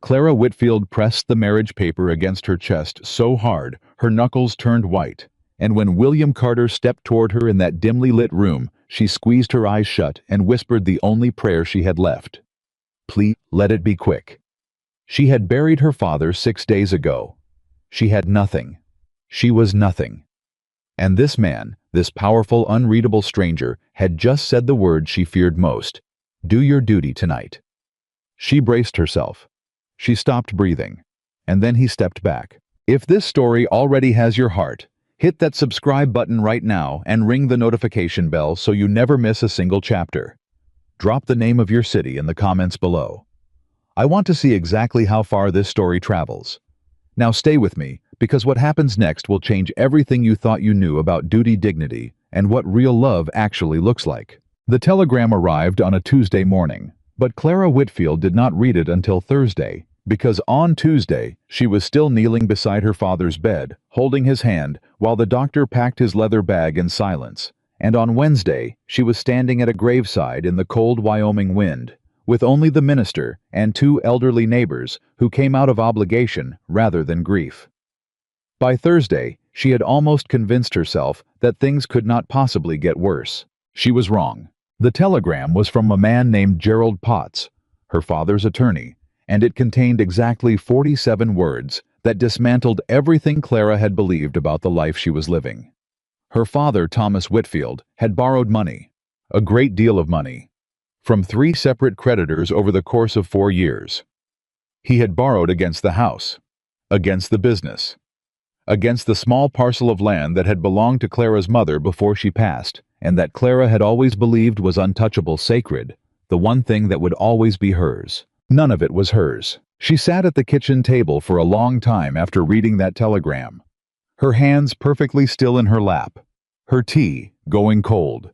Clara Whitfield pressed the marriage paper against her chest so hard her knuckles turned white, and when William Carter stepped toward her in that dimly lit room, she squeezed her eyes shut and whispered the only prayer she had left. Please, let it be quick. She had buried her father 6 days ago. She had nothing. She was nothing. And this man, this powerful, unreadable stranger, had just said the word she feared most. Do your duty tonight. She braced herself. She stopped breathing. And then he stepped back. If this story already has your heart, hit that subscribe button right now and ring the notification bell so you never miss a single chapter. Drop the name of your city in the comments below. I want to see exactly how far this story travels. Now stay with me, because what happens next will change everything you thought you knew about duty, dignity, and what real love actually looks like. The telegram arrived on a Tuesday morning, but Clara Whitfield did not read it until Thursday, because on Tuesday she was still kneeling beside her father's bed, holding his hand, while the doctor packed his leather bag in silence. And on Wednesday she was standing at a graveside in the cold Wyoming wind, with only the minister and 2 elderly neighbors who came out of obligation rather than grief. By Thursday, she had almost convinced herself that things could not possibly get worse. She was wrong. The telegram was from a man named Gerald Potts, her father's attorney, and it contained exactly 47 words that dismantled everything Clara had believed about the life she was living. Her father, Thomas Whitfield, had borrowed money, a great deal of money, from 3 separate creditors over the course of 4 years. He had borrowed against the house, against the business, against the small parcel of land that had belonged to Clara's mother before she passed, and that Clara had always believed was untouchable, sacred, the one thing that would always be hers. None of it was hers. She sat at the kitchen table for a long time after reading that telegram, her hands perfectly still in her lap, her tea going cold,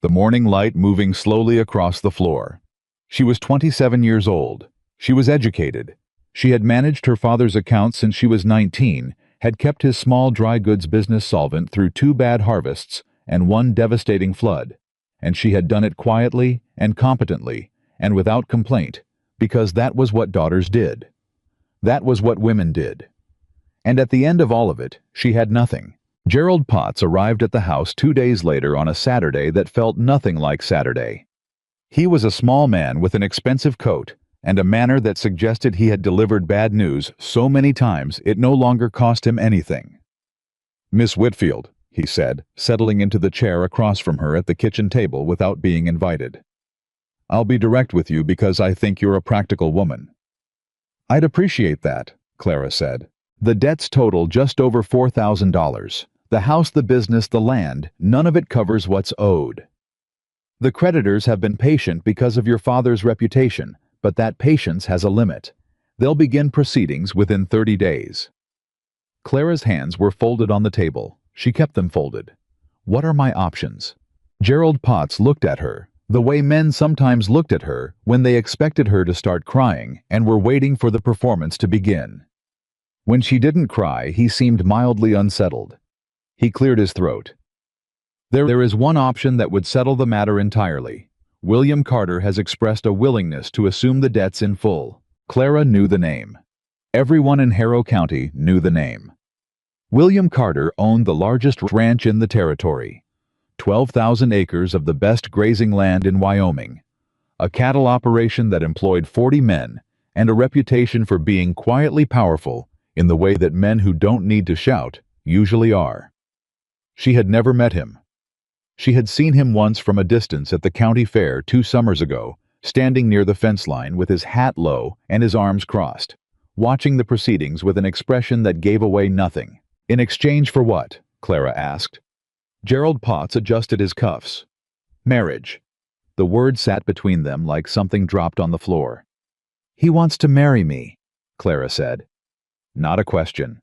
the morning light moving slowly across the floor. She was 27 years old. She was educated. She had managed her father's accounts since she was 19, had kept his small dry goods business solvent through 2 bad harvests and 1 devastating flood, and she had done it quietly and competently and without complaint, because that was what daughters did. That was what women did. And at the end of all of it, she had nothing. Gerald Potts arrived at the house 2 days later on a Saturday that felt nothing like Saturday. He was a small man with an expensive coat and a manner that suggested he had delivered bad news so many times it no longer cost him anything. "Miss Whitfield," he said, settling into the chair across from her at the kitchen table without being invited. "I'll be direct with you because I think you're a practical woman." "I'd appreciate that," Clara said. "The debts total just over $4,000. The house, the business, the land, none of it covers what's owed. The creditors have been patient because of your father's reputation, but that patience has a limit. They'll begin proceedings within 30 days. Clara's hands were folded on the table. She kept them folded. "What are my options?" Gerald Potts looked at her, the way men sometimes looked at her when they expected her to start crying and were waiting for the performance to begin. When she didn't cry, he seemed mildly unsettled. He cleared his throat. There is one option that would settle the matter entirely. William Carter has expressed a willingness to assume the debts in full." Clara knew the name. Everyone in Harrow County knew the name. William Carter owned the largest ranch in the territory, 12,000 acres of the best grazing land in Wyoming, a cattle operation that employed 40 men, and a reputation for being quietly powerful in the way that men who don't need to shout usually are. She had never met him. She had seen him once from a distance at the county fair 2 summers ago, standing near the fence line with his hat low and his arms crossed, watching the proceedings with an expression that gave away nothing. "In exchange for what?" Clara asked. Gerald Potts adjusted his cuffs. "Marriage." The word sat between them like something dropped on the floor. "He wants to marry me," Clara said. Not a question.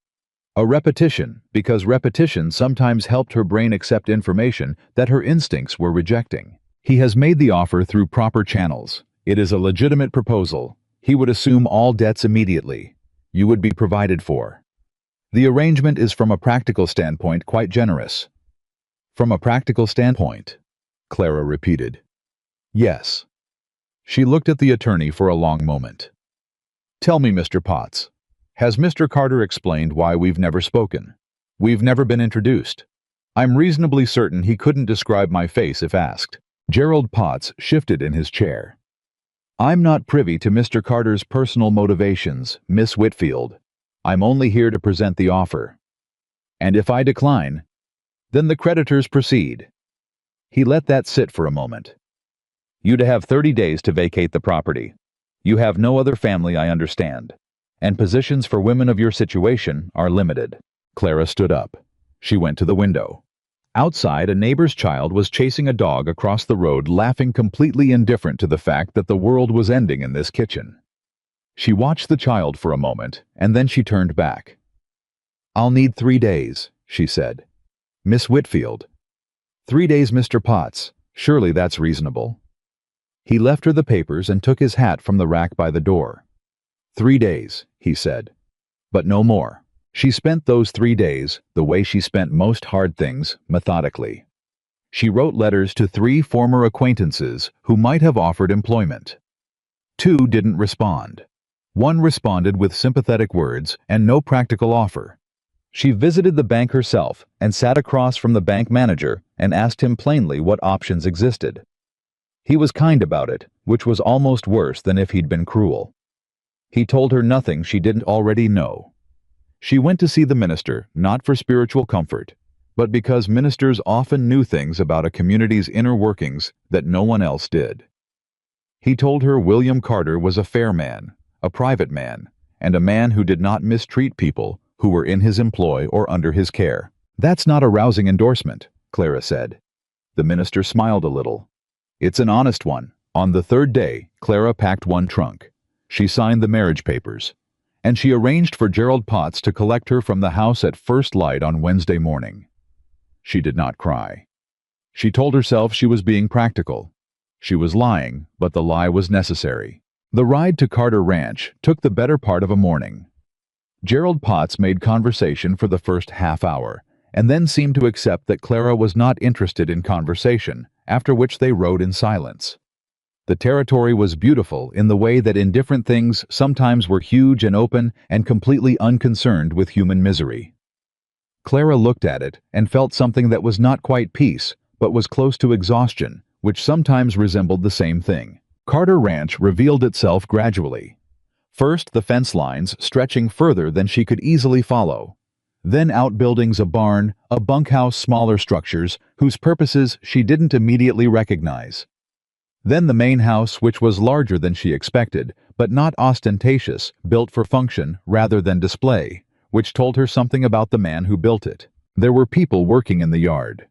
A repetition, because repetition sometimes helped her brain accept information that her instincts were rejecting. "He has made the offer through proper channels. It is a legitimate proposal. He would assume all debts immediately. You would be provided for. The arrangement is from a practical standpoint quite generous." "From a practical standpoint," Clara repeated. "Yes." She looked at the attorney for a long moment. Tell me, Mr. Potts, has Mr. Carter explained why we've never spoken? We've never been introduced. I'm reasonably certain he couldn't describe my face if asked. Gerald Potts shifted in his chair. I'm not privy to Mr. Carter's personal motivations, Miss Whitfield. I'm only here to present the offer. And if I decline, then the creditors proceed. He let that sit for a moment. You'd have 30 days to vacate the property. You have no other family, I understand. And positions for women of your situation are limited. Clara stood up. She went to the window. Outside, a neighbor's child was chasing a dog across the road, laughing, completely indifferent to the fact that the world was ending in this kitchen. She watched the child for a moment, and then she turned back. I'll need 3 days, she said. Miss Whitfield. 3 days, Mr. Potts. Surely that's reasonable. He left her the papers and took his hat from the rack by the door. 3 days, he said. But no more. She spent those 3 days, the way she spent most hard things, methodically. She wrote letters to 3 former acquaintances who might have offered employment. 2 didn't respond. 1 responded with sympathetic words and no practical offer. She visited the bank herself and sat across from the bank manager and asked him plainly what options existed. He was kind about it, which was almost worse than if he'd been cruel. He told her nothing she didn't already know. She went to see the minister, not for spiritual comfort, but because ministers often knew things about a community's inner workings that no one else did. He told her William Carter was a fair man, a private man, and a man who did not mistreat people who were in his employ or under his care. That's not a rousing endorsement, Clara said. The minister smiled a little. It's an honest one. On the 3rd day, Clara packed 1 trunk. She signed the marriage papers, and she arranged for Gerald Potts to collect her from the house at first light on Wednesday morning. She did not cry. She told herself she was being practical. She was lying, but the lie was necessary. The ride to Carter Ranch took the better part of a morning. Gerald Potts made conversation for the first half hour, and then seemed to accept that Clara was not interested in conversation, after which they rode in silence. The territory was beautiful in the way that indifferent things sometimes were huge and open and completely unconcerned with human misery. Clara looked at it and felt something that was not quite peace, but was close to exhaustion, which sometimes resembled the same thing. Carter Ranch revealed itself gradually. First, the fence lines stretching further than she could easily follow. Then outbuildings, a barn, a bunkhouse, smaller structures whose purposes she didn't immediately recognize. Then the main house, which was larger than she expected, but not ostentatious, built for function rather than display, which told her something about the man who built it. There were people working in the yard.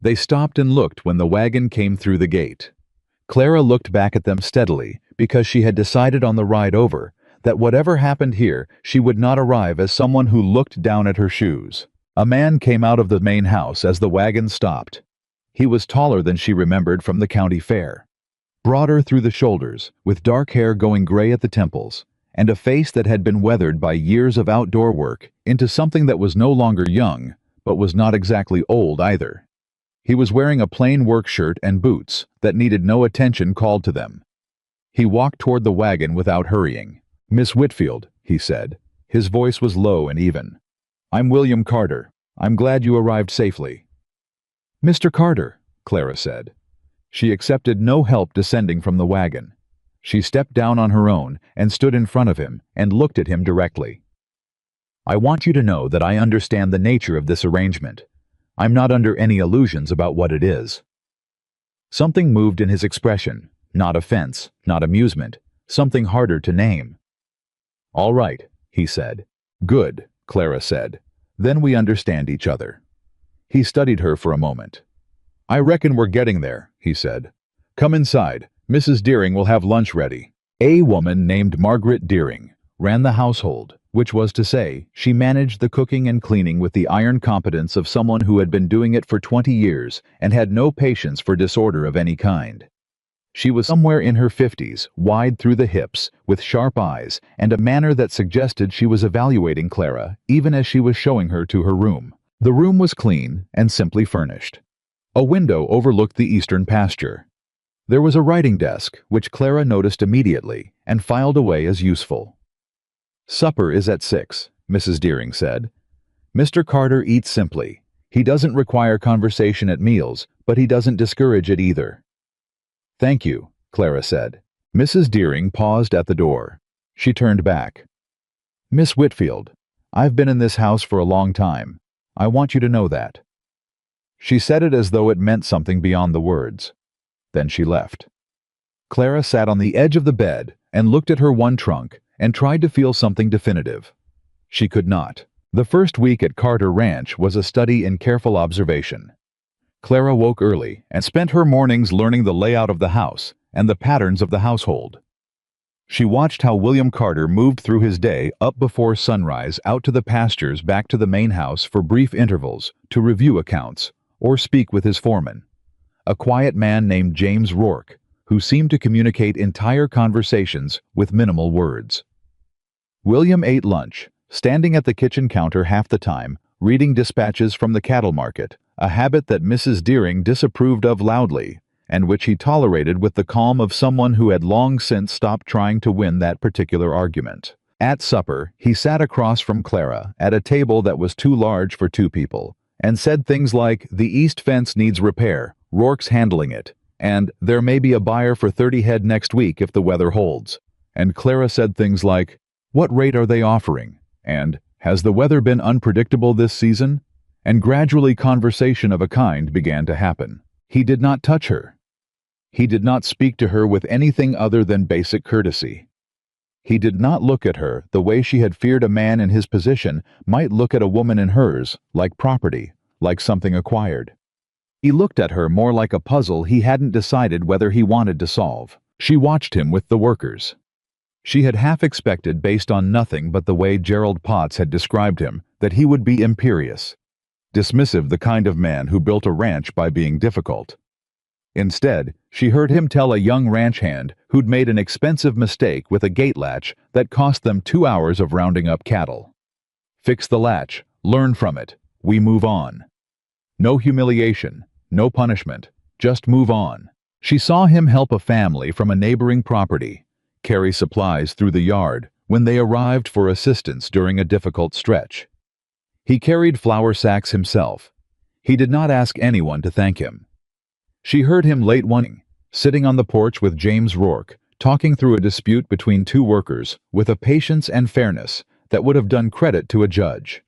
They stopped and looked when the wagon came through the gate. Clara looked back at them steadily because she had decided on the ride over that whatever happened here, she would not arrive as someone who looked down at her shoes. A man came out of the main house as the wagon stopped. He was taller than she remembered from the county fair. Broader through the shoulders, with dark hair going gray at the temples, and a face that had been weathered by years of outdoor work into something that was no longer young, but was not exactly old either. He was wearing a plain work shirt and boots that needed no attention called to them. He walked toward the wagon without hurrying. Miss Whitfield, he said. His voice was low and even. I'm William Carter. I'm glad you arrived safely. Mr. Carter, Clara said. She accepted no help descending from the wagon. She stepped down on her own and stood in front of him and looked at him directly. I want you to know that I understand the nature of this arrangement. I'm not under any illusions about what it is. Something moved in his expression, not offense, not amusement, something harder to name. All right, he said. Good, Clara said. Then we understand each other. He studied her for a moment. I reckon we're getting there, he said. Come inside. Mrs. Deering will have lunch ready. A woman named Margaret Deering ran the household, which was to say, she managed the cooking and cleaning with the iron competence of someone who had been doing it for 20 years and had no patience for disorder of any kind. She was somewhere in her 50s, wide through the hips, with sharp eyes, and a manner that suggested she was evaluating Clara, even as she was showing her to her room. The room was clean and simply furnished. A window overlooked the eastern pasture. There was a writing desk, which Clara noticed immediately and filed away as useful. Supper is at 6, Mrs. Deering said. Mr. Carter eats simply. He doesn't require conversation at meals, but he doesn't discourage it either. Thank you, Clara said. Mrs. Deering paused at the door. She turned back. Miss Whitfield, I've been in this house for a long time. I want you to know that. She said it as though it meant something beyond the words. Then she left. Clara sat on the edge of the bed and looked at her one trunk and tried to feel something definitive. She could not. The first week at Carter Ranch was a study in careful observation. Clara woke early and spent her mornings learning the layout of the house and the patterns of the household. She watched how William Carter moved through his day up before sunrise out to the pastures back to the main house for brief intervals to review accounts or speak with his foreman, a quiet man named James Rourke, who seemed to communicate entire conversations with minimal words. William ate lunch, standing at the kitchen counter half the time, reading dispatches from the cattle market, a habit that Mrs. Deering disapproved of loudly, and which he tolerated with the calm of someone who had long since stopped trying to win that particular argument. At supper, he sat across from Clara at a table that was too large for two people, and said things like, "The east fence needs repair, Rourke's handling it," and "There may be a buyer for 30 head next week if the weather holds." And Clara said things like, "What rate are they offering?" and "Has the weather been unpredictable this season?" And gradually conversation of a kind began to happen. He did not touch her. He did not speak to her with anything other than basic courtesy. He did not look at her the way she had feared a man in his position might look at a woman in hers, like property, like something acquired. He looked at her more like a puzzle he hadn't decided whether he wanted to solve. She watched him with the workers. She had half expected, based on nothing but the way Gerald Potts had described him, that he would be imperious, dismissive, the kind of man who built a ranch by being difficult. Instead, she heard him tell a young ranch hand who'd made an expensive mistake with a gate latch that cost them 2 hours of rounding up cattle. Fix the latch, learn from it, we move on. No humiliation, no punishment, just move on. She saw him help a family from a neighboring property, carry supplies through the yard when they arrived for assistance during a difficult stretch. He carried flour sacks himself. He did not ask anyone to thank him. She heard him late one evening, sitting on the porch with James Rourke, talking through a dispute between two workers with a patience and fairness that would have done credit to a judge.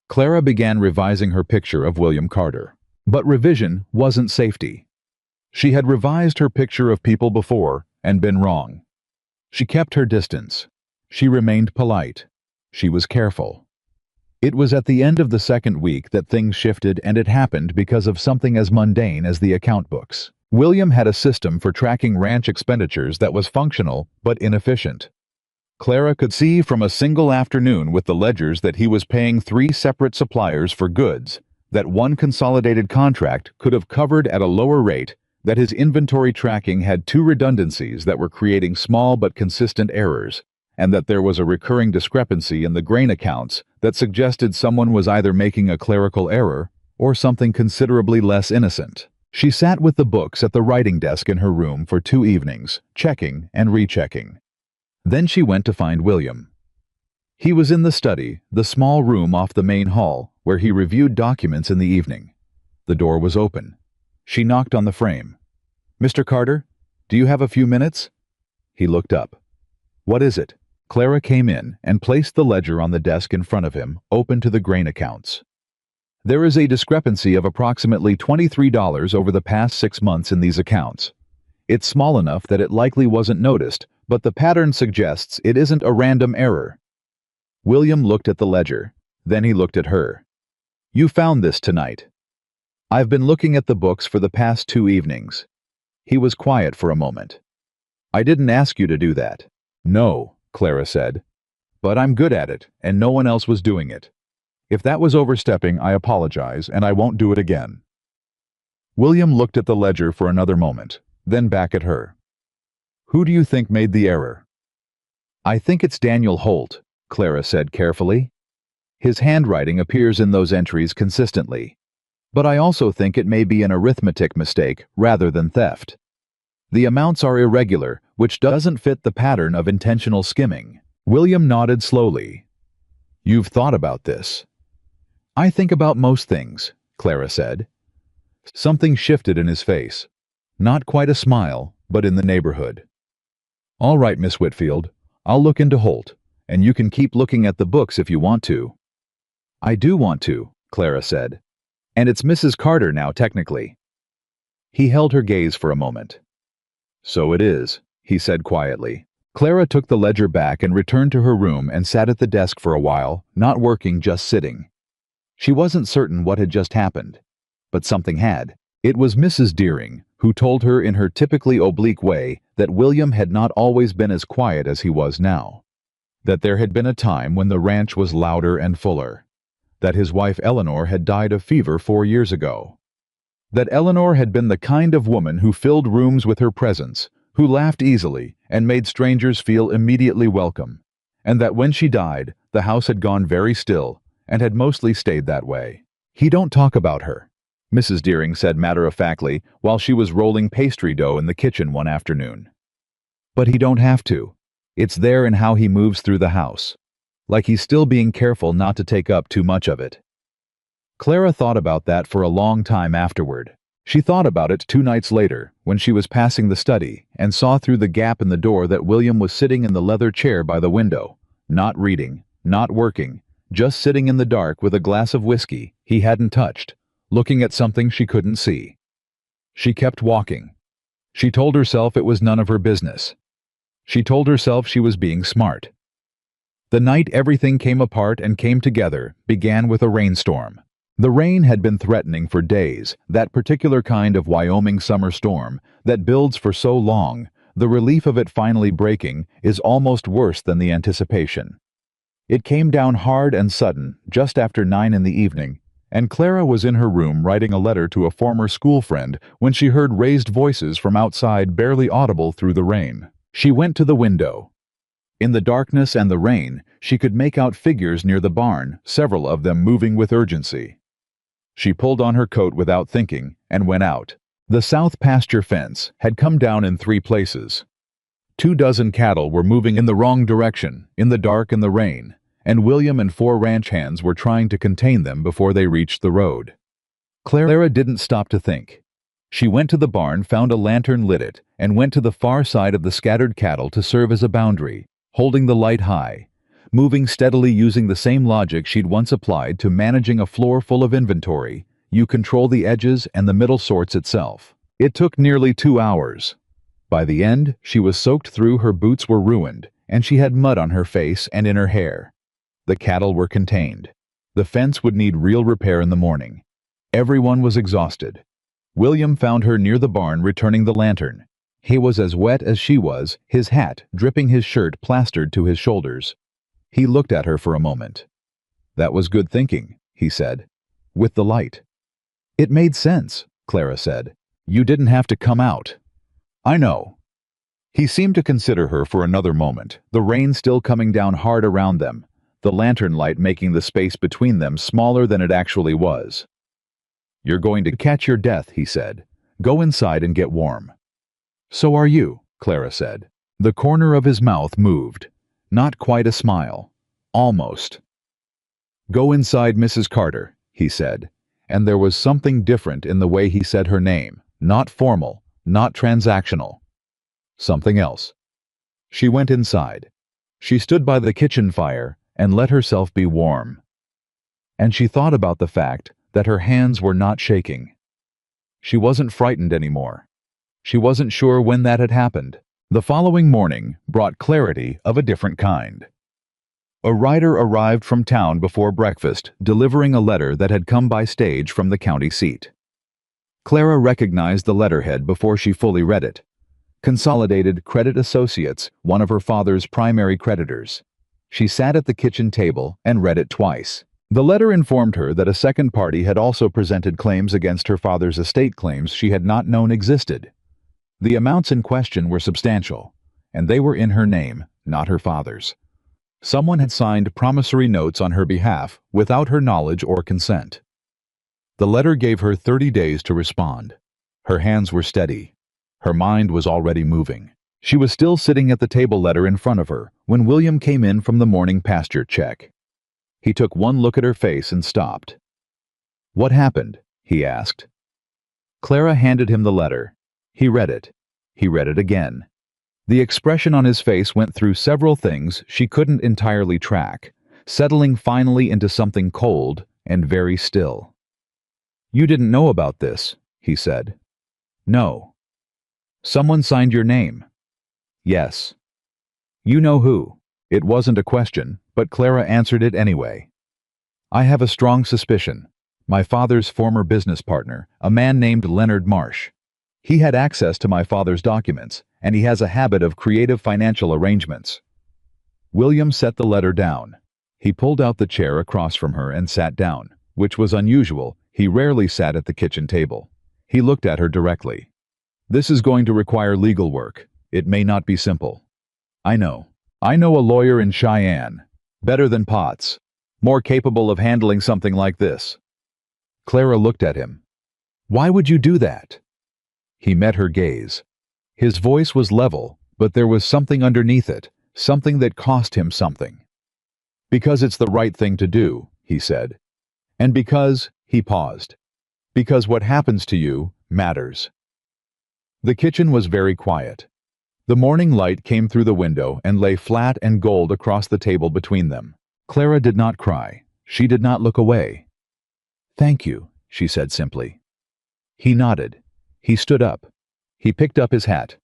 Clara began revising her picture of William Carter. But revision wasn't safety. She had revised her picture of people before and been wrong. She kept her distance. She remained polite. She was careful. It was at the end of the second week that things shifted, and it happened because of something as mundane as the account books. William had a system for tracking ranch expenditures that was functional but inefficient. Clara could see from a single afternoon with the ledgers that he was paying 3 separate suppliers for goods, that one consolidated contract could have covered at a lower rate, that his inventory tracking had 2 redundancies that were creating small but consistent errors, and that there was a recurring discrepancy in the grain accounts that suggested someone was either making a clerical error or something considerably less innocent. She sat with the books at the writing desk in her room for 2 evenings, checking and rechecking. Then she went to find William. He was in the study, the small room off the main hall, where he reviewed documents in the evening. The door was open. She knocked on the frame. "Mr. Carter, do you have a few minutes?" He looked up. "What is it?" Clara came in and placed the ledger on the desk in front of him, open to the grain accounts. "There is a discrepancy of approximately $23 over the past 6 months in these accounts. It's small enough that it likely wasn't noticed, but the pattern suggests it isn't a random error." William looked at the ledger. Then he looked at her. "You found this tonight." "I've been looking at the books for the past 2 evenings." He was quiet for a moment. "I didn't ask you to do that." "No," Clara said. "But I'm good at it, and no one else was doing it. If that was overstepping, I apologize, and I won't do it again." William looked at the ledger for another moment, then back at her. "Who do you think made the error?" "I think it's Daniel Holt," Clara said carefully. "His handwriting appears in those entries consistently. But I also think it may be an arithmetic mistake rather than theft. The amounts are irregular, which doesn't fit the pattern of intentional skimming. William nodded slowly. You've thought about this. I think about most things, Clara said. Something shifted in his face. Not quite a smile, but in the neighborhood. All right, Miss Whitfield. I'll look into Holt, and you can keep looking at the books if you want to. I do want to, Clara said. And it's Mrs. Carter now, technically. He held her gaze for a moment. So it is, he said quietly. Clara took the ledger back and returned to her room and sat at the desk for a while, not working, just sitting. She wasn't certain what had just happened, but something had. It was Mrs. Deering, who told her in her typically oblique way that William had not always been as quiet as he was now. That there had been a time when the ranch was louder and fuller. That his wife Eleanor had died of fever 4 years ago. That Eleanor had been the kind of woman who filled rooms with her presence, who laughed easily and made strangers feel immediately welcome, and that when she died, the house had gone very still and had mostly stayed that way. He don't talk about her, Mrs. Deering said matter-of-factly while she was rolling pastry dough in the kitchen one afternoon. But he don't have to. It's there in how he moves through the house. Like he's still being careful not to take up too much of it. Clara thought about that for a long time afterward. She thought about it 2 nights later, when she was passing the study, and saw through the gap in the door that William was sitting in the leather chair by the window, not reading, not working, just sitting in the dark with a glass of whiskey he hadn't touched, looking at something she couldn't see. She kept walking. She told herself it was none of her business. She told herself she was being smart. The night everything came apart and came together began with a rainstorm. The rain had been threatening for days, that particular kind of Wyoming summer storm that builds for so long, the relief of it finally breaking is almost worse than the anticipation. It came down hard and sudden, just after 9 in the evening, and Clara was in her room writing a letter to a former school friend when she heard raised voices from outside barely audible through the rain. She went to the window. In the darkness and the rain, she could make out figures near the barn, several of them moving with urgency. She pulled on her coat without thinking and went out. The south pasture fence had come down in 3 places. 24 cattle were moving in the wrong direction, in the dark and the rain, and William and 4 ranch hands were trying to contain them before they reached the road. Clara didn't stop to think. She went to the barn, found a lantern, lit it, and went to the far side of the scattered cattle to serve as a boundary, holding the light high, moving steadily using the same logic she'd once applied to managing a floor full of inventory. You control the edges and the middle sorts itself. It took nearly 2 hours. By the end, she was soaked through, her boots were ruined, and she had mud on her face and in her hair. The cattle were contained. The fence would need real repair in the morning. Everyone was exhausted. William found her near the barn returning the lantern. He was as wet as she was, his hat dripping, his shirt plastered to his shoulders. He looked at her for a moment. That was good thinking, he said. With the light. It made sense, Clara said. You didn't have to come out. I know. He seemed to consider her for another moment, the rain still coming down hard around them, the lantern light making the space between them smaller than it actually was. You're going to catch your death, he said. Go inside and get warm. So are you, Clara said. The corner of his mouth moved. Not quite a smile. Almost. Go inside, Mrs. Carter, he said, and there was something different in the way he said her name, not formal, not transactional. Something else. She went inside. She stood by the kitchen fire and let herself be warm. And she thought about the fact that her hands were not shaking. She wasn't frightened anymore. She wasn't sure when that had happened. The following morning brought clarity of a different kind. A rider arrived from town before breakfast, delivering a letter that had come by stage from the county seat. Clara recognized the letterhead before she fully read it. Consolidated Credit Associates, one of her father's primary creditors. She sat at the kitchen table and read it twice. The letter informed her that a second party had also presented claims against her father's estate, claims she had not known existed. The amounts in question were substantial, and they were in her name, not her father's. Someone had signed promissory notes on her behalf without her knowledge or consent. The letter gave her 30 days to respond. Her hands were steady. Her mind was already moving. She was still sitting at the table letter in front of her when William came in from the morning pasture check. He took one look at her face and stopped. "What happened?" he asked. Clara handed him the letter. He read it. He read it again. The expression on his face went through several things she couldn't entirely track, settling finally into something cold and very still. "You didn't know about this," he said. "No." "Someone signed your name." "Yes." "You know who?" It wasn't a question, but Clara answered it anyway. "I have a strong suspicion. My father's former business partner, a man named Leonard Marsh. He had access to my father's documents, and he has a habit of creative financial arrangements." William set the letter down. He pulled out the chair across from her and sat down, which was unusual. He rarely sat at the kitchen table. He looked at her directly. "This is going to require legal work. It may not be simple. I know. I know a lawyer in Cheyenne. Better than Potts. More capable of handling something like this." Clara looked at him. "Why would you do that?" He met her gaze. His voice was level, but there was something underneath it, something that cost him something. "Because it's the right thing to do," he said. "And because," he paused, "because what happens to you matters." The kitchen was very quiet. The morning light came through the window and lay flat and gold across the table between them. Clara did not cry. She did not look away. "Thank you," she said simply. He nodded. He stood up. He picked up his hat.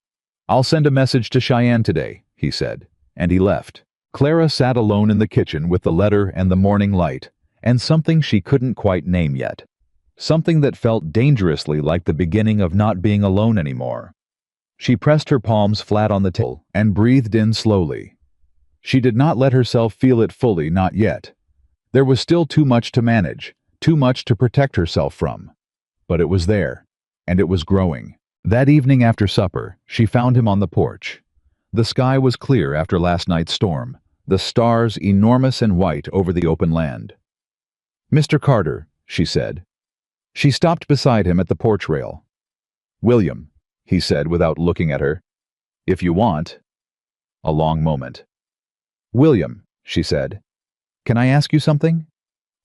"I'll send a message to Cheyenne today," he said, and he left. Clara sat alone in the kitchen with the letter and the morning light, and something she couldn't quite name yet. Something that felt dangerously like the beginning of not being alone anymore. She pressed her palms flat on the table and breathed in slowly. She did not let herself feel it fully, not yet. There was still too much to manage, too much to protect herself from. But it was there, and it was growing. That evening after supper, she found him on the porch. The sky was clear after last night's storm, the stars enormous and white over the open land. "Mr. Carter," she said. She stopped beside him at the porch rail. "William," he said without looking at her. "If you want." A long moment. "William," she said, "can I ask you something?"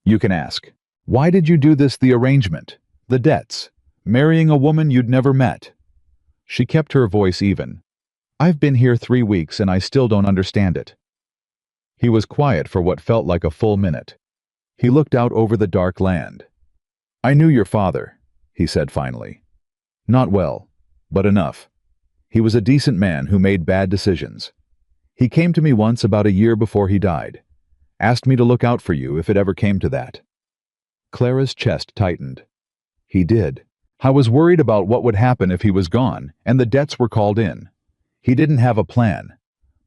"You can ask." "Why did you do this, the arrangement, the debts, marrying a woman you'd never met?" She kept her voice even. "I've been here 3 weeks and I still don't understand it." He was quiet for what felt like a full minute. He looked out over the dark land. "I knew your father," he said finally. "Not well, but enough. He was a decent man who made bad decisions. He came to me once about a year before he died. Asked me to look out for you if it ever came to that." Clara's chest tightened. "He did. I was worried about what would happen if he was gone and the debts were called in. He didn't have a plan,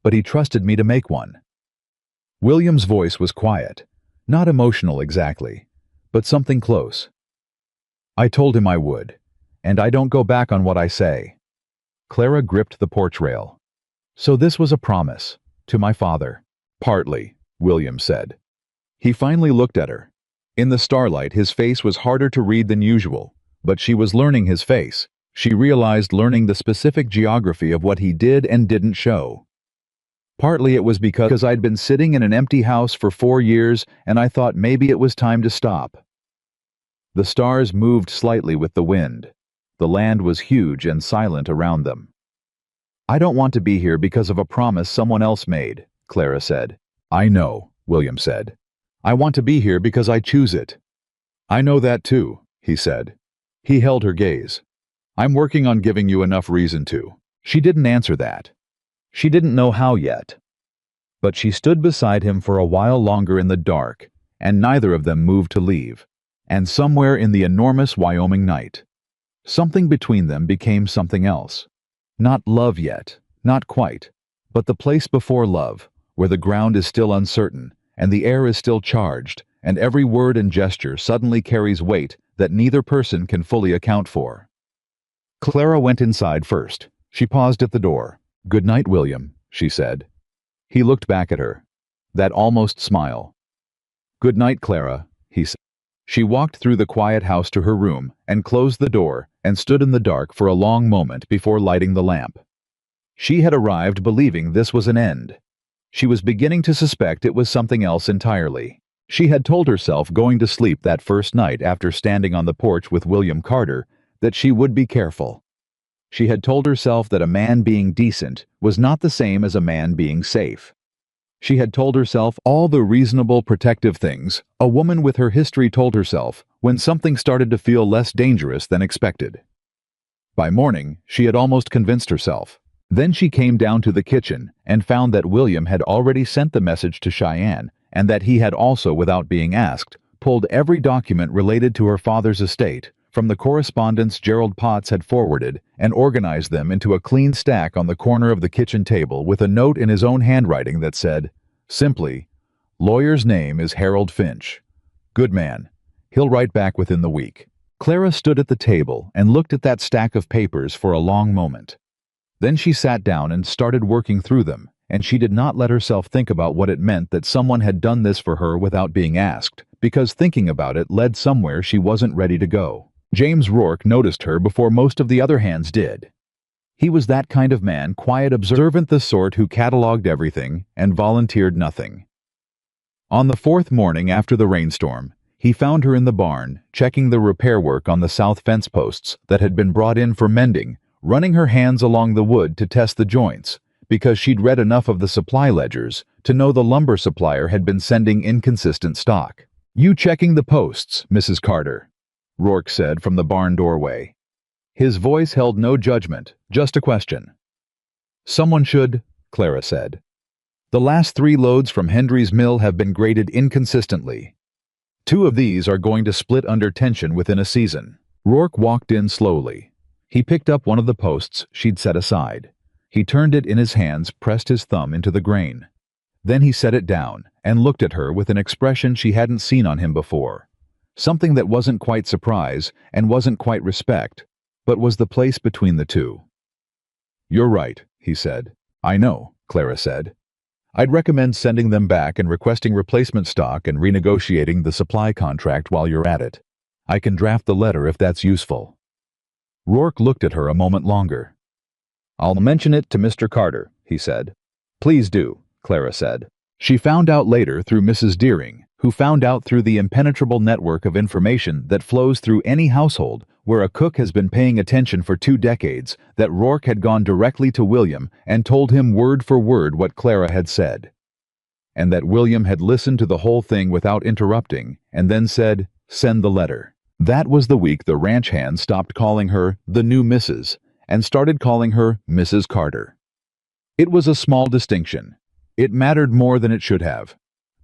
but he trusted me to make one." William's voice was quiet, not emotional exactly, but something close. "I told him I would, and I don't go back on what I say." Clara gripped the porch rail. "So this was a promise, to my father?" "Partly," William said. He finally looked at her. In the starlight, his face was harder to read than usual, but she was learning his face. She realized learning the specific geography of what he did and didn't show. "Partly it was because I'd been sitting in an empty house for 4 years and I thought maybe it was time to stop." The stars moved slightly with the wind. The land was huge and silent around them. "I don't want to be here because of a promise someone else made," Clara said. "I know," William said. "I want to be here because I choose it." "I know that too," he said. He held her gaze. "I'm working on giving you enough reason to." She didn't answer that. She didn't know how yet. But she stood beside him for a while longer in the dark, and neither of them moved to leave. And somewhere in the enormous Wyoming night, something between them became something else. Not love yet, not quite, but the place before love, where the ground is still uncertain, and the air is still charged, and every word and gesture suddenly carries weight that neither person can fully account for. Clara went inside first. She paused at the door. "Good night, William," she said. He looked back at her. That almost smile. "Good night, Clara," he said. She walked through the quiet house to her room and closed the door and stood in the dark for a long moment before lighting the lamp. She had arrived believing this was an end. She was beginning to suspect it was something else entirely. She had told herself going to sleep that first night after standing on the porch with William Carter that she would be careful. She had told herself that a man being decent was not the same as a man being safe. She had told herself all the reasonable protective things a woman with her history told herself when something started to feel less dangerous than expected. By morning, she had almost convinced herself. Then she came down to the kitchen and found that William had already sent the message to Cheyenne, and that he had also, without being asked, pulled every document related to her father's estate from the correspondence Gerald Potts had forwarded and organized them into a clean stack on the corner of the kitchen table with a note in his own handwriting that said, simply, "Lawyer's name is Harold Finch. Good man. He'll write back within the week." Clara stood at the table and looked at that stack of papers for a long moment. Then she sat down and started working through them, and she did not let herself think about what it meant that someone had done this for her without being asked, because thinking about it led somewhere she wasn't ready to go. James Rourke noticed her before most of the other hands did. He was that kind of man, quiet, observant, the sort who cataloged everything and volunteered nothing. On the fourth morning after the rainstorm, he found her in the barn, checking the repair work on the south fence posts that had been brought in for mending, running her hands along the wood to test the joints, because she'd read enough of the supply ledgers to know the lumber supplier had been sending inconsistent stock. "You checking the posts, Mrs. Carter?" Rourke said from the barn doorway. His voice held no judgment, just a question. "Someone should," Clara said. "The last 3 loads from Hendry's mill have been graded inconsistently. 2 of these are going to split under tension within a season." Rourke walked in slowly. He picked up one of the posts she'd set aside. He turned it in his hands, pressed his thumb into the grain. Then he set it down and looked at her with an expression she hadn't seen on him before. Something that wasn't quite surprise and wasn't quite respect, but was the place between the two. "You're right," he said. "I know," Clara said. "I'd recommend sending them back and requesting replacement stock and renegotiating the supply contract while you're at it. I can draft the letter if that's useful." Rourke looked at her a moment longer. "I'll mention it to Mr. Carter," he said. "Please do," Clara said. She found out later through Mrs. Deering, who found out through the impenetrable network of information that flows through any household where a cook has been paying attention for 2 decades, that Rourke had gone directly to William and told him word for word what Clara had said. And that William had listened to the whole thing without interrupting and then said, "Send the letter." That was the week the ranch hands stopped calling her the new Mrs. and started calling her Mrs. Carter. It was a small distinction. It mattered more than it should have.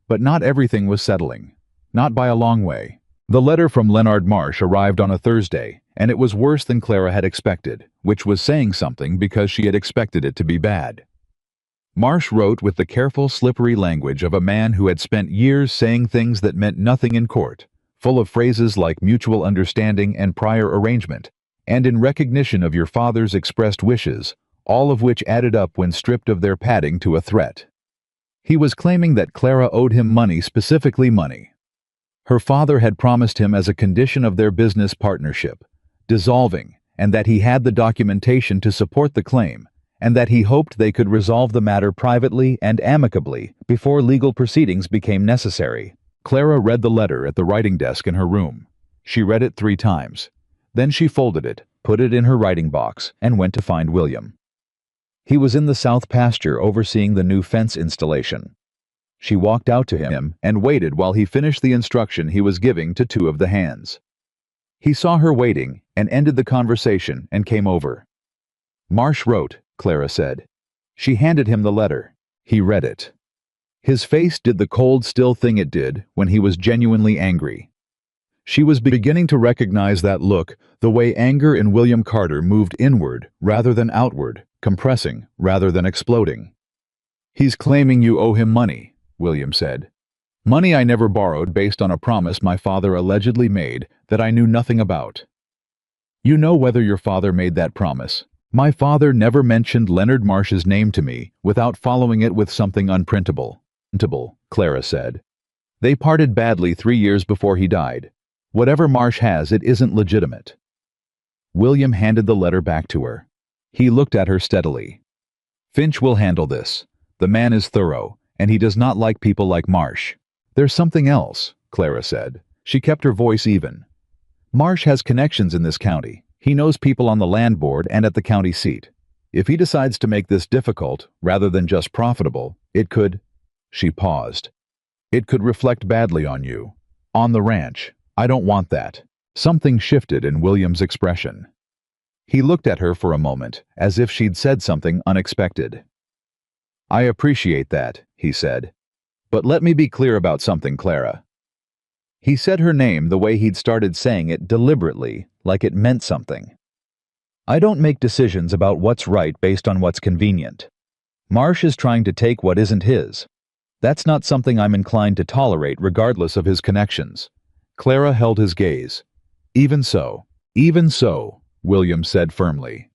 But not everything was settling. Not by a long way. The letter from Leonard Marsh arrived on a Thursday, and it was worse than Clara had expected, which was saying something because she had expected it to be bad. Marsh wrote with the careful, slippery language of a man who had spent years saying things that meant nothing in court, full of phrases like mutual understanding and prior arrangement, and in recognition of your father's expressed wishes, all of which added up when stripped of their padding to a threat. He was claiming that Clara owed him money, specifically money. Her father had promised him as a condition of their business partnership, dissolving, and that he had the documentation to support the claim, and that he hoped they could resolve the matter privately and amicably before legal proceedings became necessary. Clara read the letter at the writing desk in her room. She read it 3 times. Then she folded it, put it in her writing box, and went to find William. He was in the south pasture overseeing the new fence installation. She walked out to him and waited while he finished the instruction he was giving to 2 of the hands. He saw her waiting and ended the conversation and came over. "Marsh wrote," Clara said. She handed him the letter. He read it. His face did the cold, still thing it did when he was genuinely angry. She was beginning to recognize that look, the way anger in William Carter moved inward rather than outward, compressing rather than exploding. "He's claiming you owe him money," William said. "Money I never borrowed based on a promise my father allegedly made that I knew nothing about." "You know whether your father made that promise. My father never mentioned Leonard Marsh's name to me without following it with something unprintable," Clara said. "They parted badly 3 years before he died. Whatever Marsh has, it isn't legitimate." William handed the letter back to her. He looked at her steadily. Finch will handle this. The man is thorough, and he does not like people like Marsh. There's something else, Clara said. She kept her voice even. Marsh has connections in this county. He knows people on the land board and at the county seat. If he decides to make this difficult, rather than just profitable, it could— She paused. It could reflect badly on you. On the ranch. I don't want that. Something shifted in William's expression. He looked at her for a moment, as if she'd said something unexpected. I appreciate that, he said. But let me be clear about something, Clara. He said her name the way he'd started saying it deliberately, like it meant something. I don't make decisions about what's right based on what's convenient. Marsh is trying to take what isn't his. That's not something I'm inclined to tolerate regardless of his connections. Clara held his gaze. Even so, William said firmly.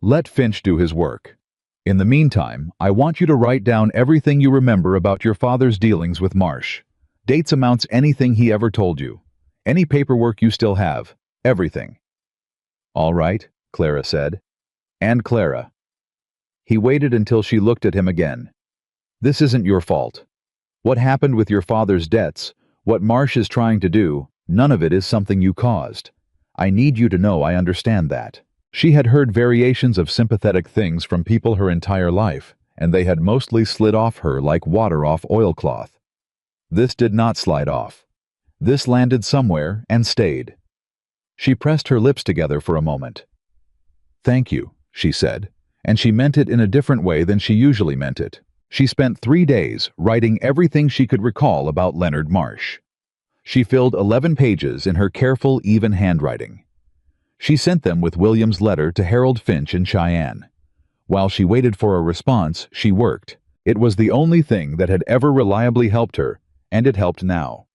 Let Finch do his work. In the meantime, I want you to write down everything you remember about your father's dealings with Marsh. Dates, amounts, anything he ever told you. Any paperwork you still have. Everything. All right, Clara said. And Clara. He waited until she looked at him again. This isn't your fault. What happened with your father's debts, what Marsh is trying to do, none of it is something you caused. I need you to know I understand that. She had heard variations of sympathetic things from people her entire life, and they had mostly slid off her like water off oilcloth. This did not slide off. This landed somewhere and stayed. She pressed her lips together for a moment. Thank you, she said, and she meant it in a different way than she usually meant it. She spent 3 days writing everything she could recall about Leonard Marsh. She filled 11 pages in her careful, even handwriting. She sent them with William's letter to Harold Finch in Cheyenne. While she waited for a response, she worked. It was the only thing that had ever reliably helped her, and it helped now.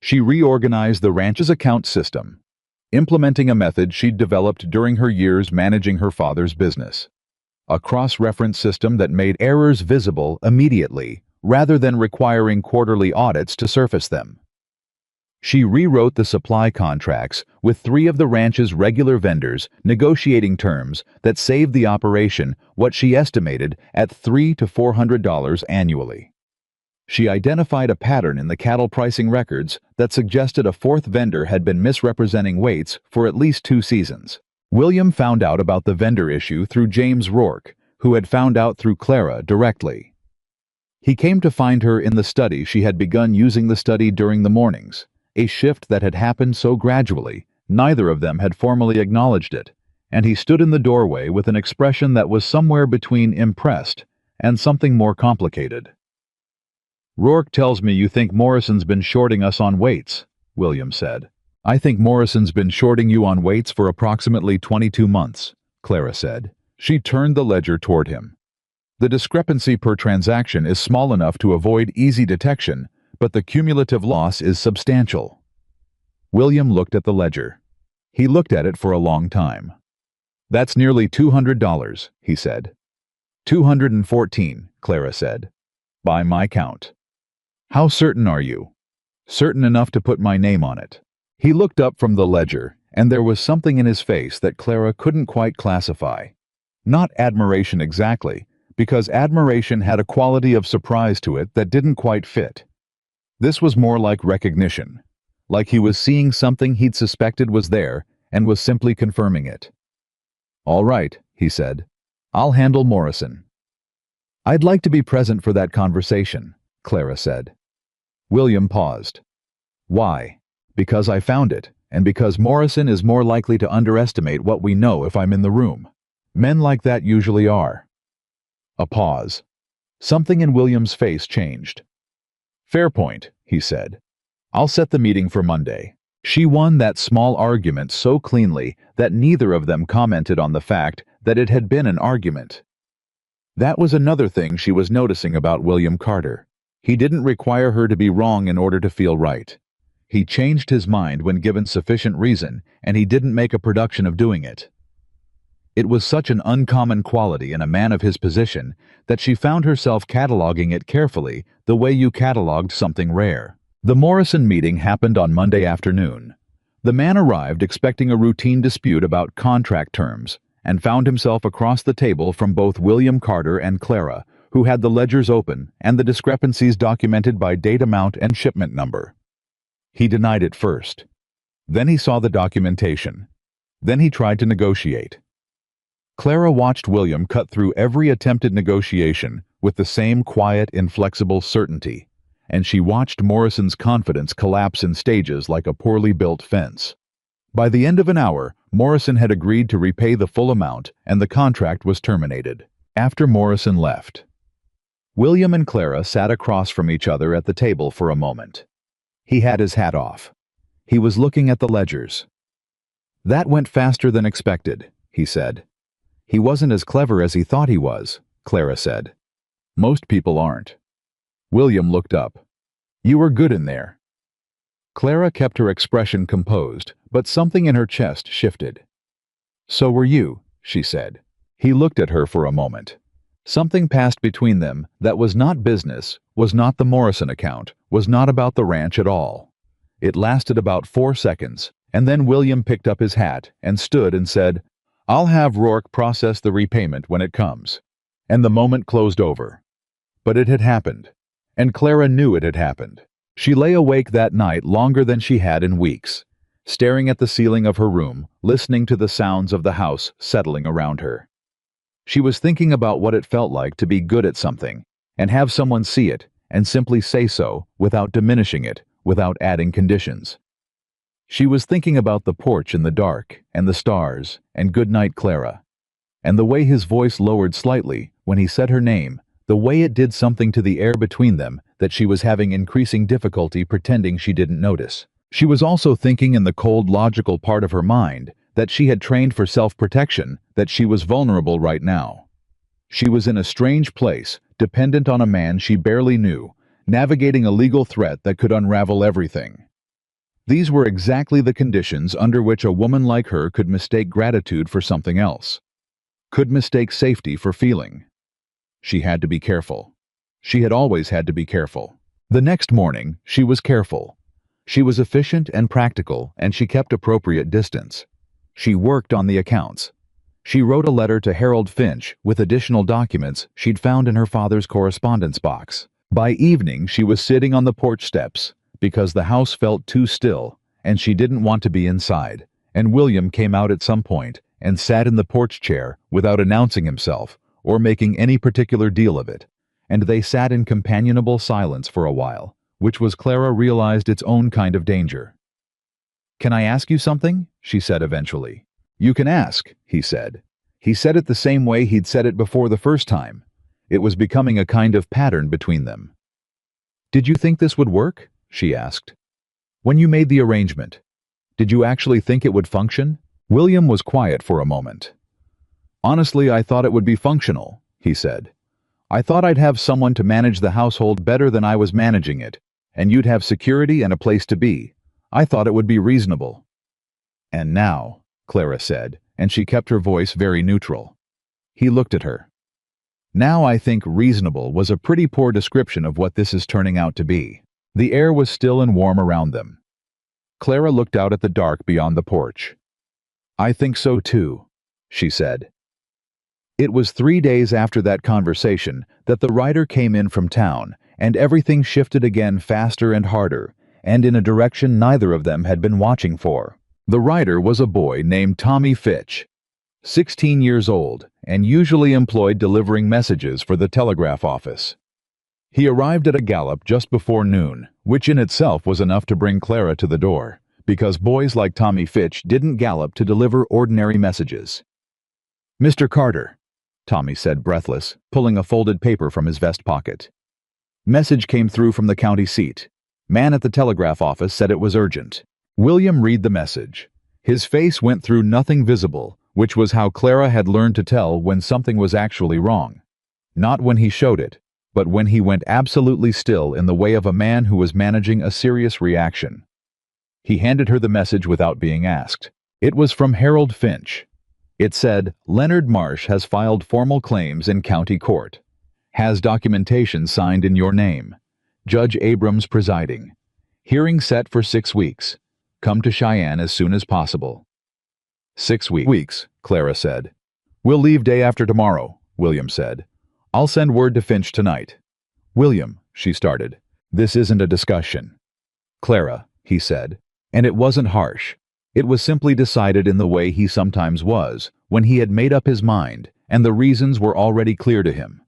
She reorganized the ranch's account system, implementing a method she'd developed during her years managing her father's business. A cross-reference system that made errors visible immediately, rather than requiring quarterly audits to surface them. She rewrote the supply contracts with 3 of the ranch's regular vendors, negotiating terms that saved the operation what she estimated at $300 to $400 annually. She identified a pattern in the cattle pricing records that suggested a 4th vendor had been misrepresenting weights for at least 2 seasons. William found out about the vendor issue through James Rourke, who had found out through Clara directly. He came to find her in the study. She had begun using the study during the mornings, a shift that had happened so gradually, neither of them had formally acknowledged it, and he stood in the doorway with an expression that was somewhere between impressed and something more complicated. Rourke tells me you think Morrison's been shorting us on weights, William said. I think Morrison's been shorting you on weights for approximately 22 months, Clara said. She turned the ledger toward him. The discrepancy per transaction is small enough to avoid easy detection, but the cumulative loss is substantial. William looked at the ledger. He looked at it for a long time. That's nearly $200, he said. 214, Clara said. By my count. How certain are you? Certain enough to put my name on it. He looked up from the ledger, and there was something in his face that Clara couldn't quite classify. Not admiration exactly, because admiration had a quality of surprise to it that didn't quite fit. This was more like recognition, like he was seeing something he'd suspected was there and was simply confirming it. All right, he said. I'll handle Morrison. I'd like to be present for that conversation, Clara said. William paused. Why? Because I found it, and because Morrison is more likely to underestimate what we know if I'm in the room. Men like that usually are. A pause. Something in William's face changed. Fair point, he said. I'll set the meeting for Monday. She won that small argument so cleanly that neither of them commented on the fact that it had been an argument. That was another thing she was noticing about William Carter. He didn't require her to be wrong in order to feel right. He changed his mind when given sufficient reason, and he didn't make a production of doing it. It was such an uncommon quality in a man of his position that she found herself cataloging it carefully, the way you cataloged something rare. The Morrison meeting happened on Monday afternoon. The man arrived expecting a routine dispute about contract terms, and found himself across the table from both William Carter and Clara, who had the ledgers open and the discrepancies documented by date amount and shipment number. He denied it first. Then he saw the documentation. Then he tried to negotiate. Clara watched William cut through every attempted negotiation with the same quiet, inflexible certainty, and she watched Morrison's confidence collapse in stages like a poorly built fence. By the end of an hour, Morrison had agreed to repay the full amount, and the contract was terminated. After Morrison left, William and Clara sat across from each other at the table for a moment. He had his hat off. He was looking at the ledgers. "That went faster than expected," he said. "He wasn't as clever as he thought he was," Clara said. "Most people aren't." William looked up. "You were good in there." Clara kept her expression composed, but something in her chest shifted. "So were you," she said. He looked at her for a moment. Something passed between them that was not business, was not the Morrison account, was not about the ranch at all. It lasted about 4 seconds, and then William picked up his hat and stood and said, "I'll have Rourke process the repayment when it comes." And the moment closed over. But it had happened, and Clara knew it had happened. She lay awake that night longer than she had in weeks, staring at the ceiling of her room, listening to the sounds of the house settling around her. She was thinking about what it felt like to be good at something, and have someone see it, and simply say so, without diminishing it, without adding conditions. She was thinking about the porch in the dark, and the stars, and "Good night, Clara." And the way his voice lowered slightly when he said her name, the way it did something to the air between them that she was having increasing difficulty pretending she didn't notice. She was also thinking in the cold, logical part of her mind that she had trained for self-protection, that she was vulnerable right now. She was in a strange place, dependent on a man she barely knew, navigating a legal threat that could unravel everything. These were exactly the conditions under which a woman like her could mistake gratitude for something else, could mistake safety for feeling. She had to be careful. She had always had to be careful. The next morning, she was careful. She was efficient and practical, and she kept appropriate distance. She worked on the accounts. She wrote a letter to Harold Finch with additional documents she'd found in her father's correspondence box. By evening, she was sitting on the porch steps because the house felt too still, and she didn't want to be inside, and William came out at some point and sat in the porch chair without announcing himself or making any particular deal of it, and they sat in companionable silence for a while, which was, Clara realized, its own kind of danger. "Can I ask you something?" she said eventually. "You can ask," he said. He said it the same way he'd said it before the first time. It was becoming a kind of pattern between them. "Did you think this would work?" she asked. "When you made the arrangement, did you actually think it would function?" William was quiet for a moment. "Honestly, I thought it would be functional," he said. "I thought I'd have someone to manage the household better than I was managing it, and you'd have security and a place to be. I thought it would be reasonable." "And now," Clara said, and she kept her voice very neutral. He looked at her. "Now I think reasonable was a pretty poor description of what this is turning out to be." The air was still and warm around them. Clara looked out at the dark beyond the porch. "I think so too," she said. It was 3 days after that conversation that the writer came in from town, and everything shifted again faster and harder, and in a direction neither of them had been watching for. The writer was a boy named Tommy Fitch, 16 years old, and usually employed delivering messages for the telegraph office. He arrived at a gallop just before noon, which in itself was enough to bring Clara to the door, because boys like Tommy Fitch didn't gallop to deliver ordinary messages. "Mr. Carter," Tommy said, breathless, pulling a folded paper from his vest pocket. "Message came through from the county seat. Man at the telegraph office said it was urgent." William read the message. His face went through nothing visible, which was how Clara had learned to tell when something was actually wrong. Not when he showed it, but when he went absolutely still in the way of a man who was managing a serious reaction. He handed her the message without being asked. It was from Harold Finch. It said, "Leonard Marsh has filed formal claims in county court. Has documentation signed in your name. Judge Abrams presiding. Hearing set for 6 weeks. Come to Cheyenne as soon as possible." 6 weeks, Clara said. We'll leave day after tomorrow, William said. I'll send word to Finch tonight. William, she started. This isn't a discussion. Clara, he said. And it wasn't harsh. It was simply decided in the way he sometimes was, when he had made up his mind, and the reasons were already clear to him.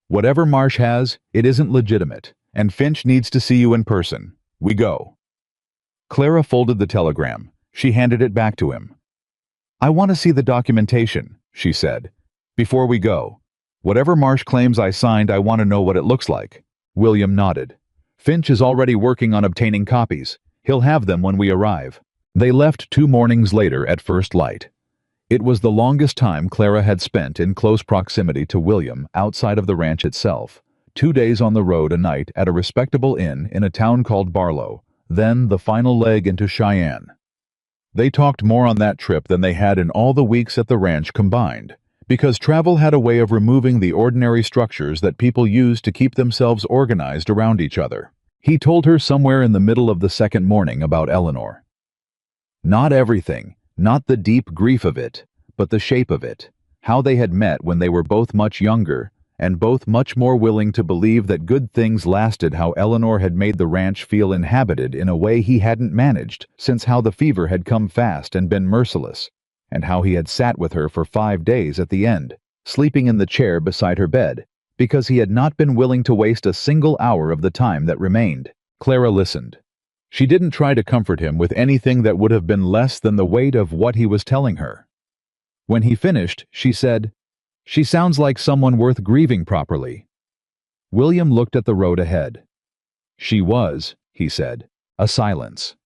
Whatever Marsh has, it isn't legitimate, and Finch needs to see you in person. We go. Clara folded the telegram. She handed it back to him. I want to see the documentation, she said. Before we go. Whatever Marsh claims I signed, I want to know what it looks like. William nodded. Finch is already working on obtaining copies. He'll have them when we arrive. They left 2 mornings later at first light. It was the longest time Clara had spent in close proximity to William outside of the ranch itself. 2 days on the road, a night at a respectable inn in a town called Barlow, then the final leg into Cheyenne. They talked more on that trip than they had in all the weeks at the ranch combined, because travel had a way of removing the ordinary structures that people use to keep themselves organized around each other. He told her somewhere in the middle of the second morning about Eleanor. Not everything, not the deep grief of it, but the shape of it, how they had met when they were both much younger, and both much more willing to believe that good things lasted, how Eleanor had made the ranch feel inhabited in a way he hadn't managed, since how the fever had come fast and been merciless, and how he had sat with her for 5 days at the end, sleeping in the chair beside her bed, because he had not been willing to waste a single hour of the time that remained. Clara listened. She didn't try to comfort him with anything that would have been less than the weight of what he was telling her. When he finished, she said, "She sounds like someone worth grieving properly." William looked at the road ahead. "She was," he said. A silence.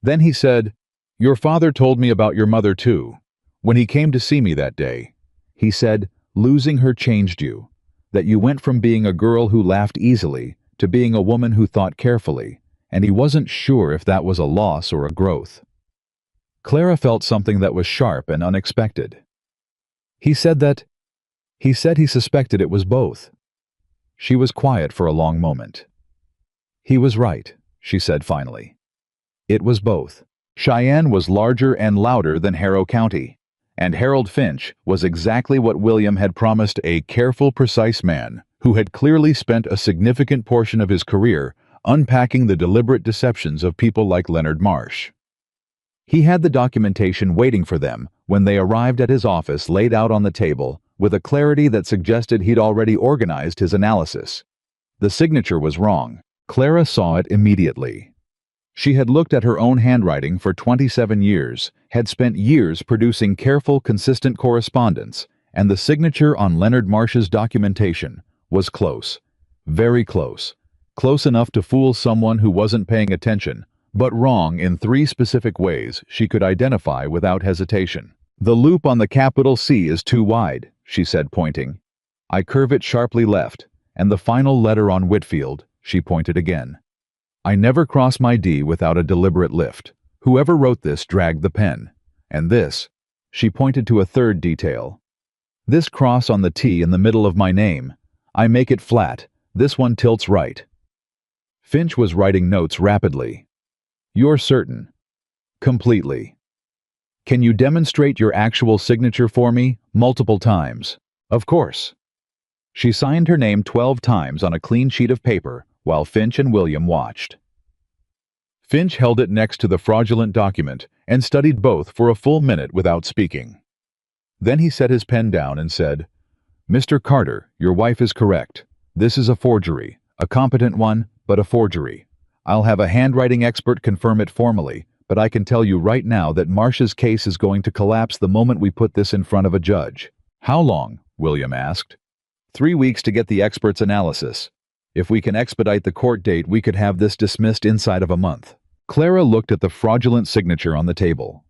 Then he said, "Your father told me about your mother too. When he came to see me that day, he said, losing her changed you, that you went from being a girl who laughed easily to being a woman who thought carefully, and he wasn't sure if that was a loss or a growth." Clara felt something that was sharp and unexpected. He said he suspected it was both. She was quiet for a long moment. He was right, she said finally. It was both. Cheyenne was larger and louder than Harrow County, and Harold Finch was exactly what William had promised, a careful, precise man who had clearly spent a significant portion of his career unpacking the deliberate deceptions of people like Leonard Marsh. He had the documentation waiting for them when they arrived at his office, laid out on the table, with a clarity that suggested he'd already organized his analysis. The signature was wrong. Clara saw it immediately. She had looked at her own handwriting for 27 years, had spent years producing careful, consistent correspondence, and the signature on Leonard Marsh's documentation was close. Very close. Close enough to fool someone who wasn't paying attention, but wrong in 3 specific ways she could identify without hesitation. "The loop on the capital C is too wide," she said, pointing. "I curve it sharply left, and the final letter on Whitfield," she pointed again. "I never cross my D without a deliberate lift. Whoever wrote this dragged the pen. And this," she pointed to a 3rd detail. "This cross on the T in the middle of my name. I make it flat. This one tilts right." Finch was writing notes rapidly. "You're certain?" "Completely." "Can you demonstrate your actual signature for me, multiple times?" "Of course." She signed her name 12 times on a clean sheet of paper while Finch and William watched. Finch held it next to the fraudulent document and studied both for a full minute without speaking. Then he set his pen down and said, "Mr. Carter, your wife is correct. This is a forgery, a competent one, but a forgery. I'll have a handwriting expert confirm it formally, but I can tell you right now that Marsh's case is going to collapse the moment we put this in front of a judge." "How long?" William asked. 3 weeks to get the expert's analysis. If we can expedite the court date, we could have this dismissed inside of a month." Clara looked at the fraudulent signature on the table.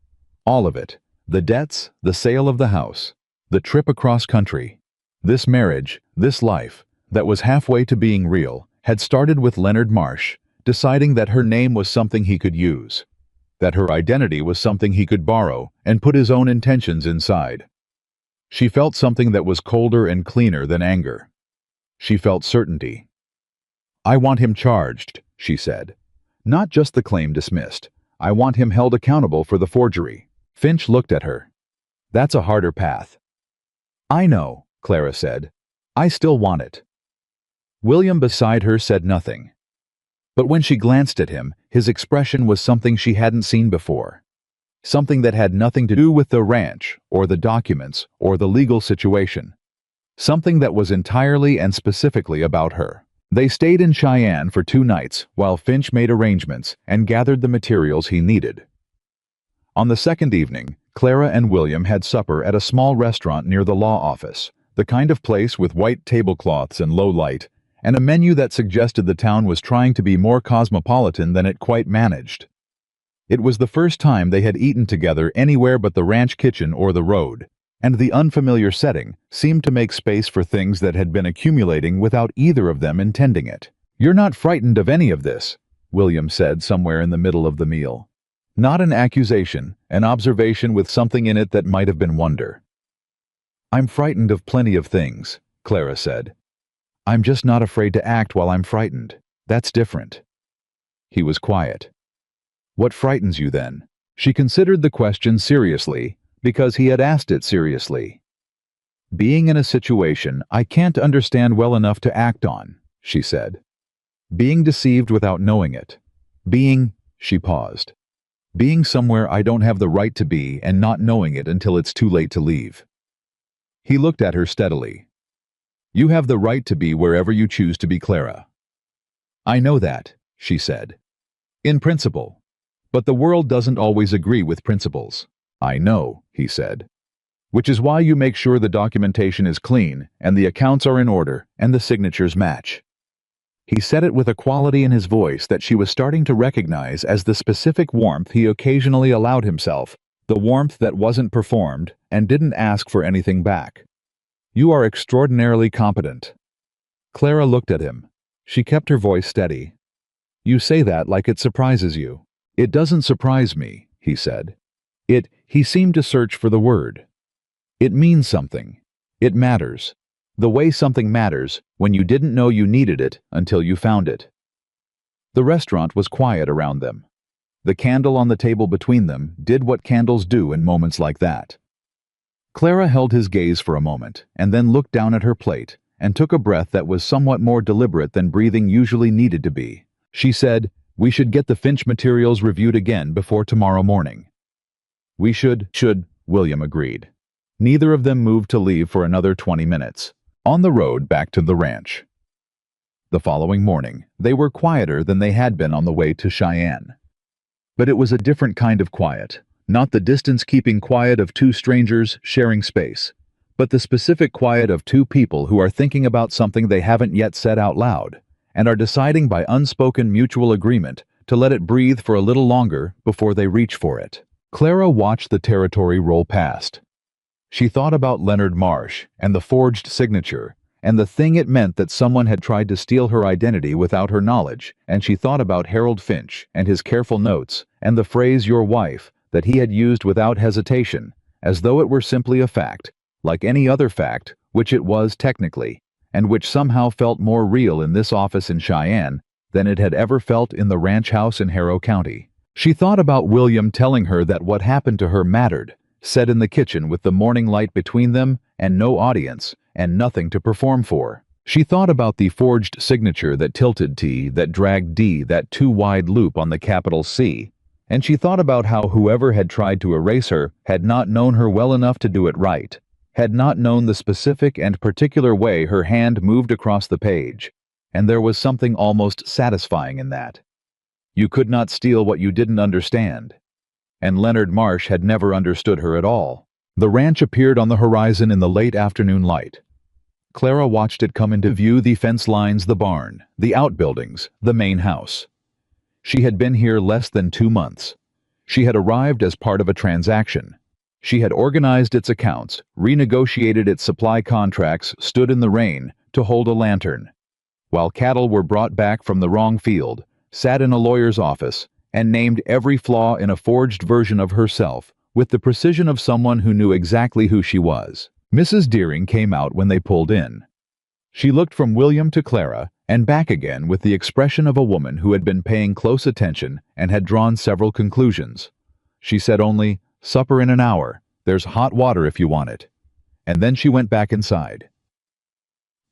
All of it. The debts, the sale of the house, the trip across country. This marriage, this life, that was halfway to being real, had started with Leonard Marsh, deciding that her name was something he could use, that her identity was something he could borrow and put his own intentions inside. She felt something that was colder and cleaner than anger. She felt certainty. "I want him charged," she said. "Not just the claim dismissed. I want him held accountable for the forgery." Finch looked at her. "That's a harder path." I know, Clara said. I still want it. William beside her said nothing. But when she glanced at him, his expression was something she hadn't seen before. Something that had nothing to do with the ranch, or the documents, or the legal situation. Something that was entirely and specifically about her. They stayed in Cheyenne for 2 nights while Finch made arrangements and gathered the materials he needed. On the second evening, Clara and William had supper at a small restaurant near the law office, the kind of place with white tablecloths and low light, and a menu that suggested the town was trying to be more cosmopolitan than it quite managed. It was the first time they had eaten together anywhere but the ranch kitchen or the road, and the unfamiliar setting seemed to make space for things that had been accumulating without either of them intending it. "You're not frightened of any of this," William said somewhere in the middle of the meal. Not an accusation, an observation with something in it that might have been wonder. "I'm frightened of plenty of things," Clara said. "I'm just not afraid to act while I'm frightened. That's different." He was quiet. "What frightens you then?" She considered the question seriously, because he had asked it seriously. "Being in a situation I can't understand well enough to act on," she said. "Being deceived without knowing it. She paused. "Being somewhere I don't have the right to be and not knowing it until it's too late to leave." He looked at her steadily. "You have the right to be wherever you choose to be, Clara." "I know that," she said. "In principle. But the world doesn't always agree with principles." "I know," he said. "Which is why you make sure the documentation is clean, and the accounts are in order, and the signatures match." He said it with a quality in his voice that she was starting to recognize as the specific warmth he occasionally allowed himself, the warmth that wasn't performed and didn't ask for anything back. "You are extraordinarily competent." Clara looked at him. She kept her voice steady. "You say that like it surprises you." "It doesn't surprise me," he said. He seemed to search for the word. "It means something. It matters. The way something matters when you didn't know you needed it until you found it." The restaurant was quiet around them. The candle on the table between them did what candles do in moments like that. Clara held his gaze for a moment and then looked down at her plate and took a breath that was somewhat more deliberate than breathing usually needed to be. She said, "We should get the Finch materials reviewed again before tomorrow morning." "We should," William agreed. Neither of them moved to leave for another 20 minutes. On the road back to the ranch. The following morning, they were quieter than they had been on the way to Cheyenne. But it was a different kind of quiet, not the distance-keeping quiet of 2 strangers sharing space, but the specific quiet of 2 people who are thinking about something they haven't yet said out loud, and are deciding by unspoken mutual agreement to let it breathe for a little longer before they reach for it. Clara watched the territory roll past. She thought about Leonard Marsh and the forged signature, and the thing it meant that someone had tried to steal her identity without her knowledge, and she thought about Harold Finch and his careful notes, and the phrase "your wife" that he had used without hesitation, as though it were simply a fact, like any other fact, which it was technically, and which somehow felt more real in this office in Cheyenne than it had ever felt in the ranch house in Harrow County. She thought about William telling her that what happened to her mattered, set in the kitchen with the morning light between them and no audience and nothing to perform for. She thought about the forged signature that tilted T, that dragged D, that too wide loop on the capital C, and she thought about how whoever had tried to erase her had not known her well enough to do it right, had not known the specific and particular way her hand moved across the page, and there was something almost satisfying in that. You could not steal what you didn't understand. And Leonard Marsh had never understood her at all. The ranch appeared on the horizon in the late afternoon light. Clara watched it come into view, the fence lines, the barn, the outbuildings, the main house. She had been here less than 2 months. She had arrived as part of a transaction. She had organized its accounts, renegotiated its supply contracts, stood in the rain to hold a lantern, while cattle were brought back from the wrong field, sat in a lawyer's office, and named every flaw in a forged version of herself with the precision of someone who knew exactly who she was. Mrs. Deering came out when they pulled in. She looked from William to Clara and back again with the expression of a woman who had been paying close attention and had drawn several conclusions. She said only, "Supper in an hour. There's hot water if you want it." and then she went back inside.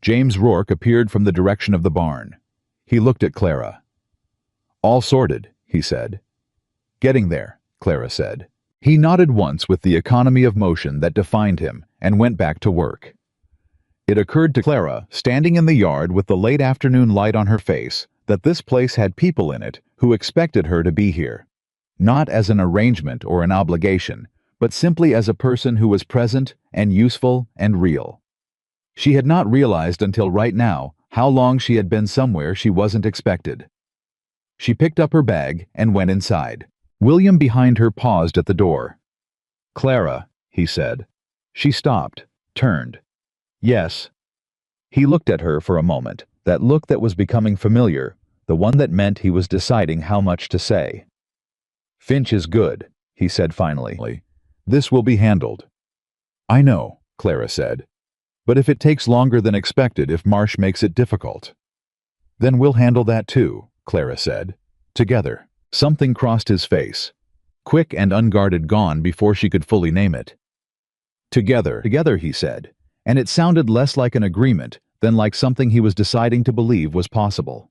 James Rourke appeared from the direction of the barn. He looked at Clara. "All sorted," he said. "Getting there," Clara said. He nodded once with the economy of motion that defined him and went back to work. It occurred to Clara, standing in the yard with the late afternoon light on her face, that this place had people in it who expected her to be here. Not as an arrangement or an obligation, but simply as a person who was present and useful and real. She had not realized until right now how long she had been somewhere she wasn't expected. She picked up her bag and went inside. William behind her paused at the door. "Clara," he said. She stopped, turned. "Yes." He looked at her for a moment, that look that was becoming familiar, the one that meant he was deciding how much to say. "Finch is good," he said finally. "This will be handled." "I know," Clara said. "But if it takes longer than expected, if Marsh makes it difficult." "Then we'll handle that too," Clara said. "Together." Something crossed his face. Quick and unguarded, gone before she could fully name it. Together, he said, and it sounded less like an agreement than like something he was deciding to believe was possible.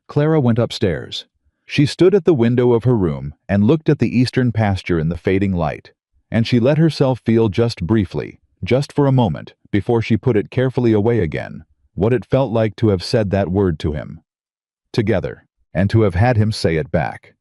Clara went upstairs. She stood at the window of her room and looked at the eastern pasture in the fading light, and she let herself feel just briefly, just for a moment, before she put it carefully away again, what it felt like to have said that word to him. Together, and to have had him say it back.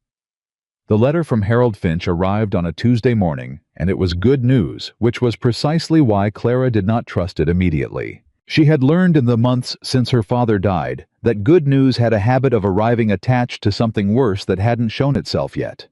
The letter from Harold Finch arrived on a Tuesday morning, and it was good news, which was precisely why Clara did not trust it immediately. She had learned in the months since her father died that good news had a habit of arriving attached to something worse that hadn't shown itself yet.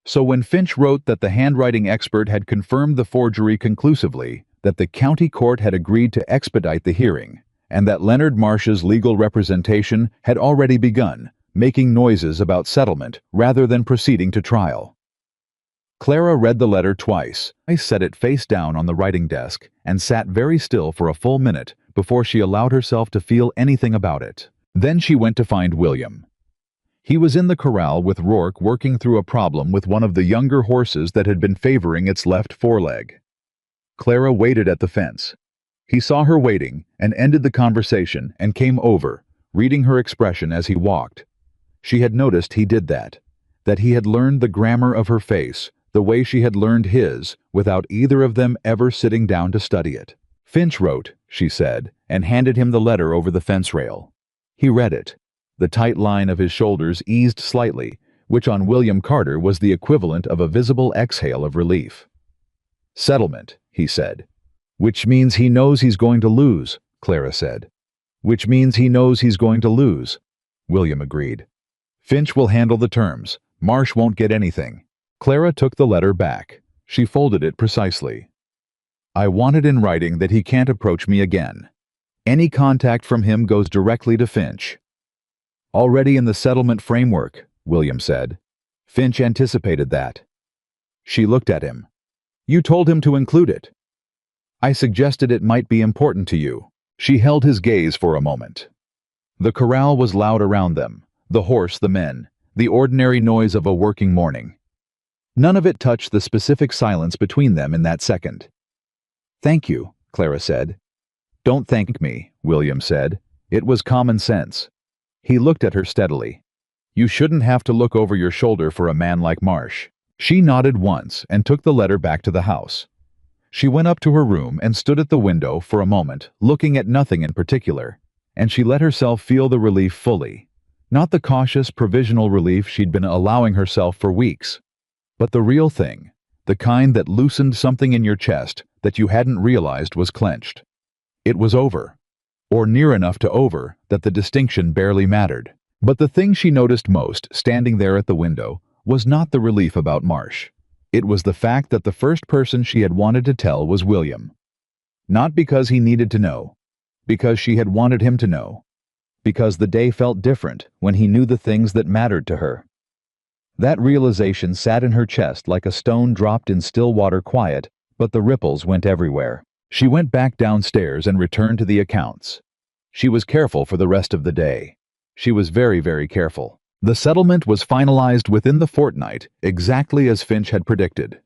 So when Finch wrote that the handwriting expert had confirmed the forgery conclusively, that the county court had agreed to expedite the hearing, and that Leonard Marsh's legal representation had already begun, making noises about settlement rather than proceeding to trial. Clara read the letter twice. I set it face down on the writing desk and sat very still for a full minute before she allowed herself to feel anything about it. Then she went to find William. He was in the corral with Rourke working through a problem with one of the younger horses that had been favoring its left foreleg. Clara waited at the fence. He saw her waiting and ended the conversation and came over, reading her expression as he walked. She had noticed he did that he had learned the grammar of her face, the way she had learned his, without either of them ever sitting down to study it. "Finch wrote," she said, and handed him the letter over the fence rail. He read it. The tight line of his shoulders eased slightly, which on William Carter was the equivalent of a visible exhale of relief. "Settlement," he said. "Which means he knows he's going to lose," Clara said. "Which means he knows he's going to lose," William agreed. "Finch will handle the terms. Marsh won't get anything." Clara took the letter back. She folded it precisely. "I want it in writing that he can't approach me again. Any contact from him goes directly to Finch." "Already in the settlement framework," William said. "Finch anticipated that." She looked at him. "You told him to include it." "I suggested it might be important to you." She held his gaze for a moment. The corral was loud around them, the horse, the men, the ordinary noise of a working morning. None of it touched the specific silence between them in that second. "Thank you," Clara said. "Don't thank me," William said. It was common sense. He looked at her steadily. "You shouldn't have to look over your shoulder for a man like Marsh." She nodded once and took the letter back to the house. She went up to her room and stood at the window for a moment, looking at nothing in particular, and she let herself feel the relief fully. Not the cautious, provisional relief she'd been allowing herself for weeks, but the real thing, the kind that loosened something in your chest that you hadn't realized was clenched. It was over, or near enough to over that the distinction barely mattered. But the thing she noticed most, standing there at the window, was not the relief about Marsh. It was the fact that the first person she had wanted to tell was William. Not because he needed to know, because she had wanted him to know, because the day felt different when he knew the things that mattered to her. That realization sat in her chest like a stone dropped in still water, quiet, but the ripples went everywhere. She went back downstairs and returned to the accounts. She was careful for the rest of the day. She was very, very careful. The settlement was finalized within the fortnight, exactly as Finch had predicted.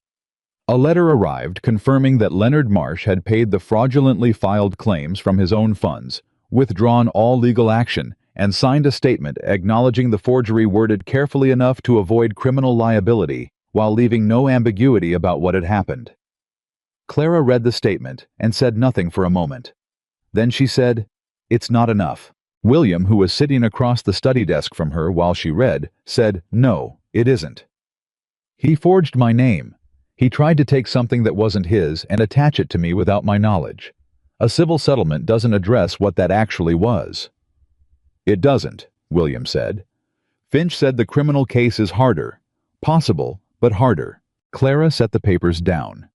A letter arrived confirming that Leonard Marsh had paid the fraudulently filed claims from his own funds, withdrawn all legal action, and signed a statement acknowledging the forgery worded carefully enough to avoid criminal liability while leaving no ambiguity about what had happened. Clara read the statement and said nothing for a moment. Then she said, "It's not enough." William, who was sitting across the study desk from her while she read, said, "No, it isn't. He forged my name. He tried to take something that wasn't his and attach it to me without my knowledge. A civil settlement doesn't address what that actually was." "It doesn't," William said. "Finch said the criminal case is harder. Possible, but harder." Clara set the papers down.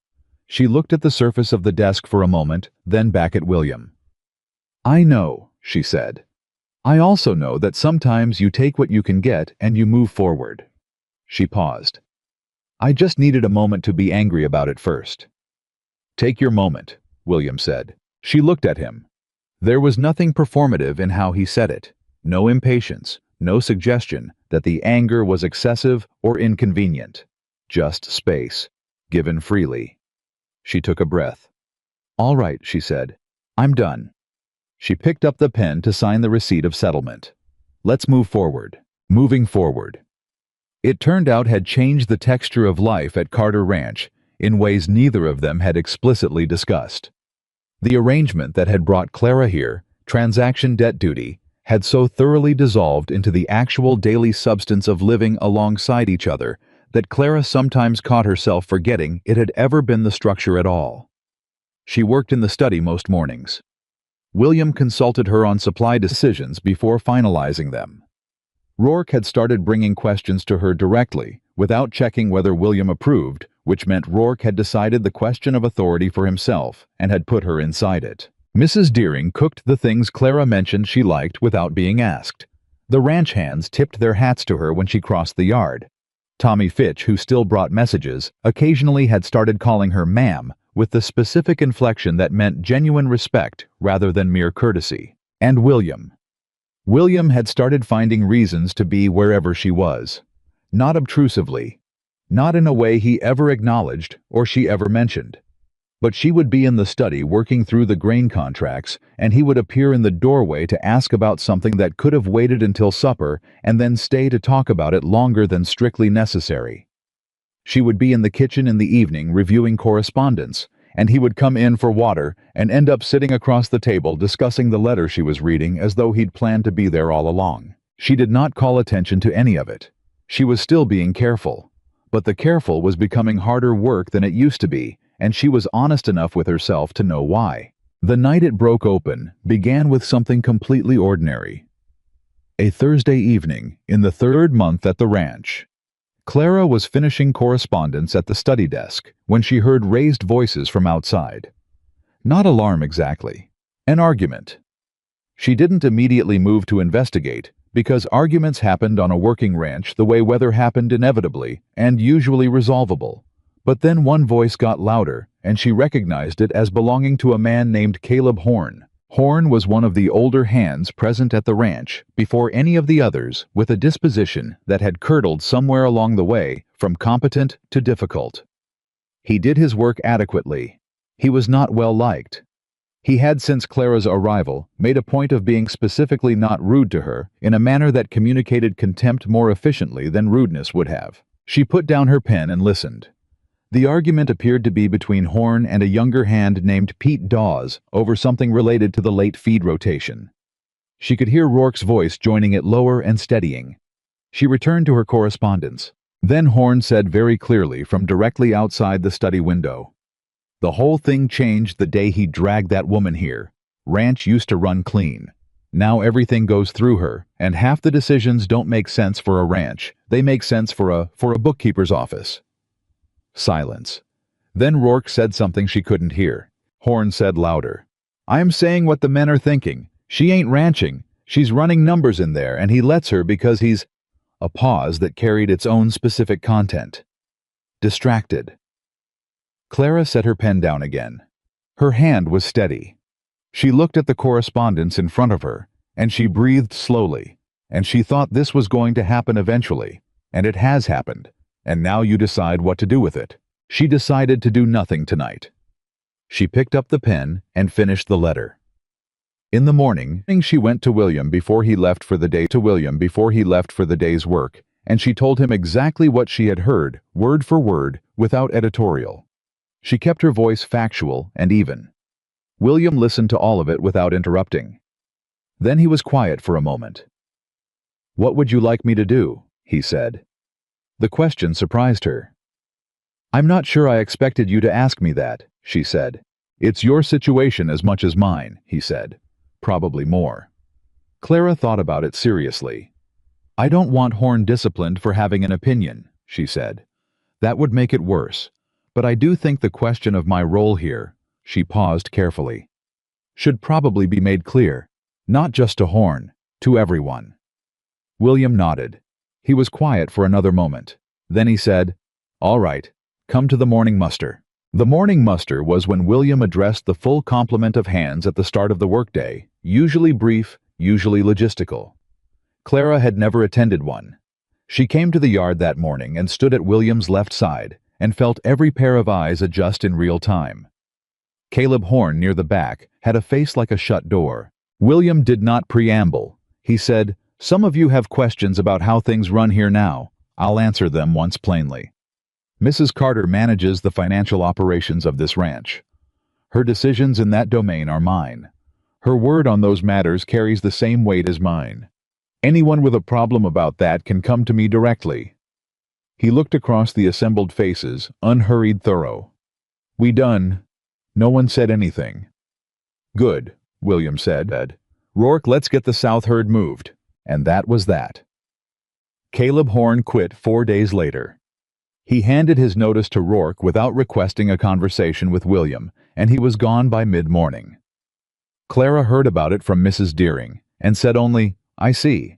She looked at the surface of the desk for a moment, then back at William. "I know," she said. "I also know that sometimes you take what you can get and you move forward." She paused. "I just needed a moment to be angry about it first." "Take your moment," William said. She looked at him. There was nothing performative in how he said it. No impatience, no suggestion that the anger was excessive or inconvenient. Just space, given freely. She took a breath. "All right," she said. "I'm done." She picked up the pen to sign the receipt of settlement. "Let's move forward." Moving forward. It turned out had changed the texture of life at Carter Ranch in ways neither of them had explicitly discussed. The arrangement that had brought Clara here, transaction debt duty, had so thoroughly dissolved into the actual daily substance of living alongside each other that Clara sometimes caught herself forgetting it had ever been the structure at all. She worked in the study most mornings. William consulted her on supply decisions before finalizing them. Rourke had started bringing questions to her directly, without checking whether William approved, which meant Rourke had decided the question of authority for himself and had put her inside it. Mrs. Deering cooked the things Clara mentioned she liked without being asked. The ranch hands tipped their hats to her when she crossed the yard. Tommy Fitch, who still brought messages, occasionally had started calling her ma'am, with the specific inflection that meant genuine respect rather than mere courtesy. And William. William had started finding reasons to be wherever she was. Not obtrusively. Not in a way he ever acknowledged or she ever mentioned. But she would be in the study working through the grain contracts, and he would appear in the doorway to ask about something that could have waited until supper and then stay to talk about it longer than strictly necessary. She would be in the kitchen in the evening reviewing correspondence, and he would come in for water and end up sitting across the table discussing the letter she was reading as though he'd planned to be there all along. She did not call attention to any of it. She was still being careful. But the careful was becoming harder work than it used to be, and she was honest enough with herself to know why. The night it broke open began with something completely ordinary. A Thursday evening in the third month at the ranch. Clara was finishing correspondence at the study desk when she heard raised voices from outside. Not alarm exactly. An argument. She didn't immediately move to investigate, because arguments happened on a working ranch the way weather happened inevitably and usually resolvable. But then one voice got louder, and she recognized it as belonging to a man named Caleb Horn. Horn was one of the older hands present at the ranch before any of the others, with a disposition that had curdled somewhere along the way from competent to difficult. He did his work adequately. He was not well liked. He had, since Clara's arrival, made a point of being specifically not rude to her in a manner that communicated contempt more efficiently than rudeness would have. She put down her pen and listened. The argument appeared to be between Horn and a younger hand named Pete Dawes over something related to the late feed rotation. She could hear Rourke's voice joining it lower and steadying. She returned to her correspondence. Then Horn said very clearly from directly outside the study window, "The whole thing changed the day he dragged that woman here. Ranch used to run clean. Now everything goes through her, and half the decisions don't make sense for a ranch. They make sense for a bookkeeper's office." Silence. Then Rourke said something she couldn't hear. Horn said louder, "I'm saying what the men are thinking. She ain't ranching. She's running numbers in there, and he lets her because he's—" A pause that carried its own specific content. Distracted. Clara set her pen down again. Her hand was steady. She looked at the correspondence in front of her, and she breathed slowly, and she thought this was going to happen eventually, and it has happened. And now you decide what to do with it. She decided to do nothing tonight. She picked up the pen and finished the letter. In the morning, she went to William before he left for the day's work, and she told him exactly what she had heard, word for word, without editorial. She kept her voice factual and even. William listened to all of it without interrupting. Then he was quiet for a moment. "What would you like me to do?" he said. The question surprised her. "I'm not sure I expected you to ask me that," she said. "It's your situation as much as mine," he said. "Probably more." Clara thought about it seriously. "I don't want Horn disciplined for having an opinion," she said. "That would make it worse. But I do think the question of my role here," she paused carefully, "should probably be made clear. Not just to Horn, to everyone." William nodded. He was quiet for another moment. Then he said, "All right, come to the morning muster." The morning muster was when William addressed the full complement of hands at the start of the workday, usually brief, usually logistical. Clara had never attended one. She came to the yard that morning and stood at William's left side and felt every pair of eyes adjust in real time. Caleb Horn, near the back, had a face like a shut door. William did not preamble. He said, "Some of you have questions about how things run here now. I'll answer them once plainly. Mrs. Carter manages the financial operations of this ranch. Her decisions in that domain are mine. Her word on those matters carries the same weight as mine. Anyone with a problem about that can come to me directly." He looked across the assembled faces, unhurried, thorough. "We done?" No one said anything. "Good," William said. "Rourke, let's get the south herd moved." And that was that. Caleb Horn quit 4 days later. He handed his notice to Rourke without requesting a conversation with William, and he was gone by mid-morning. Clara heard about it from Mrs. Deering, and said only, "I see."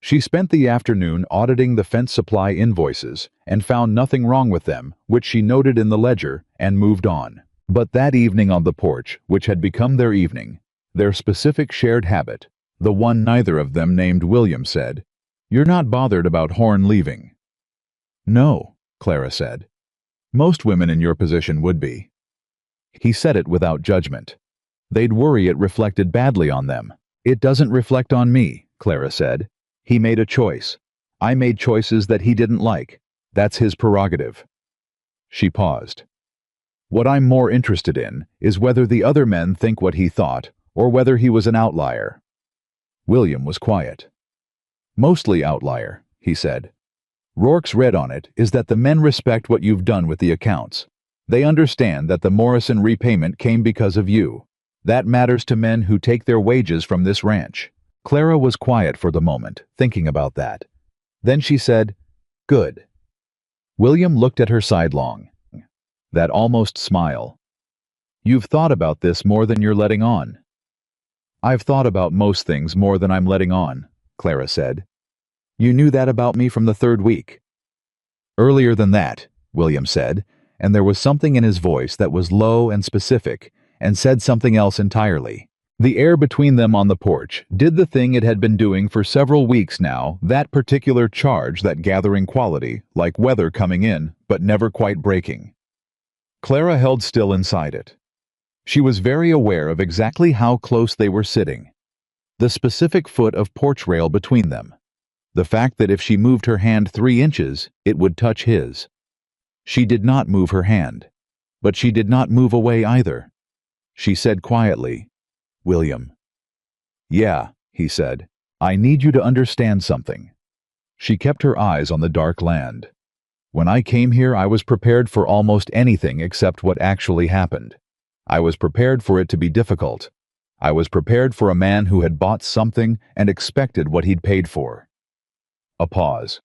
She spent the afternoon auditing the fence supply invoices, and found nothing wrong with them, which she noted in the ledger, and moved on. But that evening on the porch, which had become their evening, their specific shared habit, the one neither of them named William, said, "You're not bothered about Horn leaving?" "No," Clara said. "Most women in your position would be." He said it without judgment. They'd worry it reflected badly on them. "It doesn't reflect on me," Clara said. "He made a choice. I made choices that he didn't like. That's his prerogative." She paused. "What I'm more interested in is whether the other men think what he thought, or whether he was an outlier." William was quiet. "Mostly outlier," he said. "Rourke's read on it is that the men respect what you've done with the accounts. They understand that the Morrison repayment came because of you. That matters to men who take their wages from this ranch." Clara was quiet for the moment, thinking about that. Then she said, "Good." William looked at her sidelong. That almost smile. "You've thought about this more than you're letting on." "I've thought about most things more than I'm letting on," Clara said. "You knew that about me from the 3rd week." "Earlier than that," William said, and there was something in his voice that was low and specific, and said something else entirely. The air between them on the porch did the thing it had been doing for several weeks now, that particular charge, that gathering quality, like weather coming in, but never quite breaking. Clara held still inside it. She was very aware of exactly how close they were sitting. The specific foot of porch rail between them. The fact that if she moved her hand 3 inches, it would touch his. She did not move her hand. But she did not move away either. She said quietly, "William." "Yeah," he said. "I need you to understand something." She kept her eyes on the dark land. "When I came here, I was prepared for almost anything except what actually happened. I was prepared for it to be difficult. I was prepared for a man who had bought something and expected what he'd paid for." A pause.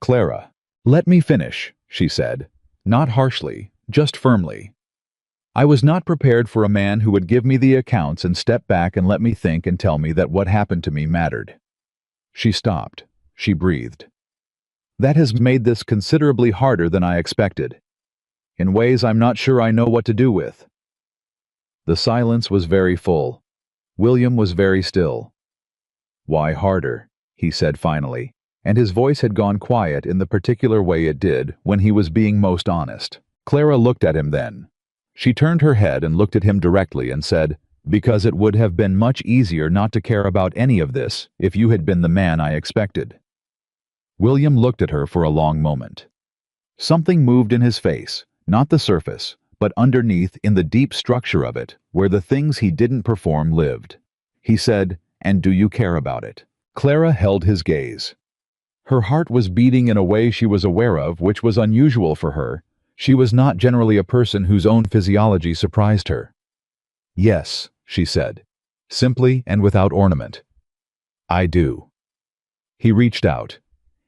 "Clara, let me finish," she said, not harshly, just firmly. "I was not prepared for a man who would give me the accounts and step back and let me think and tell me that what happened to me mattered." She stopped. She breathed. "That has made this considerably harder than I expected. In ways I'm not sure I know what to do with." The silence was very full. William was very still. "Why harder?" he said finally. and his voice had gone quiet in the particular way it did when he was being most honest. Clara looked at him then. She turned her head and looked at him directly and said, "Because it would have been much easier not to care about any of this if you had been the man I expected." William looked at her for a long moment. Something moved in his face, not the surface, but underneath in the deep structure of it, where the things he didn't perform lived. He said, "And do you care about it?" Clara held his gaze. Her heart was beating in a way she was aware of, which was unusual for her. She was not generally a person whose own physiology surprised her. "Yes," she said, simply and without ornament. "I do." He reached out.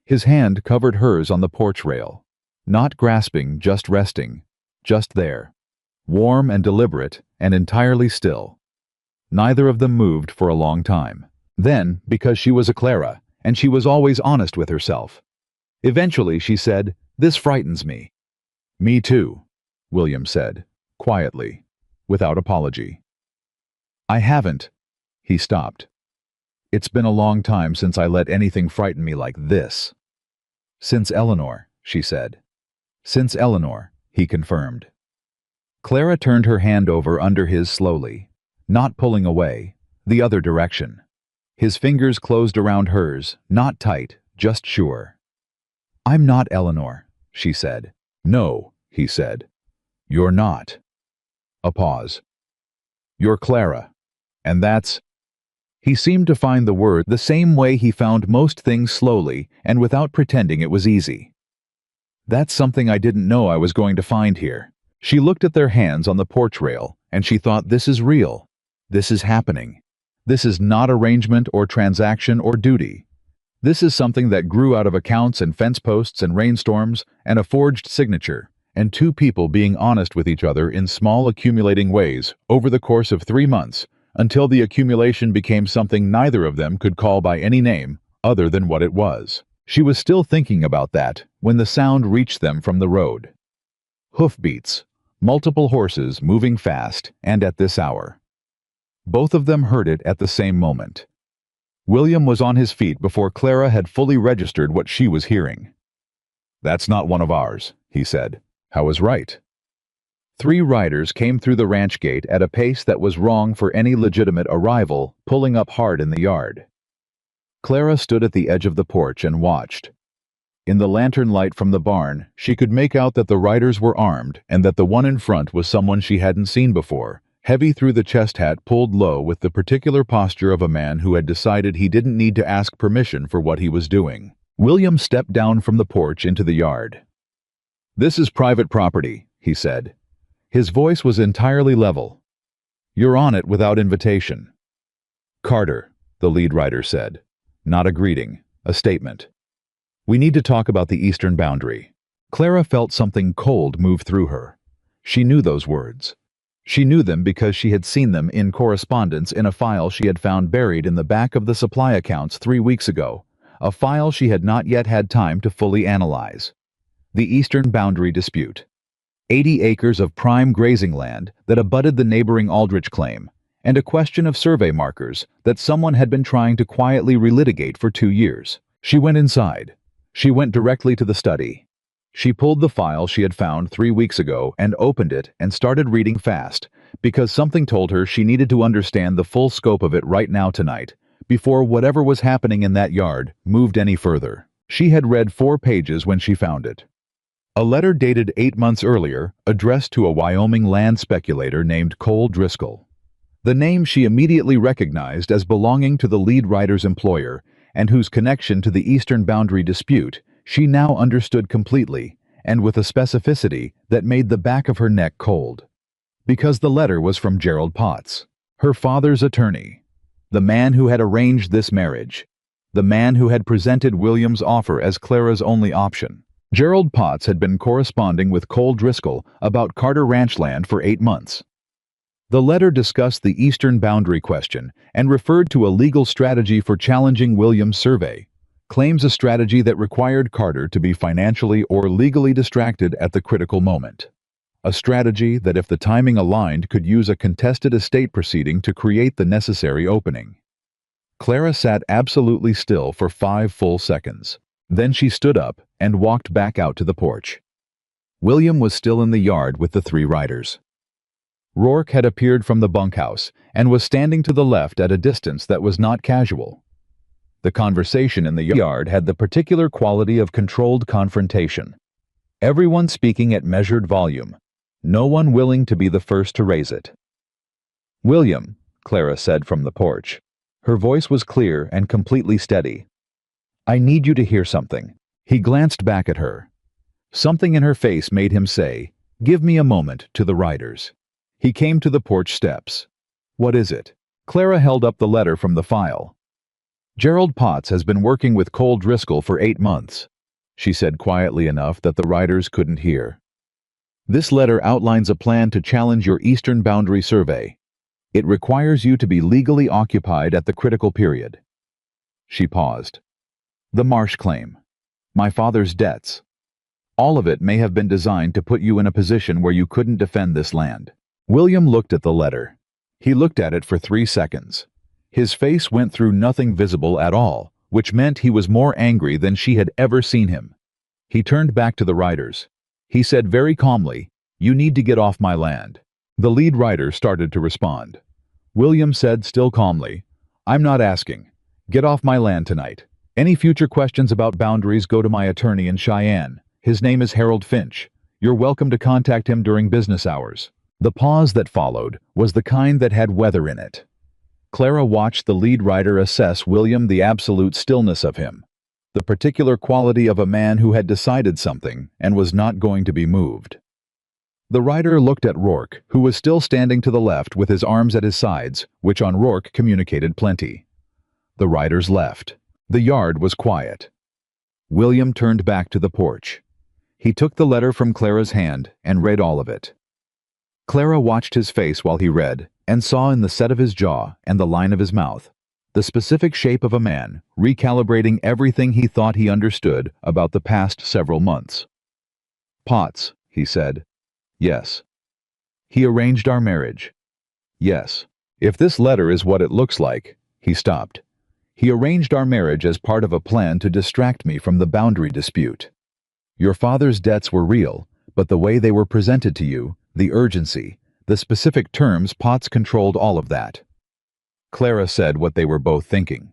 His hand covered hers on the porch rail. Not grasping, just resting. Just there. Warm and deliberate and entirely still. Neither of them moved for a long time. Then, because she was a Clara, and she was always honest with herself. Eventually she said, "This frightens me." "Me too," William said, quietly, without apology. "I haven't." He stopped. "It's been a long time since I let anything frighten me like this." "Since Eleanor," she said. "Since Eleanor," he confirmed. Clara turned her hand over under his slowly, not pulling away, the other direction. His fingers closed around hers, not tight, just sure. "I'm not Eleanor," she said. "No," he said. "You're not." A pause. "You're Clara. And that's—" He seemed to find the word the same way he found most things, slowly and without pretending it was easy. "That's something I didn't know I was going to find here." She looked at their hands on the porch rail, and she thought, this is real. This is happening. This is not arrangement or transaction or duty. This is something that grew out of accounts and fence posts and rainstorms and a forged signature, and two people being honest with each other in small accumulating ways over the course of 3 months, until the accumulation became something neither of them could call by any name other than what it was. She was still thinking about that when the sound reached them from the road. Hoofbeats, multiple horses moving fast and at this hour. Both of them heard it at the same moment. William was on his feet before Clara had fully registered what she was hearing. "That's not one of ours," he said. "I was right." 3 riders came through the ranch gate at a pace that was wrong for any legitimate arrival, pulling up hard in the yard. Clara stood at the edge of the porch and watched. In the lantern light from the barn, she could make out that the riders were armed and that the one in front was someone she hadn't seen before, heavy through the chest hat pulled low with the particular posture of a man who had decided he didn't need to ask permission for what he was doing. William stepped down from the porch into the yard. "This is private property," he said. His voice was entirely level. "You're on it without invitation." "Carter," the lead rider said. Not a greeting, a statement. "We need to talk about the eastern boundary." Clara felt something cold move through her. She knew those words. She knew them because she had seen them in correspondence in a file she had found buried in the back of the supply accounts 3 weeks ago, a file she had not yet had time to fully analyze. The eastern boundary dispute. 80 acres of prime grazing land that abutted the neighboring Aldrich claim, and a question of survey markers that someone had been trying to quietly relitigate for 2 years. She went inside. She went directly to the study. She pulled the file she had found 3 weeks ago and opened it and started reading fast, because something told her she needed to understand the full scope of it right now tonight, before whatever was happening in that yard moved any further. She had read 4 pages when she found it. A letter dated 8 months earlier, addressed to a Wyoming land speculator named Cole Driscoll. The name she immediately recognized as belonging to the lead writer's employer, and whose connection to the eastern boundary dispute she now understood completely, and with a specificity that made the back of her neck cold. Because the letter was from Gerald Potts, her father's attorney, the man who had arranged this marriage, the man who had presented William's offer as Clara's only option. Gerald Potts had been corresponding with Cole Driscoll about Carter Ranch land for 8 months. The letter discussed the eastern boundary question and referred to a legal strategy for challenging William's survey, claims a strategy that required Carter to be financially or legally distracted at the critical moment. A strategy that, if the timing aligned, could use a contested estate proceeding to create the necessary opening. Clara sat absolutely still for 5 full seconds. Then she stood up and walked back out to the porch. William was still in the yard with the 3 riders. Rourke had appeared from the bunkhouse and was standing to the left at a distance that was not casual. The conversation in the yard had the particular quality of controlled confrontation. Everyone speaking at measured volume, no one willing to be the first to raise it. "William," Clara said from the porch. Her voice was clear and completely steady. "I need you to hear something." He glanced back at her. Something in her face made him say, "Give me a moment," to the riders. He came to the porch steps. "What is it?" Clara held up the letter from the file. "Gerald Potts has been working with Cole Driscoll for 8 months," she said quietly enough that the riders couldn't hear. "This letter outlines a plan to challenge your eastern boundary survey. It requires you to be legally occupied at the critical period." She paused. "The Marsh claim. My father's debts. All of it may have been designed to put you in a position where you couldn't defend this land." William looked at the letter. He looked at it for 3 seconds. His face went through nothing visible at all, which meant he was more angry than she had ever seen him. He turned back to the riders. He said very calmly, "You need to get off my land." The lead rider started to respond. William said still calmly, "I'm not asking. Get off my land tonight. Any future questions about boundaries go to my attorney in Cheyenne. His name is Harold Finch. You're welcome to contact him during business hours." The pause that followed was the kind that had weather in it. Clara watched the lead rider assess William, the absolute stillness of him, the particular quality of a man who had decided something and was not going to be moved. The rider looked at Rourke, who was still standing to the left with his arms at his sides, which on Rourke communicated plenty. The riders left. The yard was quiet. William turned back to the porch. He took the letter from Clara's hand and read all of it. Clara watched his face while he read, and saw in the set of his jaw and the line of his mouth the specific shape of a man recalibrating everything he thought he understood about the past several months. "Potts," he said. "Yes." "He arranged our marriage." "Yes." "If this letter is what it looks like," he stopped. "He arranged our marriage as part of a plan to distract me from the boundary dispute. Your father's debts were real, but the way they were presented to you, the urgency, the specific terms, Potts controlled all of that." Clara said what they were both thinking.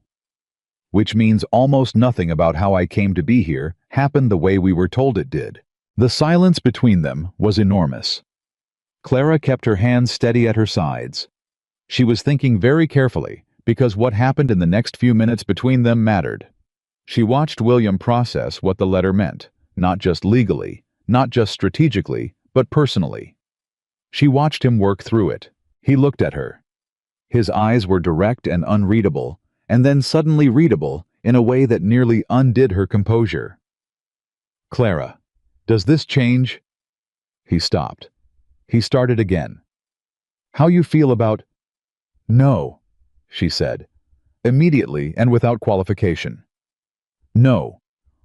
"Which means almost nothing about how I came to be here happened the way we were told it did." The silence between them was enormous. Clara kept her hands steady at her sides. She was thinking very carefully, because what happened in the next few minutes between them mattered. She watched William process what the letter meant, not just legally, not just strategically, but personally. She watched him work through it. He looked at her. His eyes were direct and unreadable, and then suddenly readable in a way that nearly undid her composure. "Clara, does this change?" He stopped. He started again. "How you feel about—" "No," she said, immediately and without qualification. "No.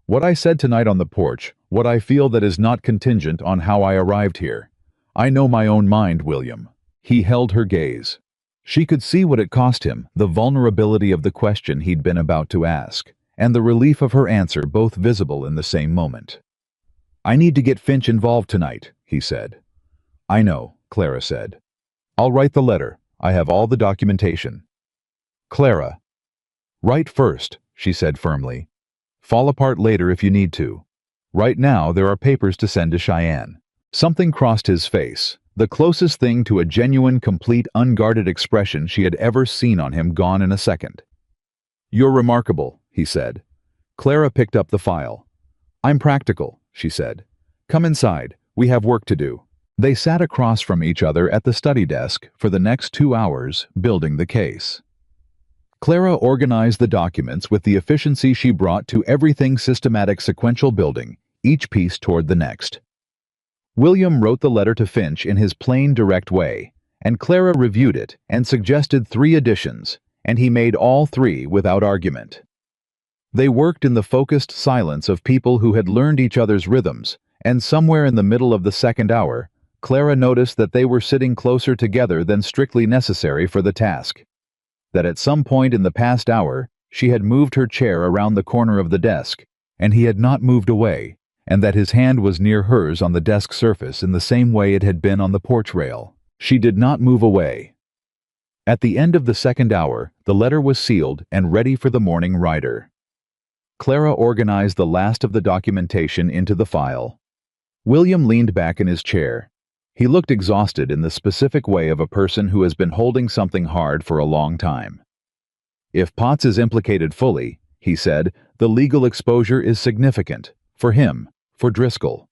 What I said tonight on the porch, what I feel that is not contingent on how I arrived here. I know my own mind, William." He held her gaze. She could see what it cost him, the vulnerability of the question he'd been about to ask, and the relief of her answer both visible in the same moment. "I need to get Finch involved tonight," he said. "I know," Clara said. "I'll write the letter. I have all the documentation." "Clara." "Write first," she said firmly. "Fall apart later if you need to. Right now there are papers to send to Cheyenne." Something crossed his face, the closest thing to a genuine, complete, unguarded expression she had ever seen on him gone in a second. "You're remarkable," he said. Clara picked up the file. "I'm practical," she said. "Come inside, we have work to do." They sat across from each other at the study desk for the next 2 hours, building the case. Clara organized the documents with the efficiency she brought to everything systematic sequential building, each piece toward the next. William wrote the letter to Finch in his plain, direct way, and Clara reviewed it and suggested 3 additions, and he made all 3 without argument. They worked in the focused silence of people who had learned each other's rhythms, and somewhere in the middle of the second hour, Clara noticed that they were sitting closer together than strictly necessary for the task. that at some point in the past hour, she had moved her chair around the corner of the desk, and he had not moved away, and that his hand was near hers on the desk surface in the same way it had been on the porch rail. She did not move away. At the end of the second hour, the letter was sealed and ready for the morning rider. Clara organized the last of the documentation into the file. William leaned back in his chair. He looked exhausted in the specific way of a person who has been holding something hard for a long time. If Potts is implicated fully, he said, the legal exposure is significant. For him, for Driscoll.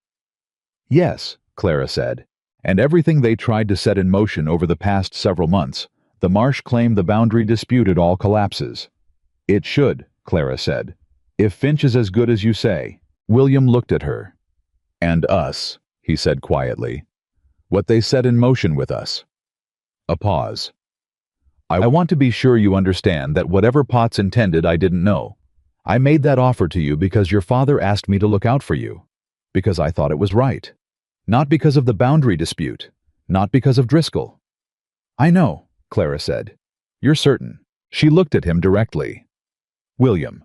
Yes, Clara said, and everything they tried to set in motion over the past several months, the Marsh claim the boundary dispute it all collapses. It should, Clara said. If Finch is as good as you say. William looked at her. And us, he said quietly. What they set in motion with us. A pause. I want to be sure you understand that whatever Potts intended I didn't know. I made that offer to you because your father asked me to look out for you. Because I thought it was right. Not because of the boundary dispute. Not because of Driscoll. I know, Clara said. You're certain. She looked at him directly. William,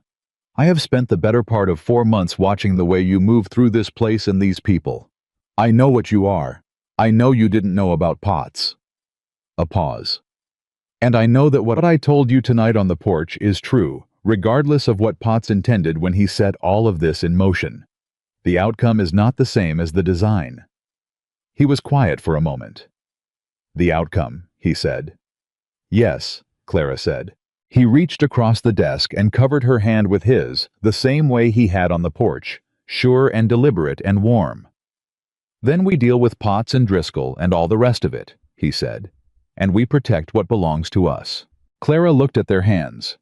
I have spent the better part of 4 months watching the way you move through this place and these people. I know what you are. I know you didn't know about Potts. A pause. And I know that what I told you tonight on the porch is true, regardless of what Potts intended when he set all of this in motion. The outcome is not the same as the design. He was quiet for a moment. The outcome, he said. Yes, Clara said. He reached across the desk and covered her hand with his, the same way he had on the porch, sure and deliberate and warm. Then we deal with Potts and Driscoll and all the rest of it, he said, and we protect what belongs to us. Clara looked at their hands.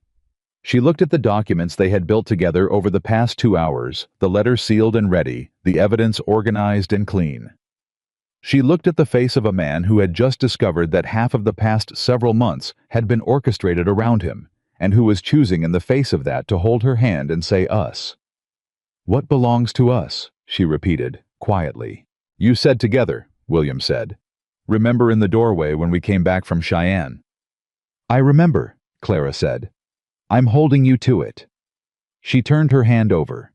She looked at the documents they had built together over the past 2 hours, the letter sealed and ready, the evidence organized and clean. She looked at the face of a man who had just discovered that half of the past several months had been orchestrated around him, and who was choosing in the face of that to hold her hand and say us. What belongs to us? She repeated, quietly. You said together, William said. Remember in the doorway when we came back from Cheyenne? I remember, Clara said. I'm holding you to it. She turned her hand over.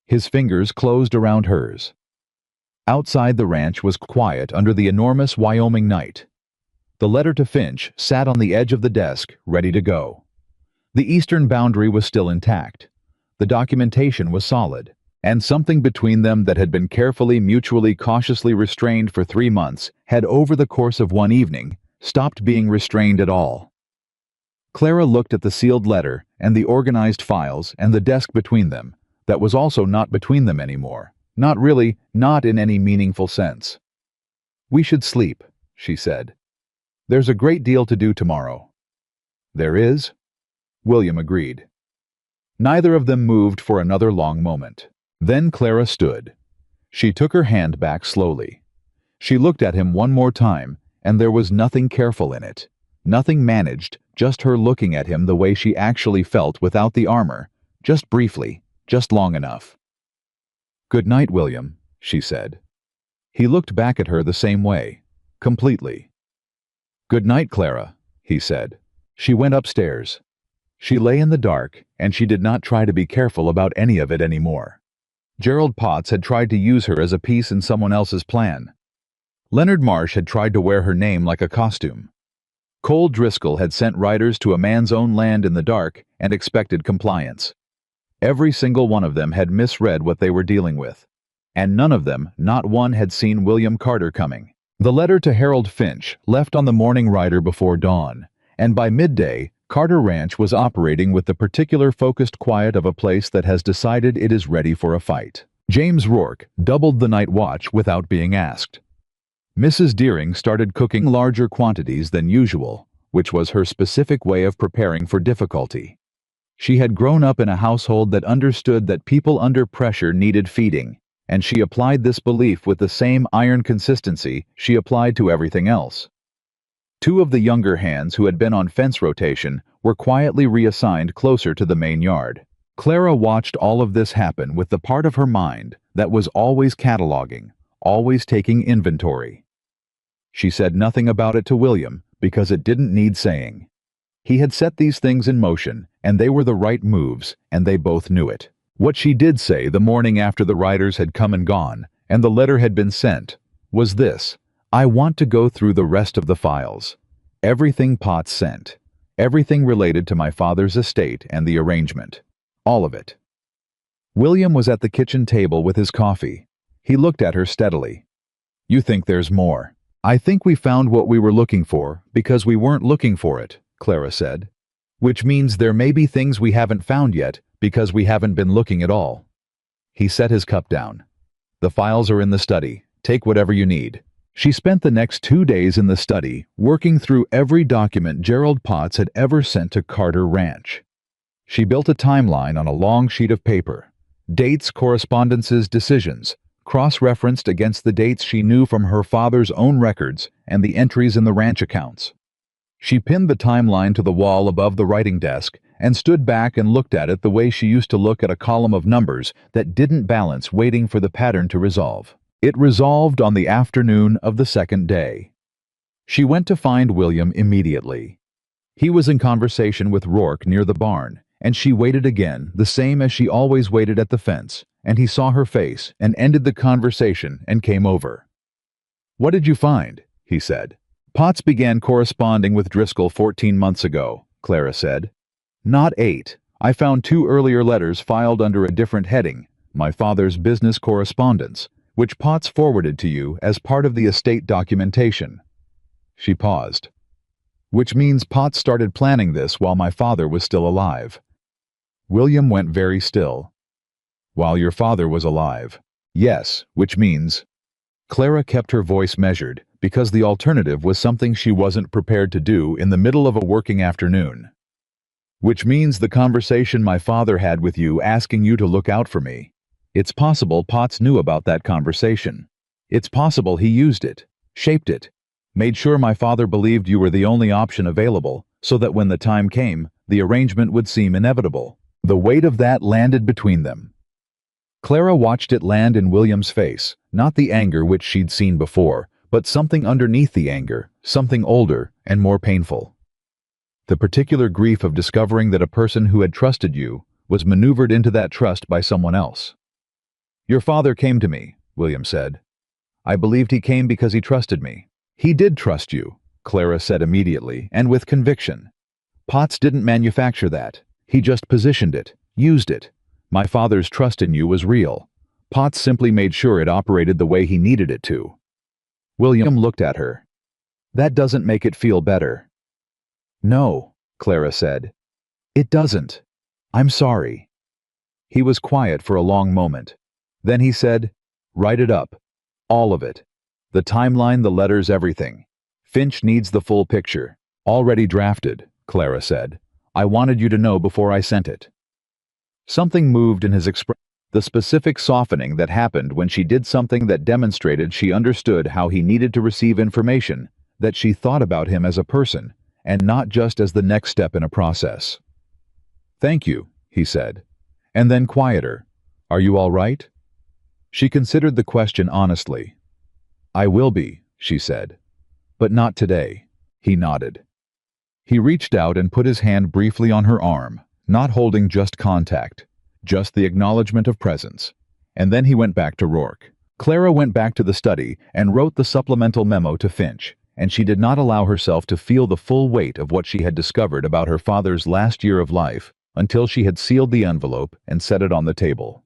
His fingers closed around hers. Outside the ranch was quiet under the enormous Wyoming night. The letter to Finch sat on the edge of the desk, ready to go. The eastern boundary was still intact. The documentation was solid, and something between them that had been carefully, mutually, cautiously restrained for 3 months had, over the course of one evening, stopped being restrained at all. Clara looked at the sealed letter and the organized files and the desk between them, that was also not between them anymore. Not really, not in any meaningful sense. We should sleep, she said. There's a great deal to do tomorrow. There is? William agreed. Neither of them moved for another long moment. Then Clara stood. She took her hand back slowly. She looked at him one more time, and there was nothing careful in it. Nothing managed, just her looking at him the way she actually felt without the armor, just briefly, just long enough. Good night, William, she said. He looked back at her the same way, completely. Good night, Clara, he said. She went upstairs. She lay in the dark, and she did not try to be careful about any of it anymore. Gerald Potts had tried to use her as a piece in someone else's plan. Leonard Marsh had tried to wear her name like a costume. Cole Driscoll had sent riders to a man's own land in the dark and expected compliance. Every single one of them had misread what they were dealing with, and none of them, not one, had seen William Carter coming. The letter to Harold Finch left on the morning rider before dawn, and by midday, Carter Ranch was operating with the particular focused quiet of a place that has decided it is ready for a fight. James Rourke doubled the night watch without being asked. Mrs. Deering started cooking larger quantities than usual, which was her specific way of preparing for difficulty. She had grown up in a household that understood that people under pressure needed feeding, and she applied this belief with the same iron consistency she applied to everything else. 2 of the younger hands who had been on fence rotation were quietly reassigned closer to the main yard. Clara watched all of this happen with the part of her mind that was always cataloging, always taking inventory. She said nothing about it to William because it didn't need saying. He had set these things in motion, and they were the right moves, and they both knew it. What she did say the morning after the writers had come and gone, and the letter had been sent, was this: "I want to go through the rest of the files. Everything Potts sent. Everything related to my father's estate and the arrangement. All of it." William was at the kitchen table with his coffee. He looked at her steadily. "You think there's more?" "I think we found what we were looking for because we weren't looking for it," Clara said. "Which means there may be things we haven't found yet because we haven't been looking at all." He set his cup down. "The files are in the study. Take whatever you need." She spent the next 2 days in the study, working through every document Gerald Potts had ever sent to Carter Ranch. She built a timeline on a long sheet of paper. Dates, correspondences, decisions, cross-referenced against the dates she knew from her father's own records and the entries in the ranch accounts. She pinned the timeline to the wall above the writing desk and stood back and looked at it the way she used to look at a column of numbers that didn't balance, waiting for the pattern to resolve. It resolved on the afternoon of the second day. She went to find William immediately. He was in conversation with Rourke near the barn, and she waited again, the same as she always waited at the fence, and he saw her face and ended the conversation and came over. "What did you find?" he said. "Potts began corresponding with Driscoll 14 months ago," Clara said. "Not 8. I found 2 earlier letters filed under a different heading, my father's business correspondence, which Potts forwarded to you as part of the estate documentation." She paused. "Which means Potts started planning this while my father was still alive." William went very still. "While your father was alive." "Yes, which means—" Clara kept her voice measured, because the alternative was something she wasn't prepared to do in the middle of a working afternoon. "Which means the conversation my father had with you asking you to look out for me. It's possible Potts knew about that conversation. It's possible he used it, shaped it, made sure my father believed you were the only option available, so that when the time came, the arrangement would seem inevitable." The weight of that landed between them. Clara watched it land in William's face, not the anger which she'd seen before, but something underneath the anger, something older and more painful. The particular grief of discovering that a person who had trusted you was maneuvered into that trust by someone else. "Your father came to me," William said. "I believed he came because he trusted me." "He did trust you," Clara said immediately, and with conviction. "Potts didn't manufacture that. He just positioned it, used it. My father's trust in you was real. Potts simply made sure it operated the way he needed it to." William looked at her. "That doesn't make it feel better." "No," Clara said. "It doesn't. I'm sorry." He was quiet for a long moment. Then he said, "Write it up. All of it. The timeline, the letters, everything. Finch needs the full picture. Already drafted," Clara said. "I wanted you to know before I sent it." Something moved in his expression, the specific softening that happened when she did something that demonstrated she understood how he needed to receive information, that she thought about him as a person, and not just as the next step in a process. "Thank you," he said. And then quieter, "Are you all right?" She considered the question honestly. "I will be," she said. "But not today." He nodded. He reached out and put his hand briefly on her arm, not holding just contact, just the acknowledgement of presence. And then he went back to Rourke. Clara went back to the study and wrote the supplemental memo to Finch, and she did not allow herself to feel the full weight of what she had discovered about her father's last year of life until she had sealed the envelope and set it on the table.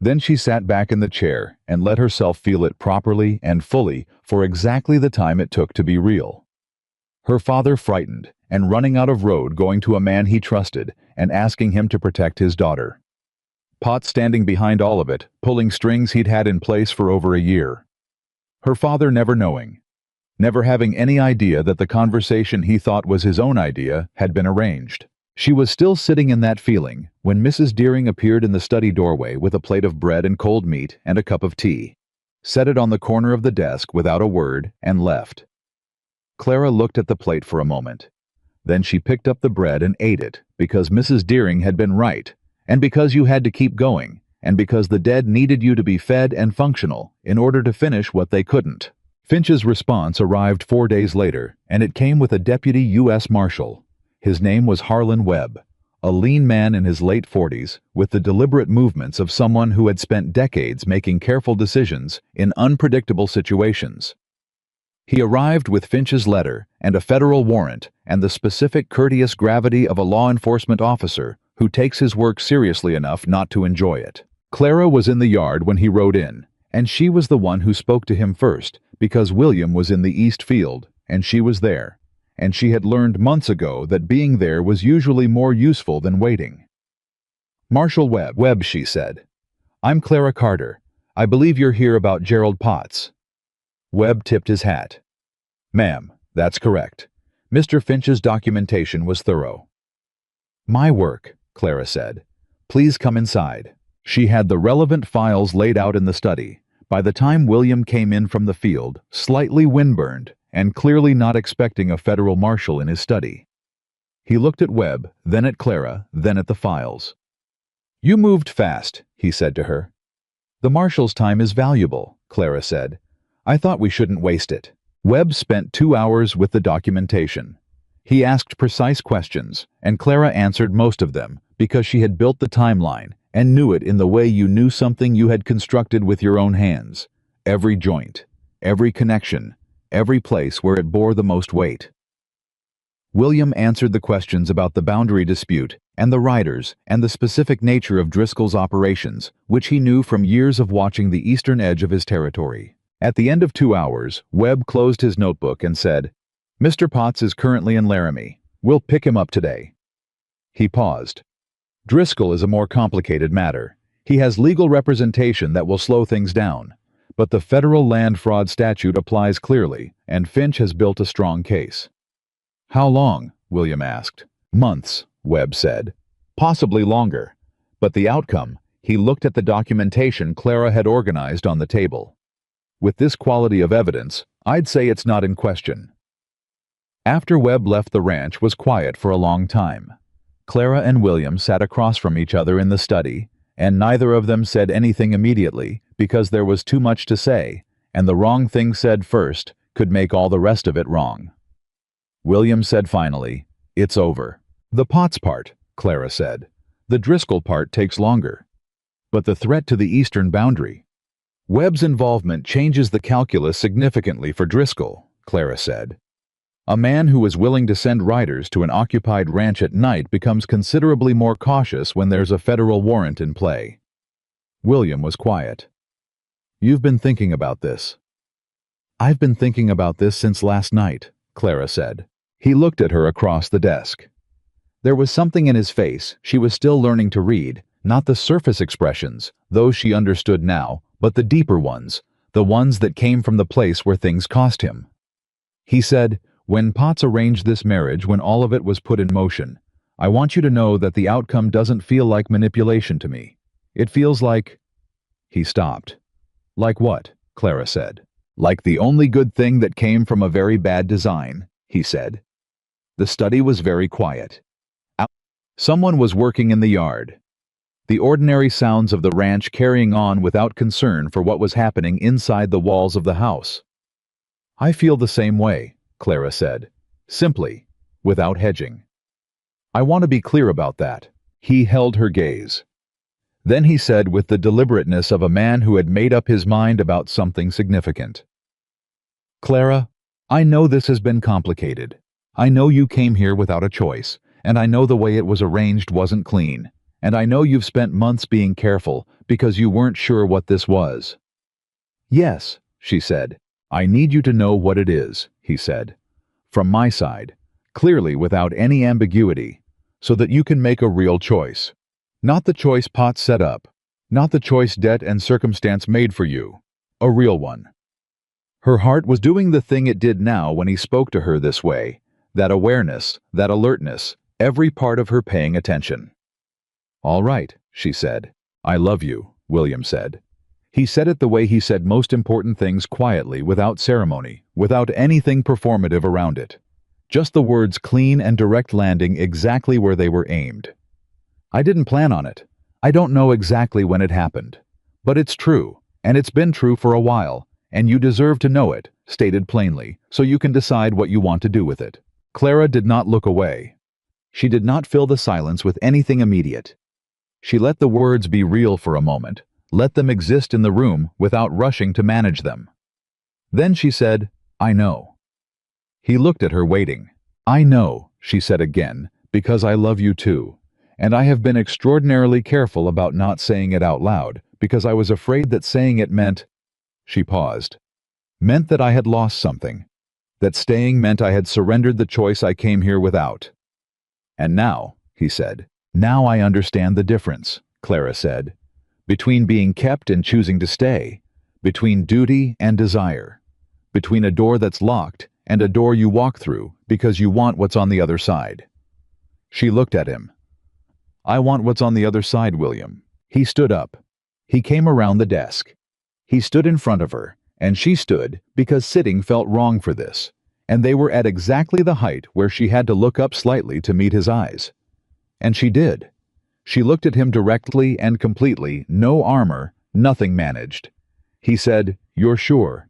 Then she sat back in the chair and let herself feel it properly and fully for exactly the time it took to be real. Her father frightened and running out of road, going to a man he trusted and asking him to protect his daughter. Potts standing behind all of it, pulling strings he'd had in place for over a year. Her father never knowing, never having any idea that the conversation he thought was his own idea had been arranged. She was still sitting in that feeling when Mrs. Deering appeared in the study doorway with a plate of bread and cold meat and a cup of tea, set it on the corner of the desk without a word, and left. Clara looked at the plate for a moment. Then she picked up the bread and ate it, because Mrs. Deering had been right, and because you had to keep going, and because the dead needed you to be fed and functional in order to finish what they couldn't. Finch's response arrived 4 days later, and it came with a deputy U.S. Marshal. His name was Harlan Webb, a lean man in his late 40s with the deliberate movements of someone who had spent decades making careful decisions in unpredictable situations. He arrived with Finch's letter and a federal warrant and the specific courteous gravity of a law enforcement officer who takes his work seriously enough not to enjoy it. Clara was in the yard when he rode in, and she was the one who spoke to him first because William was in the East Field, and she was there, and she had learned months ago that being there was usually more useful than waiting. "Marshal Webb, she said. "I'm Clara Carter. I believe you're here about Gerald Potts." Webb tipped his hat. "Ma'am, that's correct. Mr. Finch's documentation was thorough." "My work," Clara said. "Please come inside." She had the relevant files laid out in the study. By the time William came in from the field, slightly windburned, and clearly not expecting a federal marshal in his study. He looked at Webb, then at Clara, then at the files. "You moved fast," he said to her. "The marshal's time is valuable," Clara said. "I thought we shouldn't waste it." Webb spent 2 hours with the documentation. He asked precise questions, and Clara answered most of them because she had built the timeline and knew it in the way you knew something you had constructed with your own hands. Every joint, every connection, every place where it bore the most weight. William answered the questions about the boundary dispute and the riders and the specific nature of Driscoll's operations, which he knew from years of watching the eastern edge of his territory. At the end of 2 hours, Webb closed his notebook and said, "Mr. Potts is currently in Laramie. We'll pick him up today." He paused. "Driscoll is a more complicated matter. He has legal representation that will slow things down. But the federal land fraud statute applies clearly, and Finch has built a strong case." "How long?" William asked. "Months," Webb said. "Possibly longer. But the outcome," he looked at the documentation Clara had organized on the table. "With this quality of evidence, I'd say it's not in question." After Webb left, the ranch was quiet for a long time. Clara and William sat across from each other in the study, and neither of them said anything immediately because there was too much to say, and the wrong thing said first could make all the rest of it wrong. William said finally, "It's over." "The Potts part," Clara said. "The Driscoll part takes longer." "But the threat to the eastern boundary." "Webb's involvement changes the calculus significantly for Driscoll," Clara said. "A man who is willing to send riders to an occupied ranch at night becomes considerably more cautious when there's a federal warrant in play." William was quiet. "You've been thinking about this." "I've been thinking about this since last night," Clara said. He looked at her across the desk. There was something in his face she was still learning to read, not the surface expressions, those she understood now, but the deeper ones, the ones that came from the place where things cost him. He said, "When Potts arranged this marriage, when all of it was put in motion, I want you to know that the outcome doesn't feel like manipulation to me. It feels like—" He stopped. "Like what?" Clara said. "Like the only good thing that came from a very bad design," he said. The study was very quiet. Someone was working in the yard. The ordinary sounds of the ranch carrying on without concern for what was happening inside the walls of the house. "I feel the same way," Clara said, simply, without hedging. "I want to be clear about that." He held her gaze. Then he said with the deliberateness of a man who had made up his mind about something significant, "Clara, I know this has been complicated. I know you came here without a choice, and I know the way it was arranged wasn't clean, and I know you've spent months being careful because you weren't sure what this was." "Yes," she said. "I need you to know what it is," he said. "From my side, clearly without any ambiguity, so that you can make a real choice. Not the choice Potts set up, not the choice debt and circumstance made for you. A real one." Her heart was doing the thing it did now when he spoke to her this way, that awareness, that alertness, every part of her paying attention. "All right," she said. "I love you," William said. He said it the way he said most important things, quietly, without ceremony, without anything performative around it. Just the words clean and direct, landing exactly where they were aimed. "I didn't plan on it. I don't know exactly when it happened. But it's true, and it's been true for a while, and you deserve to know it, stated plainly, so you can decide what you want to do with it." Clara did not look away. She did not fill the silence with anything immediate. She let the words be real for a moment, let them exist in the room without rushing to manage them. Then she said, "I know." He looked at her waiting. "I know," she said again, "because I love you too. And I have been extraordinarily careful about not saying it out loud, because I was afraid that saying it meant—" She paused. "Meant that I had lost something. That staying meant I had surrendered the choice I came here without." "And now," he said, "now I understand the difference," Clara said, "between being kept and choosing to stay, between duty and desire, between a door that's locked and a door you walk through because you want what's on the other side." She looked at him. "I want what's on the other side, William." He stood up. He came around the desk. He stood in front of her, and she stood because sitting felt wrong for this, and they were at exactly the height where she had to look up slightly to meet his eyes. And she did. She looked at him directly and completely, no armor, nothing managed. He said, "You're sure?"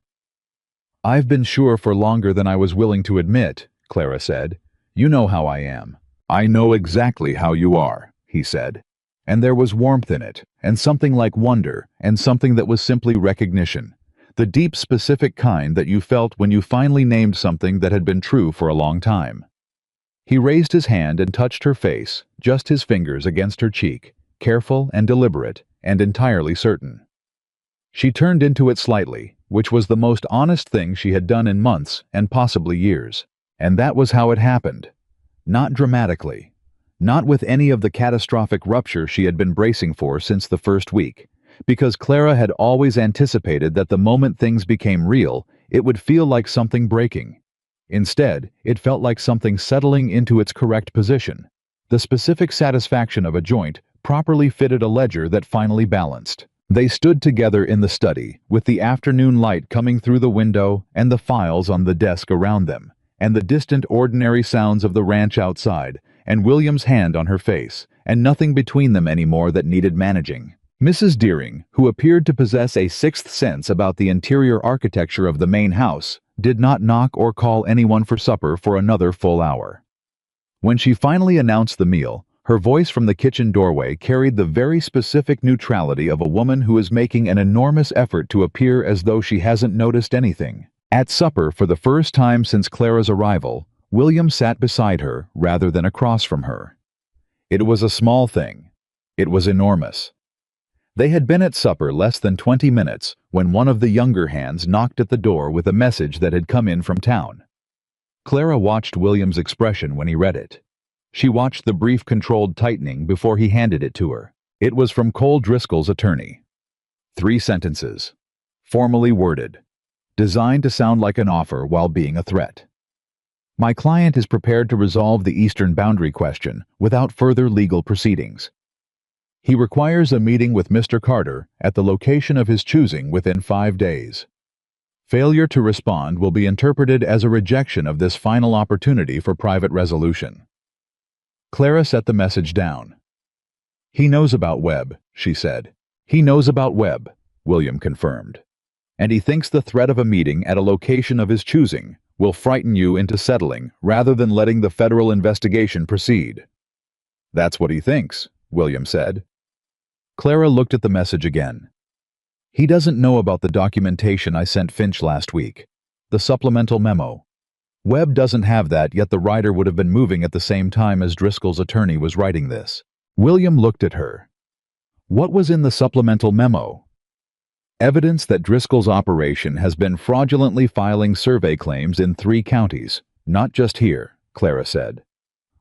"I've been sure for longer than I was willing to admit," Clara said. "You know how I am." "I know exactly how you are," he said. And there was warmth in it, and something like wonder, and something that was simply recognition. The deep, specific kind that you felt when you finally named something that had been true for a long time. He raised his hand and touched her face, just his fingers against her cheek, careful and deliberate, and entirely certain. She turned into it slightly, which was the most honest thing she had done in months and possibly years. And that was how it happened. Not dramatically. Not with any of the catastrophic rupture she had been bracing for since the first week, because Clara had always anticipated that the moment things became real, it would feel like something breaking. Instead, it felt like something settling into its correct position. The specific satisfaction of a joint properly fitted a ledger that finally balanced. They stood together in the study, with the afternoon light coming through the window and the files on the desk around them, and the distant ordinary sounds of the ranch outside, and William's hand on her face, and nothing between them anymore that needed managing. Mrs. Deering, who appeared to possess a sixth sense about the interior architecture of the main house, did not knock or call anyone for supper for another full hour. When she finally announced the meal, her voice from the kitchen doorway carried the very specific neutrality of a woman who is making an enormous effort to appear as though she hasn't noticed anything. At supper, for the first time since Clara's arrival, William sat beside her rather than across from her. It was a small thing. It was enormous. They had been at supper less than 20 minutes when one of the younger hands knocked at the door with a message that had come in from town. Clara watched William's expression when he read it. She watched the brief controlled tightening before he handed it to her. It was from Cole Driscoll's attorney. 3 sentences. Formally worded. Designed to sound like an offer while being a threat. My client is prepared to resolve the eastern boundary question without further legal proceedings. He requires a meeting with Mr. Carter at the location of his choosing within 5 days. Failure to respond will be interpreted as a rejection of this final opportunity for private resolution. Clara set the message down. He knows about Webb, she said. He knows about Webb, William confirmed. And he thinks the threat of a meeting at a location of his choosing will frighten you into settling rather than letting the federal investigation proceed. That's what he thinks, William said. Clara looked at the message again. He doesn't know about the documentation I sent Finch last week. The supplemental memo. Webb doesn't have that, yet the writer would have been moving at the same time as Driscoll's attorney was writing this. William looked at her. What was in the supplemental memo? Evidence that Driscoll's operation has been fraudulently filing survey claims in 3 counties, not just here, Clara said.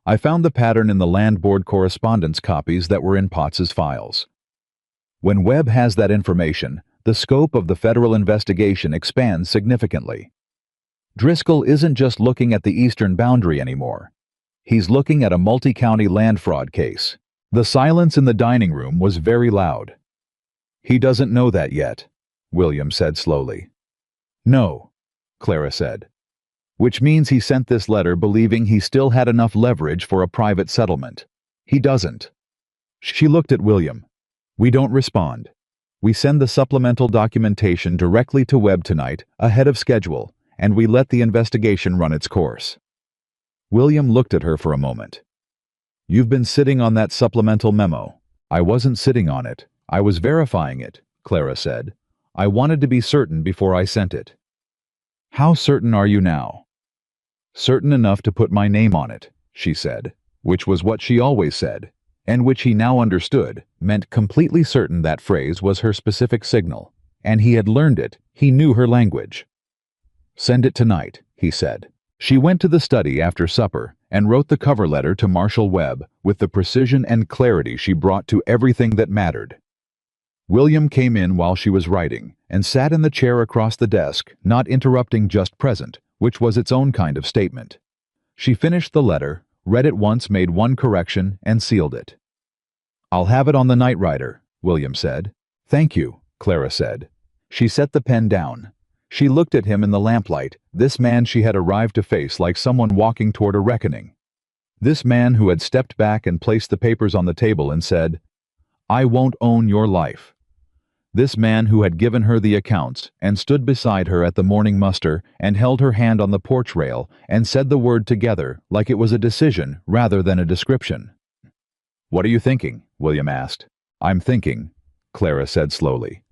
I found the pattern in the land board correspondence copies that were in Potts's files. When Webb has that information, the scope of the federal investigation expands significantly. Driscoll isn't just looking at the eastern boundary anymore. He's looking at a multi-county land fraud case. The silence in the dining room was very loud. He doesn't know that yet, William said slowly. No, Clara said. Which means he sent this letter believing he still had enough leverage for a private settlement. He doesn't. She looked at William. We don't respond. We send the supplemental documentation directly to Webb tonight, ahead of schedule, and we let the investigation run its course. William looked at her for a moment. You've been sitting on that supplemental memo. I wasn't sitting on it. I was verifying it, Clara said. I wanted to be certain before I sent it. How certain are you now? Certain enough to put my name on it, she said, which was what she always said, and which he now understood meant completely certain. That phrase was her specific signal, and he had learned it. He knew her language. Send it tonight, he said. She went to the study after supper and wrote the cover letter to Marshall Webb with the precision and clarity she brought to everything that mattered. William came in while she was writing and sat in the chair across the desk, not interrupting, just present, which was its own kind of statement. She finished the letter, read it once, made one correction, and sealed it. I'll have it on the night writer, William said. Thank you, Clara said. She set the pen down. She looked at him in the lamplight, this man she had arrived to face like someone walking toward a reckoning. This man who had stepped back and placed the papers on the table and said, I won't own your life. This man who had given her the accounts and stood beside her at the morning muster and held her hand on the porch rail and said the word together like it was a decision rather than a description. What are you thinking? William asked. I'm thinking, Clara said slowly,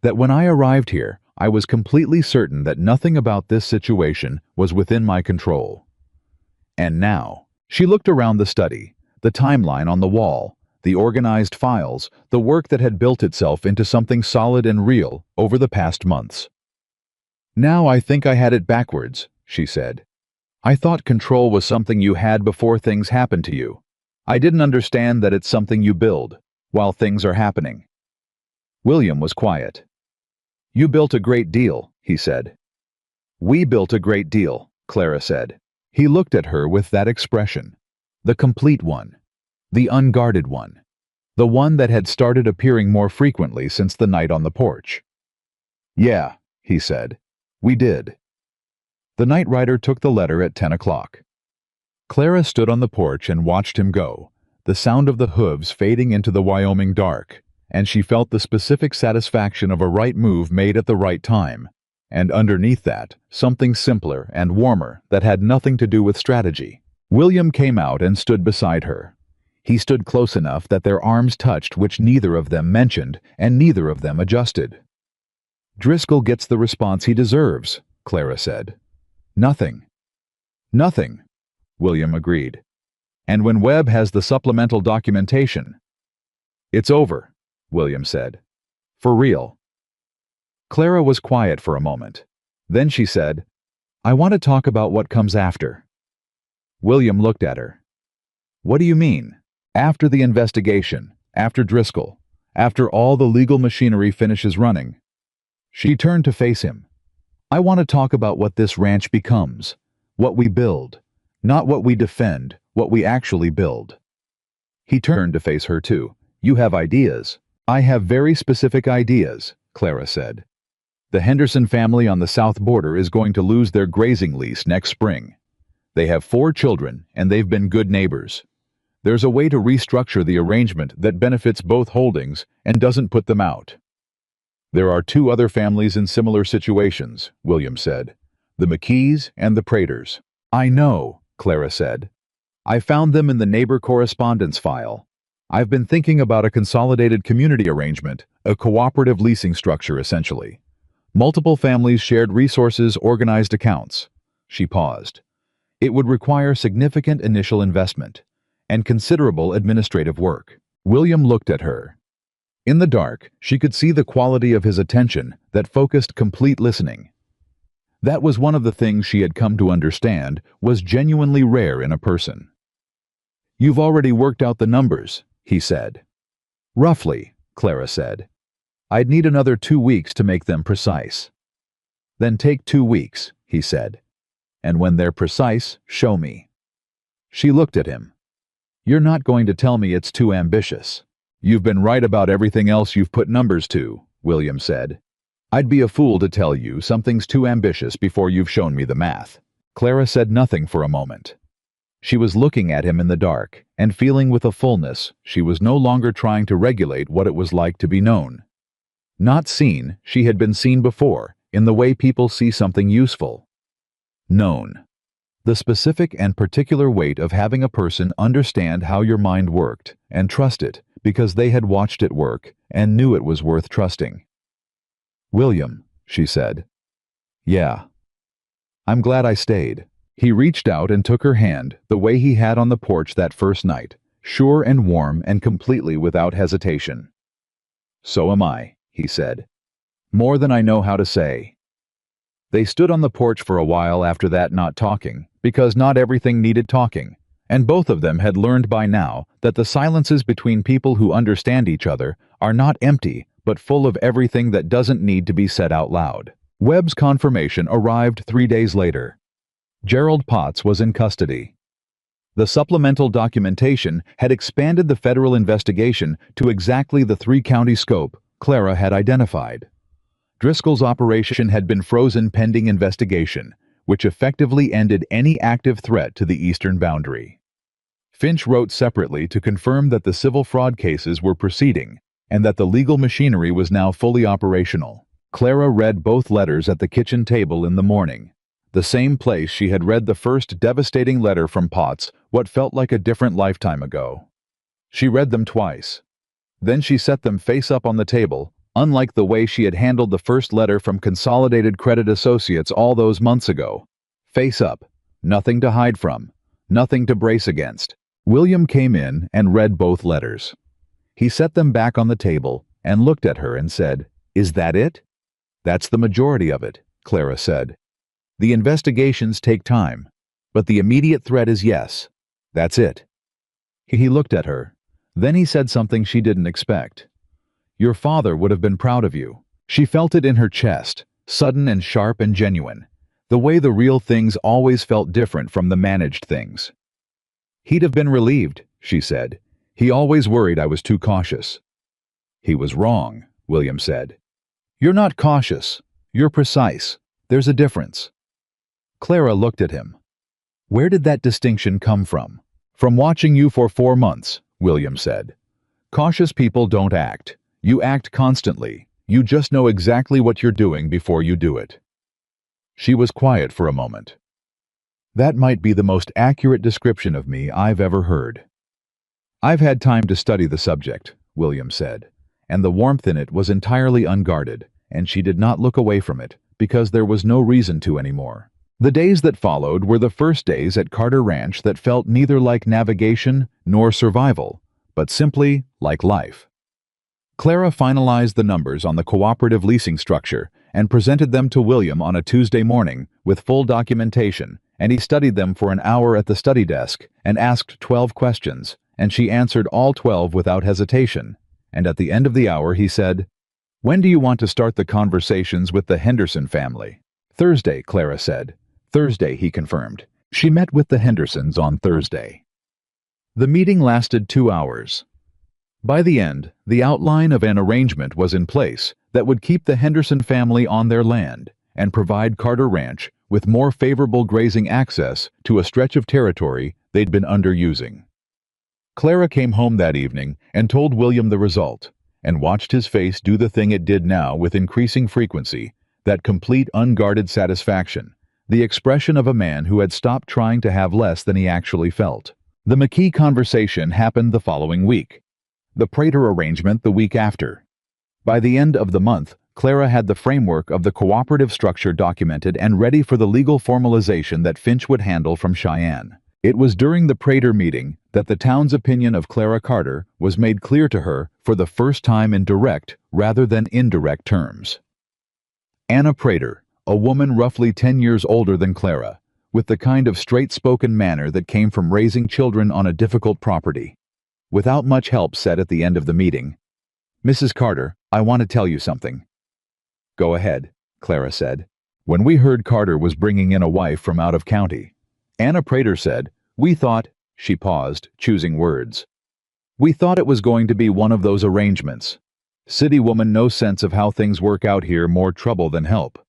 that when I arrived here, I was completely certain that nothing about this situation was within my control. And now, she looked around the study, the timeline on the wall, the organized files, the work that had built itself into something solid and real over the past months. Now I think I had it backwards, she said. I thought control was something you had before things happened to you. I didn't understand that it's something you build while things are happening. William was quiet. You built a great deal, he said. We built a great deal, Clara said. He looked at her with that expression, the complete one. The unguarded one. The one that had started appearing more frequently since the night on the porch. Yeah, he said. We did. The night writer took the letter at 10 o'clock. Clara stood on the porch and watched him go, the sound of the hooves fading into the Wyoming dark, and she felt the specific satisfaction of a right move made at the right time, and underneath that, something simpler and warmer that had nothing to do with strategy. William came out and stood beside her. He stood close enough that their arms touched, which neither of them mentioned and neither of them adjusted. Driscoll gets the response he deserves, Clara said. Nothing. Nothing, William agreed. And when Webb has the supplemental documentation. It's over, William said. For real. Clara was quiet for a moment. Then she said, I want to talk about what comes after. William looked at her. What do you mean? After the investigation, after Driscoll, after all the legal machinery finishes running. She turned to face him. I want to talk about what this ranch becomes, what we build, not what we defend, what we actually build. He turned to face her too. You have ideas. I have very specific ideas, Clara said. The Henderson family on the south border is going to lose their grazing lease next spring. They have 4 children, and they've been good neighbors. There's a way to restructure the arrangement that benefits both holdings and doesn't put them out. There are 2 other families in similar situations, William said. The McKees and the Praters. I know, Clara said. I found them in the neighbor correspondence file. I've been thinking about a consolidated community arrangement, a cooperative leasing structure essentially. Multiple families, shared resources, organized accounts. She paused. It would require significant initial investment and considerable administrative work. William looked at her. In the dark, she could see the quality of his attention that focused complete listening. That was one of the things she had come to understand was genuinely rare in a person. You've already worked out the numbers, he said. Roughly, Clara said. I'd need another 2 weeks to make them precise. Then take 2 weeks, he said. And when they're precise, show me. She looked at him. You're not going to tell me it's too ambitious. You've been right about everything else you've put numbers to, William said. I'd be a fool to tell you something's too ambitious before you've shown me the math. Clara said nothing for a moment. She was looking at him in the dark and feeling with a fullness she was no longer trying to regulate what it was like to be known. Not seen, she had been seen before, in the way people see something useful. Known. The specific and particular weight of having a person understand how your mind worked and trust it because they had watched it work and knew it was worth trusting. "William," she said. "Yeah. I'm glad I stayed." He reached out and took her hand the way he had on the porch that first night, sure and warm and completely without hesitation. "So am I," he said. "More than I know how to say." They stood on the porch for a while after that, not talking, because not everything needed talking, and both of them had learned by now that the silences between people who understand each other are not empty but full of everything that doesn't need to be said out loud. Webb's confirmation arrived 3 days later. Gerald Potts was in custody. The supplemental documentation had expanded the federal investigation to exactly the 3-county scope Clara had identified. Driscoll's operation had been frozen pending investigation, which effectively ended any active threat to the eastern boundary. Finch wrote separately to confirm that the civil fraud cases were proceeding and that the legal machinery was now fully operational. Clara read both letters at the kitchen table in the morning, the same place she had read the first devastating letter from Potts what felt like a different lifetime ago. She read them twice. Then she set them face up on the table, unlike the way she had handled the first letter from Consolidated Credit Associates all those months ago. Face up, nothing to hide from, nothing to brace against. William came in and read both letters. He set them back on the table and looked at her and said, "Is that it?" "That's the majority of it," Clara said. "The investigations take time, but the immediate threat is yes. That's it." He looked at her. Then he said something she didn't expect. "Your father would have been proud of you." She felt it in her chest, sudden and sharp and genuine, the way the real things always felt different from the managed things. "He'd have been relieved," she said. "He always worried I was too cautious." "He was wrong," William said. "You're not cautious. You're precise. There's a difference." Clara looked at him. "Where did that distinction come from?" "From watching you for 4 months," William said. "Cautious people don't act. You act constantly. You just know exactly what you're doing before you do it." She was quiet for a moment. "That might be the most accurate description of me I've ever heard." "I've had time to study the subject," William said, and the warmth in it was entirely unguarded, and she did not look away from it, because there was no reason to anymore. The days that followed were the first days at Carter Ranch that felt neither like navigation nor survival, but simply like life. Clara finalized the numbers on the cooperative leasing structure and presented them to William on a Tuesday morning with full documentation, and he studied them for an hour at the study desk and asked 12 questions, and she answered all 12 without hesitation. And at the end of the hour he said, "When do you want to start the conversations with the Henderson family?" "Thursday," Clara said. "Thursday," he confirmed. She met with the Hendersons on Thursday. The meeting lasted 2 hours. By the end, the outline of an arrangement was in place that would keep the Henderson family on their land and provide Carter Ranch with more favorable grazing access to a stretch of territory they'd been underusing. Clara came home that evening and told William the result, and watched his face do the thing it did now with increasing frequency, that complete unguarded satisfaction, the expression of a man who had stopped trying to have less than he actually felt. The McKee conversation happened the following week. The Prater arrangement the week after. By the end of the month, Clara had the framework of the cooperative structure documented and ready for the legal formalization that Finch would handle from Cheyenne. It was during the Prater meeting that the town's opinion of Clara Carter was made clear to her for the first time in direct rather than indirect terms. Anna Prater, a woman roughly 10 years older than Clara, with the kind of straight-spoken manner that came from raising children on a difficult property. Without much help, said at the end of the meeting, "Mrs. Carter, I want to tell you something." "Go ahead," Clara said. "When we heard Carter was bringing in a wife from out of county," Anna Prater said, "we thought," she paused, choosing words, "we thought it was going to be one of those arrangements. City woman, no sense of how things work out here, more trouble than help."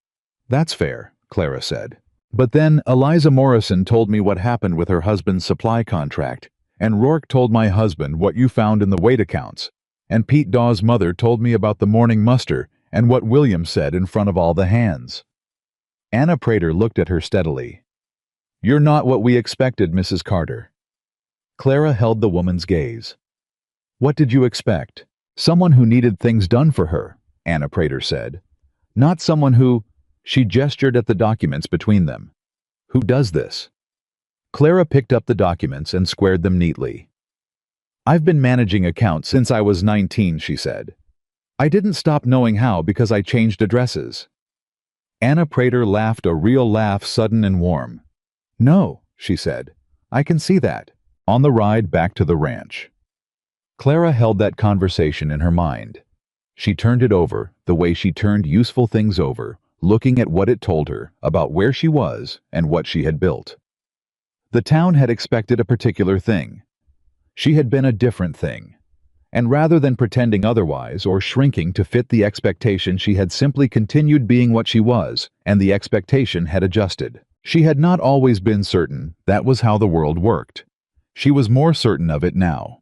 "That's fair," Clara said. "But then Eliza Morrison told me what happened with her husband's supply contract, and Rourke told my husband what you found in the weight accounts, and Pete Dawes' mother told me about the morning muster and what William said in front of all the hands." Anna Prater looked at her steadily. "You're not what we expected, Mrs. Carter." Clara held the woman's gaze. "What did you expect? Someone who needed things done for her," Anna Prater said. "Not someone who—" She gestured at the documents between them. "Who does this?" Clara picked up the documents and squared them neatly. "I've been managing accounts since I was 19, she said. "I didn't stop knowing how because I changed addresses." Anna Prater laughed, a real laugh, sudden and warm. "No," she said. "I can see that." On the ride back to the ranch, Clara held that conversation in her mind. She turned it over, the way she turned useful things over, looking at what it told her about where she was and what she had built. The town had expected a particular thing. She had been a different thing. And rather than pretending otherwise or shrinking to fit the expectation, she had simply continued being what she was, and the expectation had adjusted. She had not always been certain that was how the world worked. She was more certain of it now.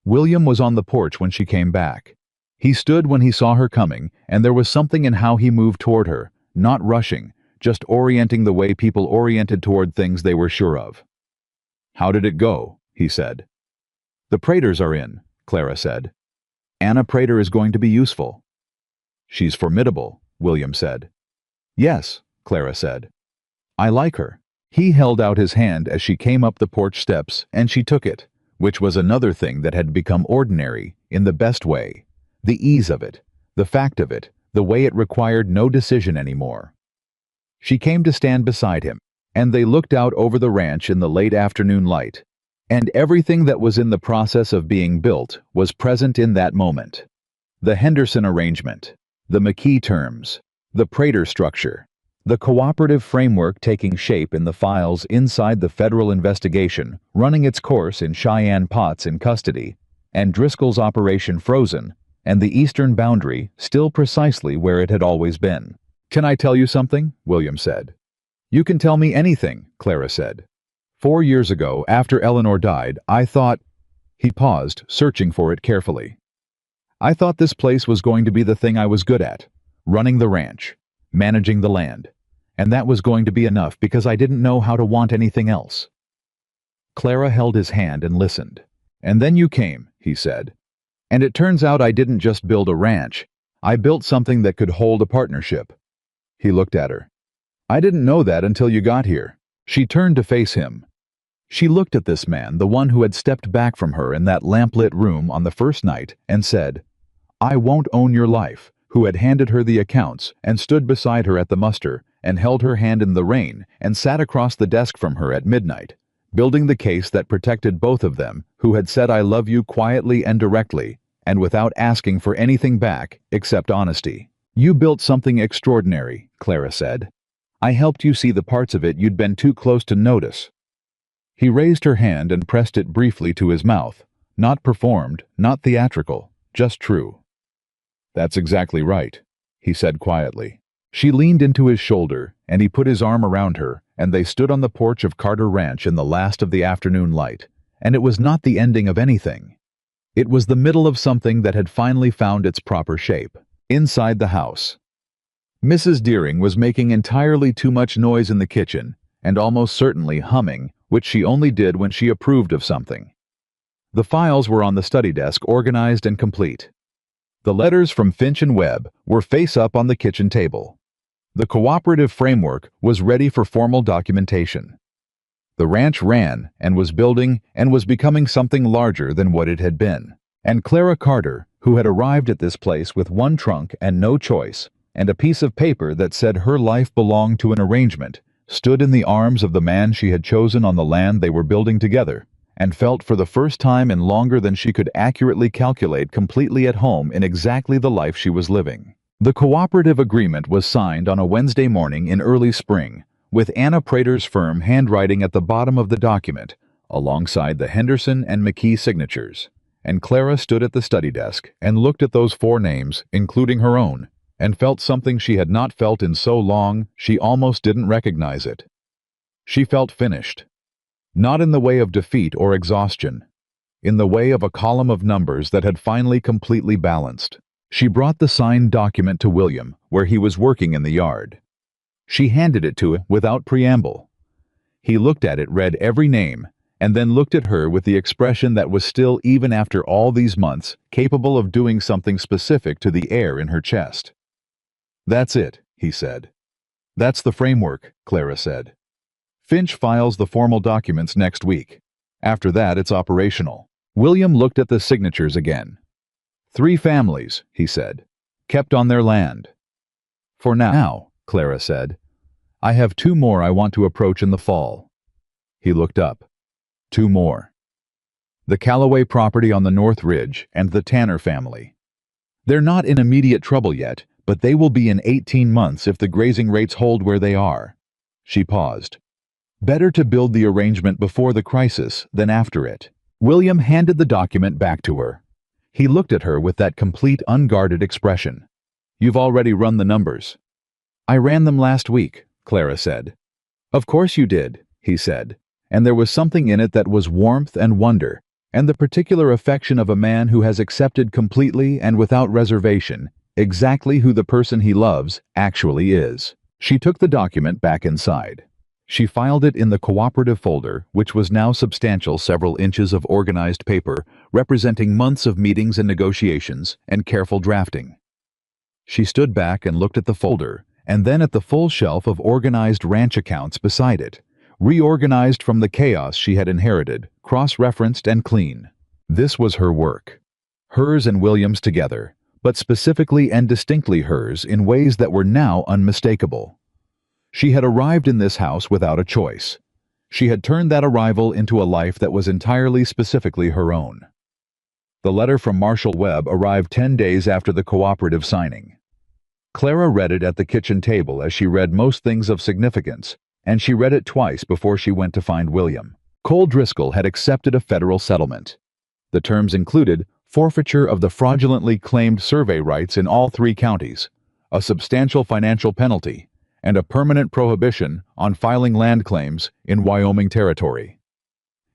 William was on the porch when she came back. He stood when he saw her coming, and there was something in how he moved toward her, not rushing, just orienting the way people oriented toward things they were sure of. "How did it go?" he said. "The Praters are in," Clara said. "Anna Prater is going to be useful." "She's formidable," William said. "Yes," Clara said. "I like her." He held out his hand as she came up the porch steps, and she took it, which was another thing that had become ordinary, in the best way. The ease of it, the fact of it, the way it required no decision anymore. She came to stand beside him, and they looked out over the ranch in the late afternoon light. And everything that was in the process of being built was present in that moment. The Henderson arrangement, the McKee terms, the Prater structure, the cooperative framework taking shape in the files inside the federal investigation, running its course in Cheyenne Potts in custody, and Driscoll's operation frozen, and the eastern boundary still precisely where it had always been. "Can I tell you something?" William said. "You can tell me anything," Clara said. 4 years ago, after Eleanor died, I thought—" He paused, searching for it carefully. "I thought this place was going to be the thing I was good at, running the ranch, managing the land, and that was going to be enough because I didn't know how to want anything else." Clara held his hand and listened. "And then you came," he said. "And it turns out I didn't just build a ranch. I built something that could hold a partnership." He looked at her. "I didn't know that until you got here." She turned to face him. She looked at this man, the one who had stepped back from her in that lamplit room on the first night, and said, "I won't own your life," who had handed her the accounts and stood beside her at the muster and held her hand in the rain and sat across the desk from her at midnight, building the case that protected both of them, who had said "I love you" quietly and directly, and without asking for anything back except honesty. "You built something extraordinary," Clara said. "I helped you see the parts of it you'd been too close to notice." He raised her hand and pressed it briefly to his mouth, not performed, not theatrical, just true. "That's exactly right," he said quietly. She leaned into his shoulder, and he put his arm around her, and they stood on the porch of Carter Ranch in the last of the afternoon light, and it was not the ending of anything. It was the middle of something that had finally found its proper shape. Inside the house, Mrs. Deering was making entirely too much noise in the kitchen, and almost certainly humming, which she only did when she approved of something. The files were on the study desk, organized and complete. The letters from Finch and Webb were face up on the kitchen table. The cooperative framework was ready for formal documentation. The ranch ran and was building and was becoming something larger than what it had been. And Clara Carter, who had arrived at this place with one trunk and no choice, and a piece of paper that said her life belonged to an arrangement, stood in the arms of the man she had chosen on the land they were building together, and felt for the first time in longer than she could accurately calculate completely at home in exactly the life she was living. The cooperative agreement was signed on a Wednesday morning in early spring, with Anna Prater's firm handwriting at the bottom of the document, alongside the Henderson and McKee signatures. And Clara stood at the study desk and looked at those 4 names, including her own, and felt something she had not felt in so long she almost didn't recognize it. She felt finished. Not in the way of defeat or exhaustion, in the way of a column of numbers that had finally completely balanced. She brought the signed document to William, where he was working in the yard. She handed it to him without preamble. He looked at it, read every name, and then looked at her with the expression that was still, even after all these months, capable of doing something specific to the air in her chest. "That's it," he said. "That's the framework," Clara said. "Finch files the formal documents next week. After that, it's operational." William looked at the signatures again. "3 families," he said, "kept on their land." "For now," Clara said. "I have 2 more I want to approach in the fall." He looked up. 2 more. The Callaway property on the North Ridge and the Tanner family. They're not in immediate trouble yet, but they will be in 18 months if the grazing rates hold where they are. She paused. Better to build the arrangement before the crisis than after it. William handed the document back to her. He looked at her with that complete, unguarded expression. "You've already run the numbers." "I ran them last week," Clara said. "Of course you did," he said, and there was something in it that was warmth and wonder, and the particular affection of a man who has accepted completely and without reservation exactly who the person he loves actually is. She took the document back inside. She filed it in the cooperative folder, which was now substantial, several inches of organized paper, representing months of meetings and negotiations and careful drafting. She stood back and looked at the folder, and then at the full shelf of organized ranch accounts beside it, reorganized from the chaos she had inherited, cross-referenced and clean. This was her work. Hers and William's together, but specifically and distinctly hers in ways that were now unmistakable. She had arrived in this house without a choice. She had turned that arrival into a life that was entirely specifically her own. The letter from Marshall Webb arrived 10 days after the cooperative signing. Clara read it at the kitchen table as she read most things of significance, and she read it twice before she went to find William. Cole Driscoll had accepted a federal settlement. The terms included forfeiture of the fraudulently claimed survey rights in all 3 counties, a substantial financial penalty, and a permanent prohibition on filing land claims in Wyoming Territory.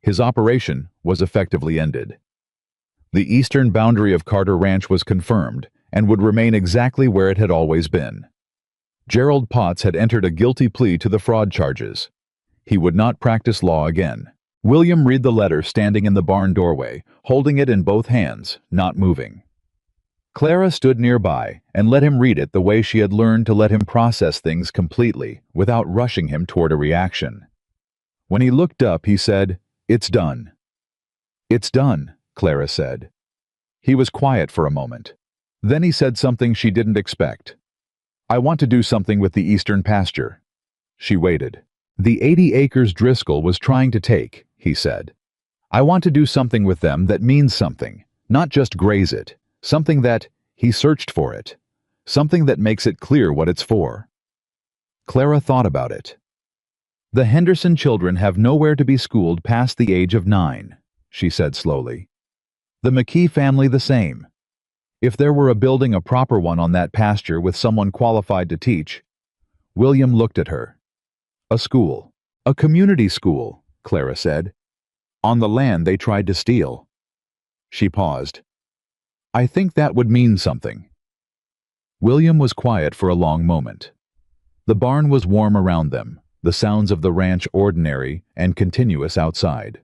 His operation was effectively ended. The eastern boundary of Carter Ranch was confirmed and would remain exactly where it had always been. Gerald Potts had entered a guilty plea to the fraud charges. He would not practice law again. William read the letter standing in the barn doorway, holding it in both hands, not moving. Clara stood nearby and let him read it the way she had learned to let him process things completely, without rushing him toward a reaction. When he looked up, he said, "It's done." "It's done," Clara said. He was quiet for a moment. Then he said something she didn't expect. "I want to do something with the eastern pasture." She waited. "The 80 acres Driscoll was trying to take," he said. "I want to do something with them that means something, not just graze it, something that, he searched for it, something that makes it clear what it's for." Clara thought about it. "The Henderson children have nowhere to be schooled past the age of 9, she said slowly. "The McKee family the same. If there were a building, a proper one on that pasture with someone qualified to teach." William looked at her. "A school. A community school," Clara said. "On the land they tried to steal." She paused. "I think that would mean something." William was quiet for a long moment. The barn was warm around them, the sounds of the ranch ordinary and continuous outside.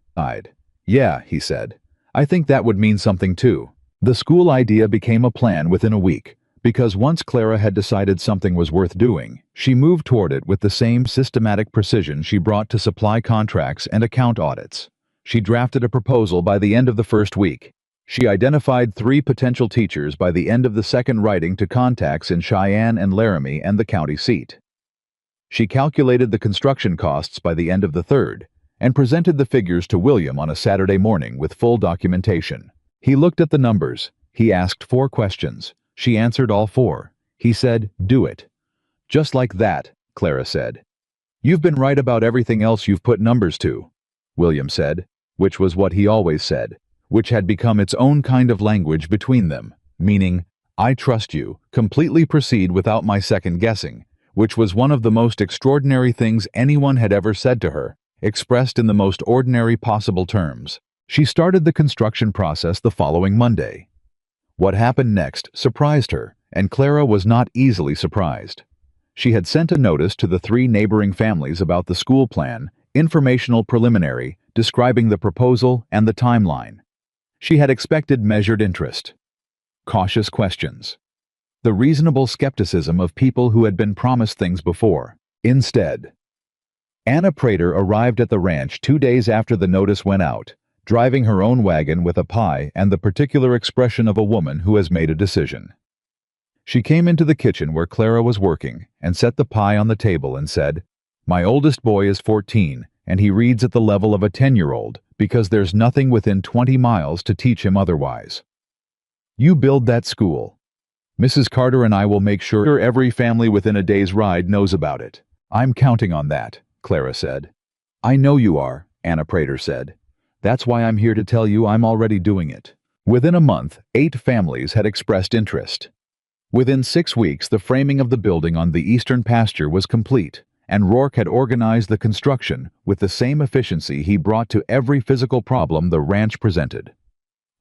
"Yeah," he said. "I think that would mean something too." The school idea became a plan within a week, because once Clara had decided something was worth doing, she moved toward it with the same systematic precision she brought to supply contracts and account audits. She drafted a proposal by the end of the first week. She identified 3 potential teachers by the end of the second, writing to contacts in Cheyenne and Laramie and the county seat. She calculated the construction costs by the end of the third, and presented the figures to William on a Saturday morning with full documentation. He looked at the numbers. He asked 4 questions. She answered all 4. He said, "Do it." "Just like that," Clara said. "You've been right about everything else you've put numbers to," William said, which was what he always said, which had become its own kind of language between them, meaning, "I trust you, completely proceed without my second guessing," which was one of the most extraordinary things anyone had ever said to her, expressed in the most ordinary possible terms. She started the construction process the following Monday. What happened next surprised her, and Clara was not easily surprised. She had sent a notice to the 3 neighboring families about the school plan, Informational preliminary, describing the proposal and the timeline. She had expected measured interest. Cautious questions. The reasonable skepticism of people who had been promised things before. Instead, Anna Prater arrived at the ranch 2 days after the notice went out, driving her own wagon with a pie and the particular expression of a woman who has made a decision. She came into the kitchen where Clara was working and set the pie on the table and said, "My oldest boy is 14, and he reads at the level of a 10-year-old because there's nothing within 20 miles to teach him otherwise. You build that school. Mrs. Carter and I will make sure every family within a day's ride knows about it." "I'm counting on that," Clara said. "I know you are," Anna Prater said. "That's why I'm here to tell you I'm already doing it." Within a month, 8 families had expressed interest. Within 6 weeks, the framing of the building on the eastern pasture was complete, and Rourke had organized the construction with the same efficiency he brought to every physical problem the ranch presented.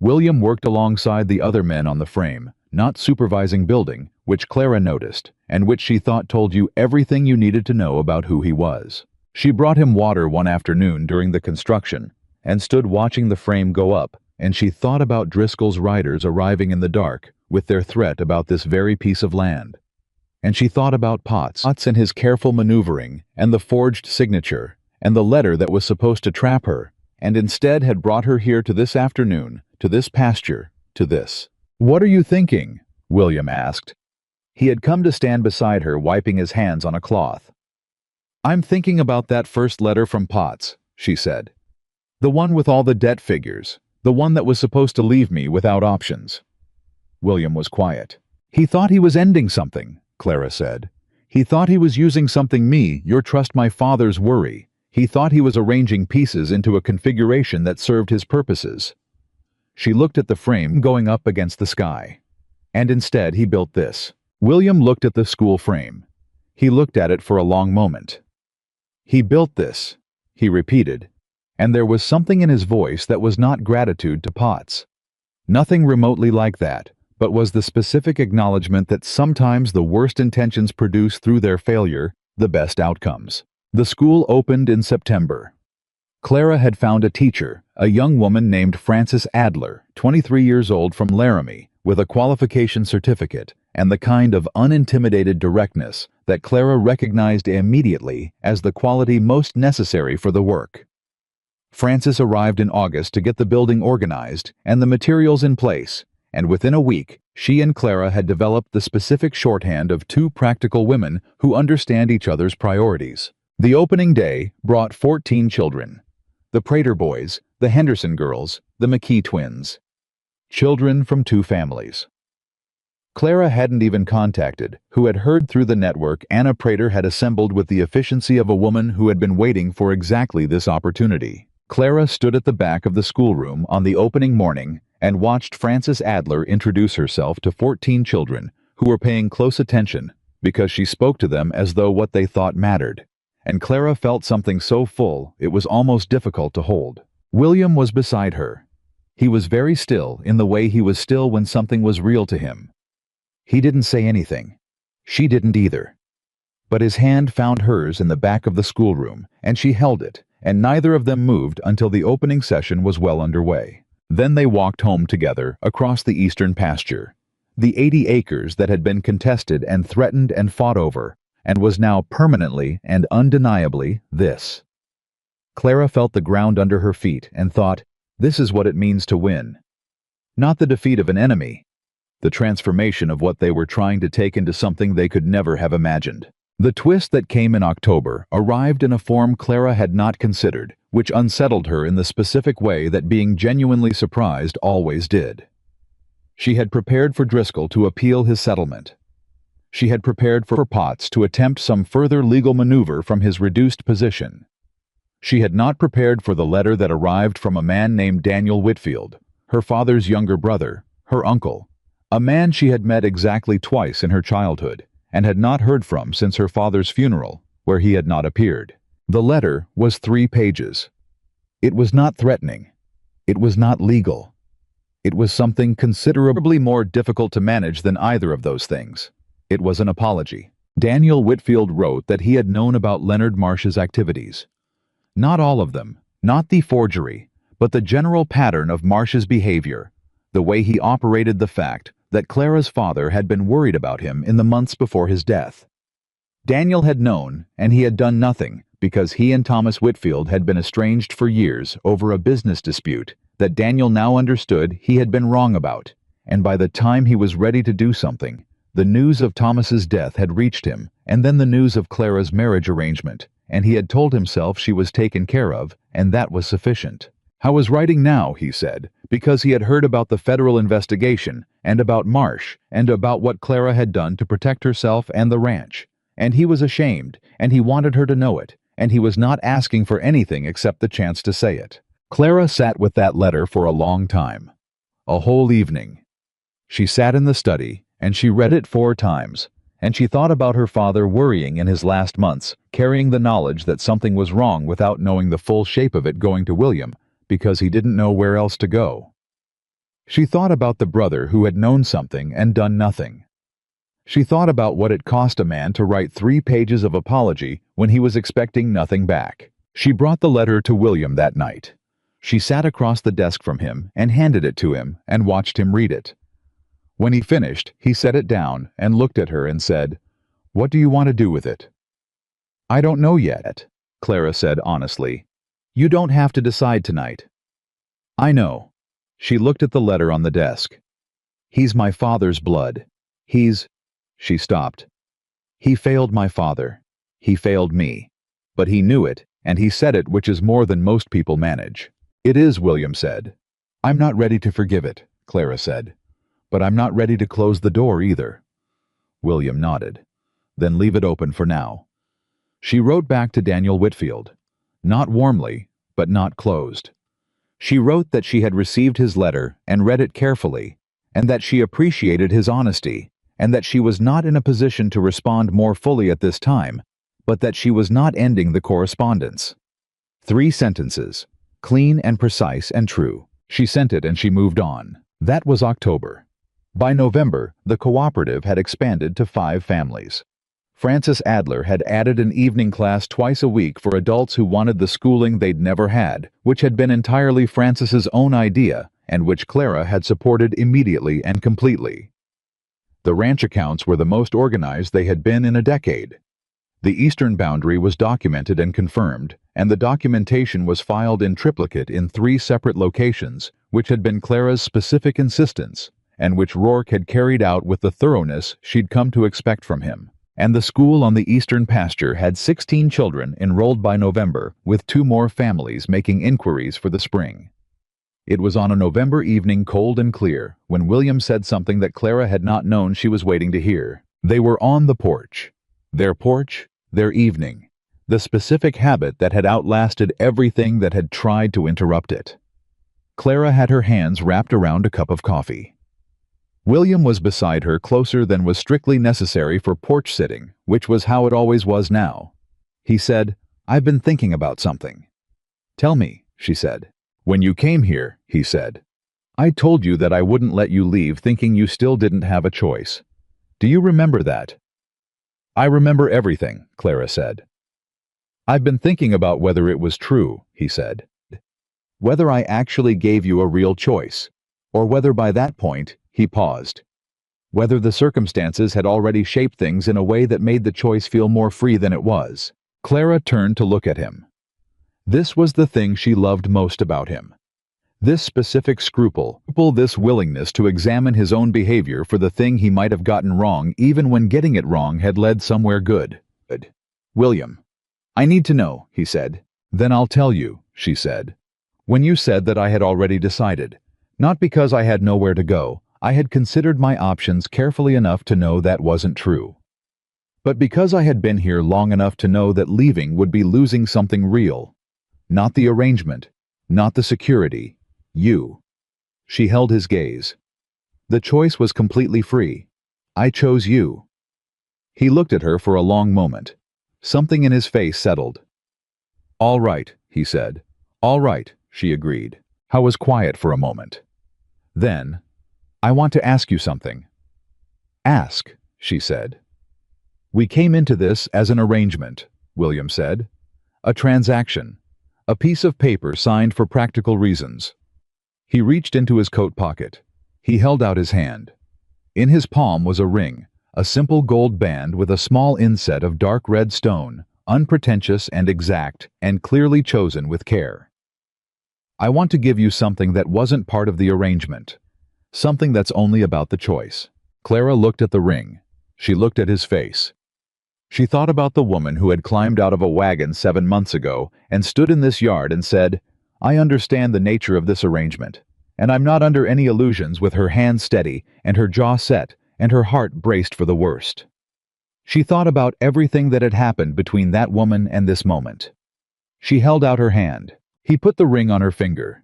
William worked alongside the other men on the frame, not supervising building, which Clara noticed, and which she thought told you everything you needed to know about who he was. She brought him water one afternoon during the construction, and stood watching the frame go up, and she thought about Driscoll's riders arriving in the dark, with their threat about this very piece of land. And she thought about Potts and his careful maneuvering, and the forged signature, and the letter that was supposed to trap her, and instead had brought her here to this afternoon, to this pasture, to this. "What are you thinking?" William asked. He had come to stand beside her, wiping his hands on a cloth. "I'm thinking about that first letter from Potts," she said. "The one with all the debt figures, the one that was supposed to leave me without options." William was quiet. "He thought he was ending something," Clara said. "He thought he was using something your trust my father's worry. He thought he was arranging pieces into a configuration that served his purposes." She looked at the frame going up against the sky. "And instead he built this." William looked at the school frame. He looked at it for a long moment. "He built this," he repeated, and there was something in his voice that was not gratitude to Potts. Nothing remotely like that, but was the specific acknowledgement that sometimes the worst intentions produce through their failure the best outcomes. The school opened in September. Clara had found a teacher, a young woman named Frances Adler, 23 years old, from Laramie, with a qualification certificate and the kind of unintimidated directness that Clara recognized immediately as the quality most necessary for the work. Frances arrived in August to get the building organized and the materials in place, and within a week, she and Clara had developed the specific shorthand of 2 practical women who understand each other's priorities. The opening day brought 14 children. The Prater boys, the Henderson girls, the McKee twins. Children from 2 families. Clara hadn't even contacted, who had heard through the network Anna Prater had assembled with the efficiency of a woman who had been waiting for exactly this opportunity. Clara stood at the back of the schoolroom on the opening morning and watched Frances Adler introduce herself to 14 children who were paying close attention because she spoke to them as though what they thought mattered. And Clara felt something so full it was almost difficult to hold. William was beside her. He was very still in the way he was still when something was real to him. He didn't say anything. She didn't either. But his hand found hers in the back of the schoolroom, and she held it, and neither of them moved until the opening session was well underway. Then they walked home together across the eastern pasture, the 80 acres that had been contested and threatened and fought over, and was now permanently and undeniably this. Clara felt the ground under her feet and thought, this is what it means to win. Not the defeat of an enemy, the transformation of what they were trying to take into something they could never have imagined. The twist that came in October arrived in a form Clara had not considered, which unsettled her in the specific way that being genuinely surprised always did. She had prepared for Driscoll to appeal his settlement. She had prepared for Potts to attempt some further legal maneuver from his reduced position. She had not prepared for the letter that arrived from a man named Daniel Whitfield, her father's younger brother, her uncle, a man she had met exactly twice in her childhood, and had not heard from since her father's funeral, where he had not appeared. The letter was 3 pages. It was not threatening. It was not legal. It was something considerably more difficult to manage than either of those things. It was an apology. Daniel Whitfield wrote that he had known about Leonard Marsh's activities. Not all of them, not the forgery, but the general pattern of Marsh's behavior, the way he operated, the fact that Clara's father had been worried about him in the months before his death. Daniel had known, and he had done nothing, because he and Thomas Whitfield had been estranged for years over a business dispute that Daniel now understood he had been wrong about, and by the time he was ready to do something, the news of Thomas's death had reached him, and then the news of Clara's marriage arrangement, and he had told himself she was taken care of, and that was sufficient. "I was writing now," he said, because he had heard about the federal investigation, and about Marsh, and about what Clara had done to protect herself and the ranch. And he was ashamed, and he wanted her to know it, and he was not asking for anything except the chance to say it. Clara sat with that letter for a long time. A whole evening. She sat in the study, and she read it 4 times, and she thought about her father worrying in his last months, carrying the knowledge that something was wrong without knowing the full shape of it, going to William, because he didn't know where else to go. She thought about the brother who had known something and done nothing. She thought about what it cost a man to write 3 pages of apology when he was expecting nothing back. She brought the letter to William that night. She sat across the desk from him and handed it to him and watched him read it. When he finished, he set it down and looked at her and said, "What do you want to do with it?" "I don't know yet," Clara said honestly. "You don't have to decide tonight." "I know." She looked at the letter on the desk. "He's my father's blood. She stopped. "He failed my father. He failed me. But he knew it, and he said it, which is more than most people manage." "It is," William said. "I'm not ready to forgive it," Clara said. "But I'm not ready to close the door either." William nodded. "Then leave it open for now." She wrote back to Daniel Whitfield. Not warmly, but not closed. She wrote that she had received his letter and read it carefully, and that she appreciated his honesty, and that she was not in a position to respond more fully at this time, but that she was not ending the correspondence. 3 sentences, clean and precise and true. She sent it and she moved on. That was October. By November, the cooperative had expanded to 5 families. Frances Adler had added an evening class twice a week for adults who wanted the schooling they'd never had, which had been entirely Frances's own idea, and which Clara had supported immediately and completely. The ranch accounts were the most organized they had been in a decade. The eastern boundary was documented and confirmed, and the documentation was filed in triplicate in 3 separate locations, which had been Clara's specific insistence, and which Rourke had carried out with the thoroughness she'd come to expect from him. And the school on the eastern pasture had 16 children enrolled by November, with 2 more families making inquiries for the spring. It was on a November evening, cold and clear, when William said something that Clara had not known she was waiting to hear. They were on the porch. Their evening. The specific habit that had outlasted everything that had tried to interrupt it. Clara had her hands wrapped around a cup of coffee. William was beside her, closer than was strictly necessary for porch sitting, which was how it always was now. He said, "I've been thinking about something." "Tell me," she said. "When you came here," he said, "I told you that I wouldn't let you leave thinking you still didn't have a choice. Do you remember that?" "I remember everything," Clara said. "I've been thinking about whether it was true," he said. "Whether I actually gave you a real choice, or whether by that point," he paused, "whether the circumstances had already shaped things in a way that made the choice feel more free than it was." Clara turned to look at him. This was the thing she loved most about him. This specific scruple, this willingness to examine his own behavior for the thing he might have gotten wrong, even when getting it wrong had led somewhere good. "William, I need to know," he said. "Then I'll tell you," she said. "When you said that I had already decided, not because I had nowhere to go, I had considered my options carefully enough to know that wasn't true. But because I had been here long enough to know that leaving would be losing something real. Not the arrangement, not the security, you." She held his gaze. "The choice was completely free. I chose you." He looked at her for a long moment. Something in his face settled. "All right," he said. "All right," she agreed. I was quiet for a moment. Then, "I want to ask you something." "Ask," she said. "We came into this as an arrangement," William said. "A transaction. a piece of paper signed for practical reasons. He reached into his coat pocket. He held out his hand. In his palm was a ring, a simple gold band with a small inset of dark red stone, unpretentious and exact, and clearly chosen with care. I want to give you something that wasn't part of the arrangement. Something that's only about the choice. Clara looked at the ring. She looked at his face. She thought about the woman who had climbed out of a wagon 7 months ago and stood in this yard and said, "I understand the nature of this arrangement, and I'm not under any illusions," with her hand steady and her jaw set and her heart braced for the worst. She thought about everything that had happened between that woman and this moment. She held out her hand. He put the ring on her finger.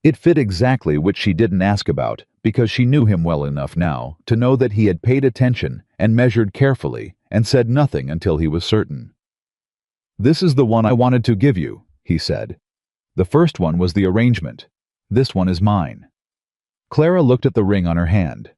It fit exactly, which she didn't ask about, because she knew him well enough now to know that he had paid attention and measured carefully and said nothing until he was certain. "This is the one I wanted to give you," he said. "The first one was the arrangement. This one is mine." Clara looked at the ring on her hand.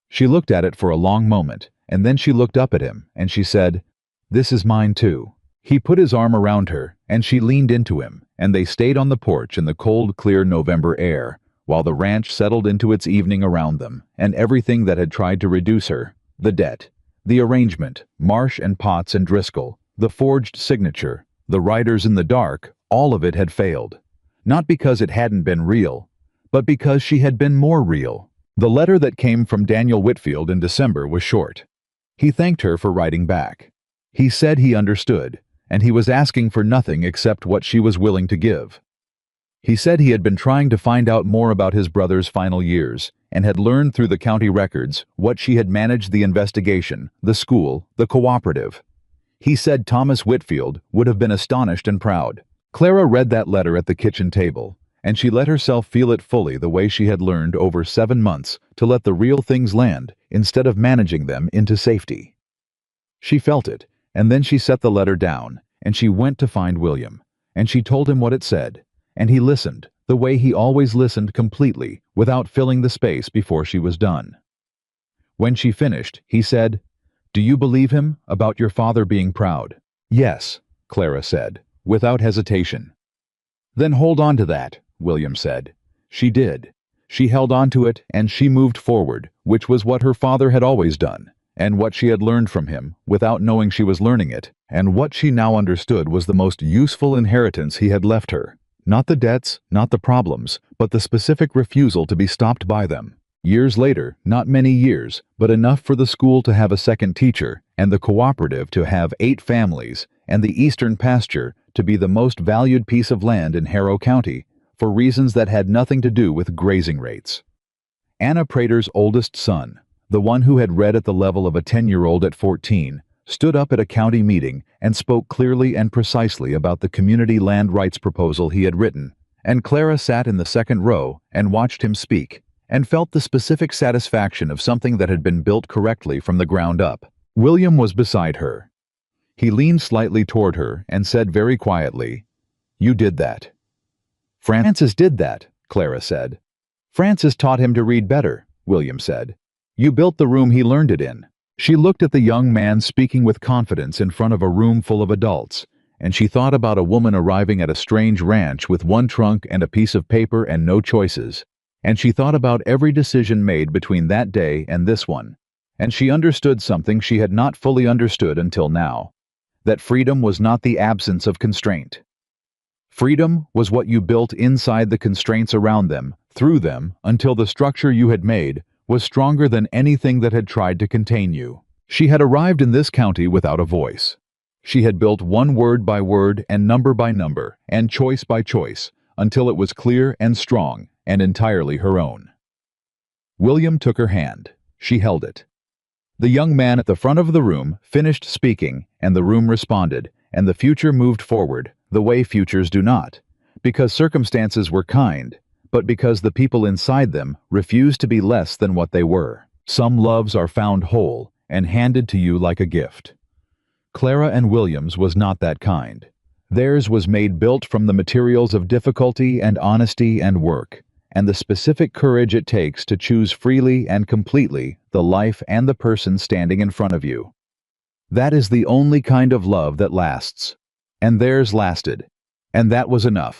She looked at it for a long moment, and then she looked up at him, and she said, "This is mine too." He put his arm around her, and she leaned into him, and they stayed on the porch in the cold, clear November air, while the ranch settled into its evening around them, and everything that had tried to reduce her, the debt, the arrangement, Marsh and Potts and Driscoll, the forged signature, the riders in the dark, all of it had failed. Not because it hadn't been real, but because she had been more real. The letter that came from Daniel Whitfield in December was short. He thanked her for writing back. He said he understood, and he was asking for nothing except what she was willing to give. He said he had been trying to find out more about his brother's final years, and had learned through the county records what she had managed: the investigation, the school, the cooperative. He said Thomas Whitfield would have been astonished and proud. Clara read that letter at the kitchen table, and she let herself feel it fully, the way she had learned over 7 months to let the real things land instead of managing them into safety. She felt it, and then she set the letter down, and she went to find William, and she told him what it said, and he listened, the way he always listened, completely, without filling the space before she was done. When she finished, he said, "Do you believe him about your father being proud?" "Yes," Clara said, without hesitation. "Then hold on to that," William said. She did. She held on to it, and she moved forward, which was what her father had always done, and what she had learned from him, without knowing she was learning it, and what she now understood was the most useful inheritance he had left her. Not the debts, not the problems, but the specific refusal to be stopped by them. Years later, not many years, but enough for the school to have a second teacher, and the cooperative to have 8 families, and the eastern pasture to be the most valued piece of land in Harrow County, for reasons that had nothing to do with grazing rates. Anna Prater's oldest son, the one who had read at the level of a 10-year-old at 14, stood up at a county meeting and spoke clearly and precisely about the community land rights proposal he had written, and Clara sat in the second row and watched him speak, and felt the specific satisfaction of something that had been built correctly from the ground up. William was beside her. He leaned slightly toward her and said very quietly, "You did that." "Francis did that," Clara said. "Francis taught him to read better," William said. "You built the room he learned it in." She looked at the young man speaking with confidence in front of a room full of adults, and she thought about a woman arriving at a strange ranch with 1 trunk and a piece of paper and no choices, and she thought about every decision made between that day and this one, and she understood something she had not fully understood until now, that freedom was not the absence of constraint. Freedom was what you built inside the constraints around them, through them, until the structure you had made was stronger than anything that had tried to contain you. She had arrived in this county without a voice. She had built one word by word and number by number and choice by choice until it was clear and strong and entirely her own. William took her hand. She held it. The young man at the front of the room finished speaking, and the room responded, and the future moved forward, the way futures do not, because circumstances were kind, but because the people inside them refused to be less than what they were. Some loves are found whole and handed to you like a gift. Clara and William's was not that kind. Theirs was made built from the materials of difficulty and honesty and work, and the specific courage it takes to choose freely and completely the life and the person standing in front of you. That is the only kind of love that lasts. And theirs lasted. And that was enough.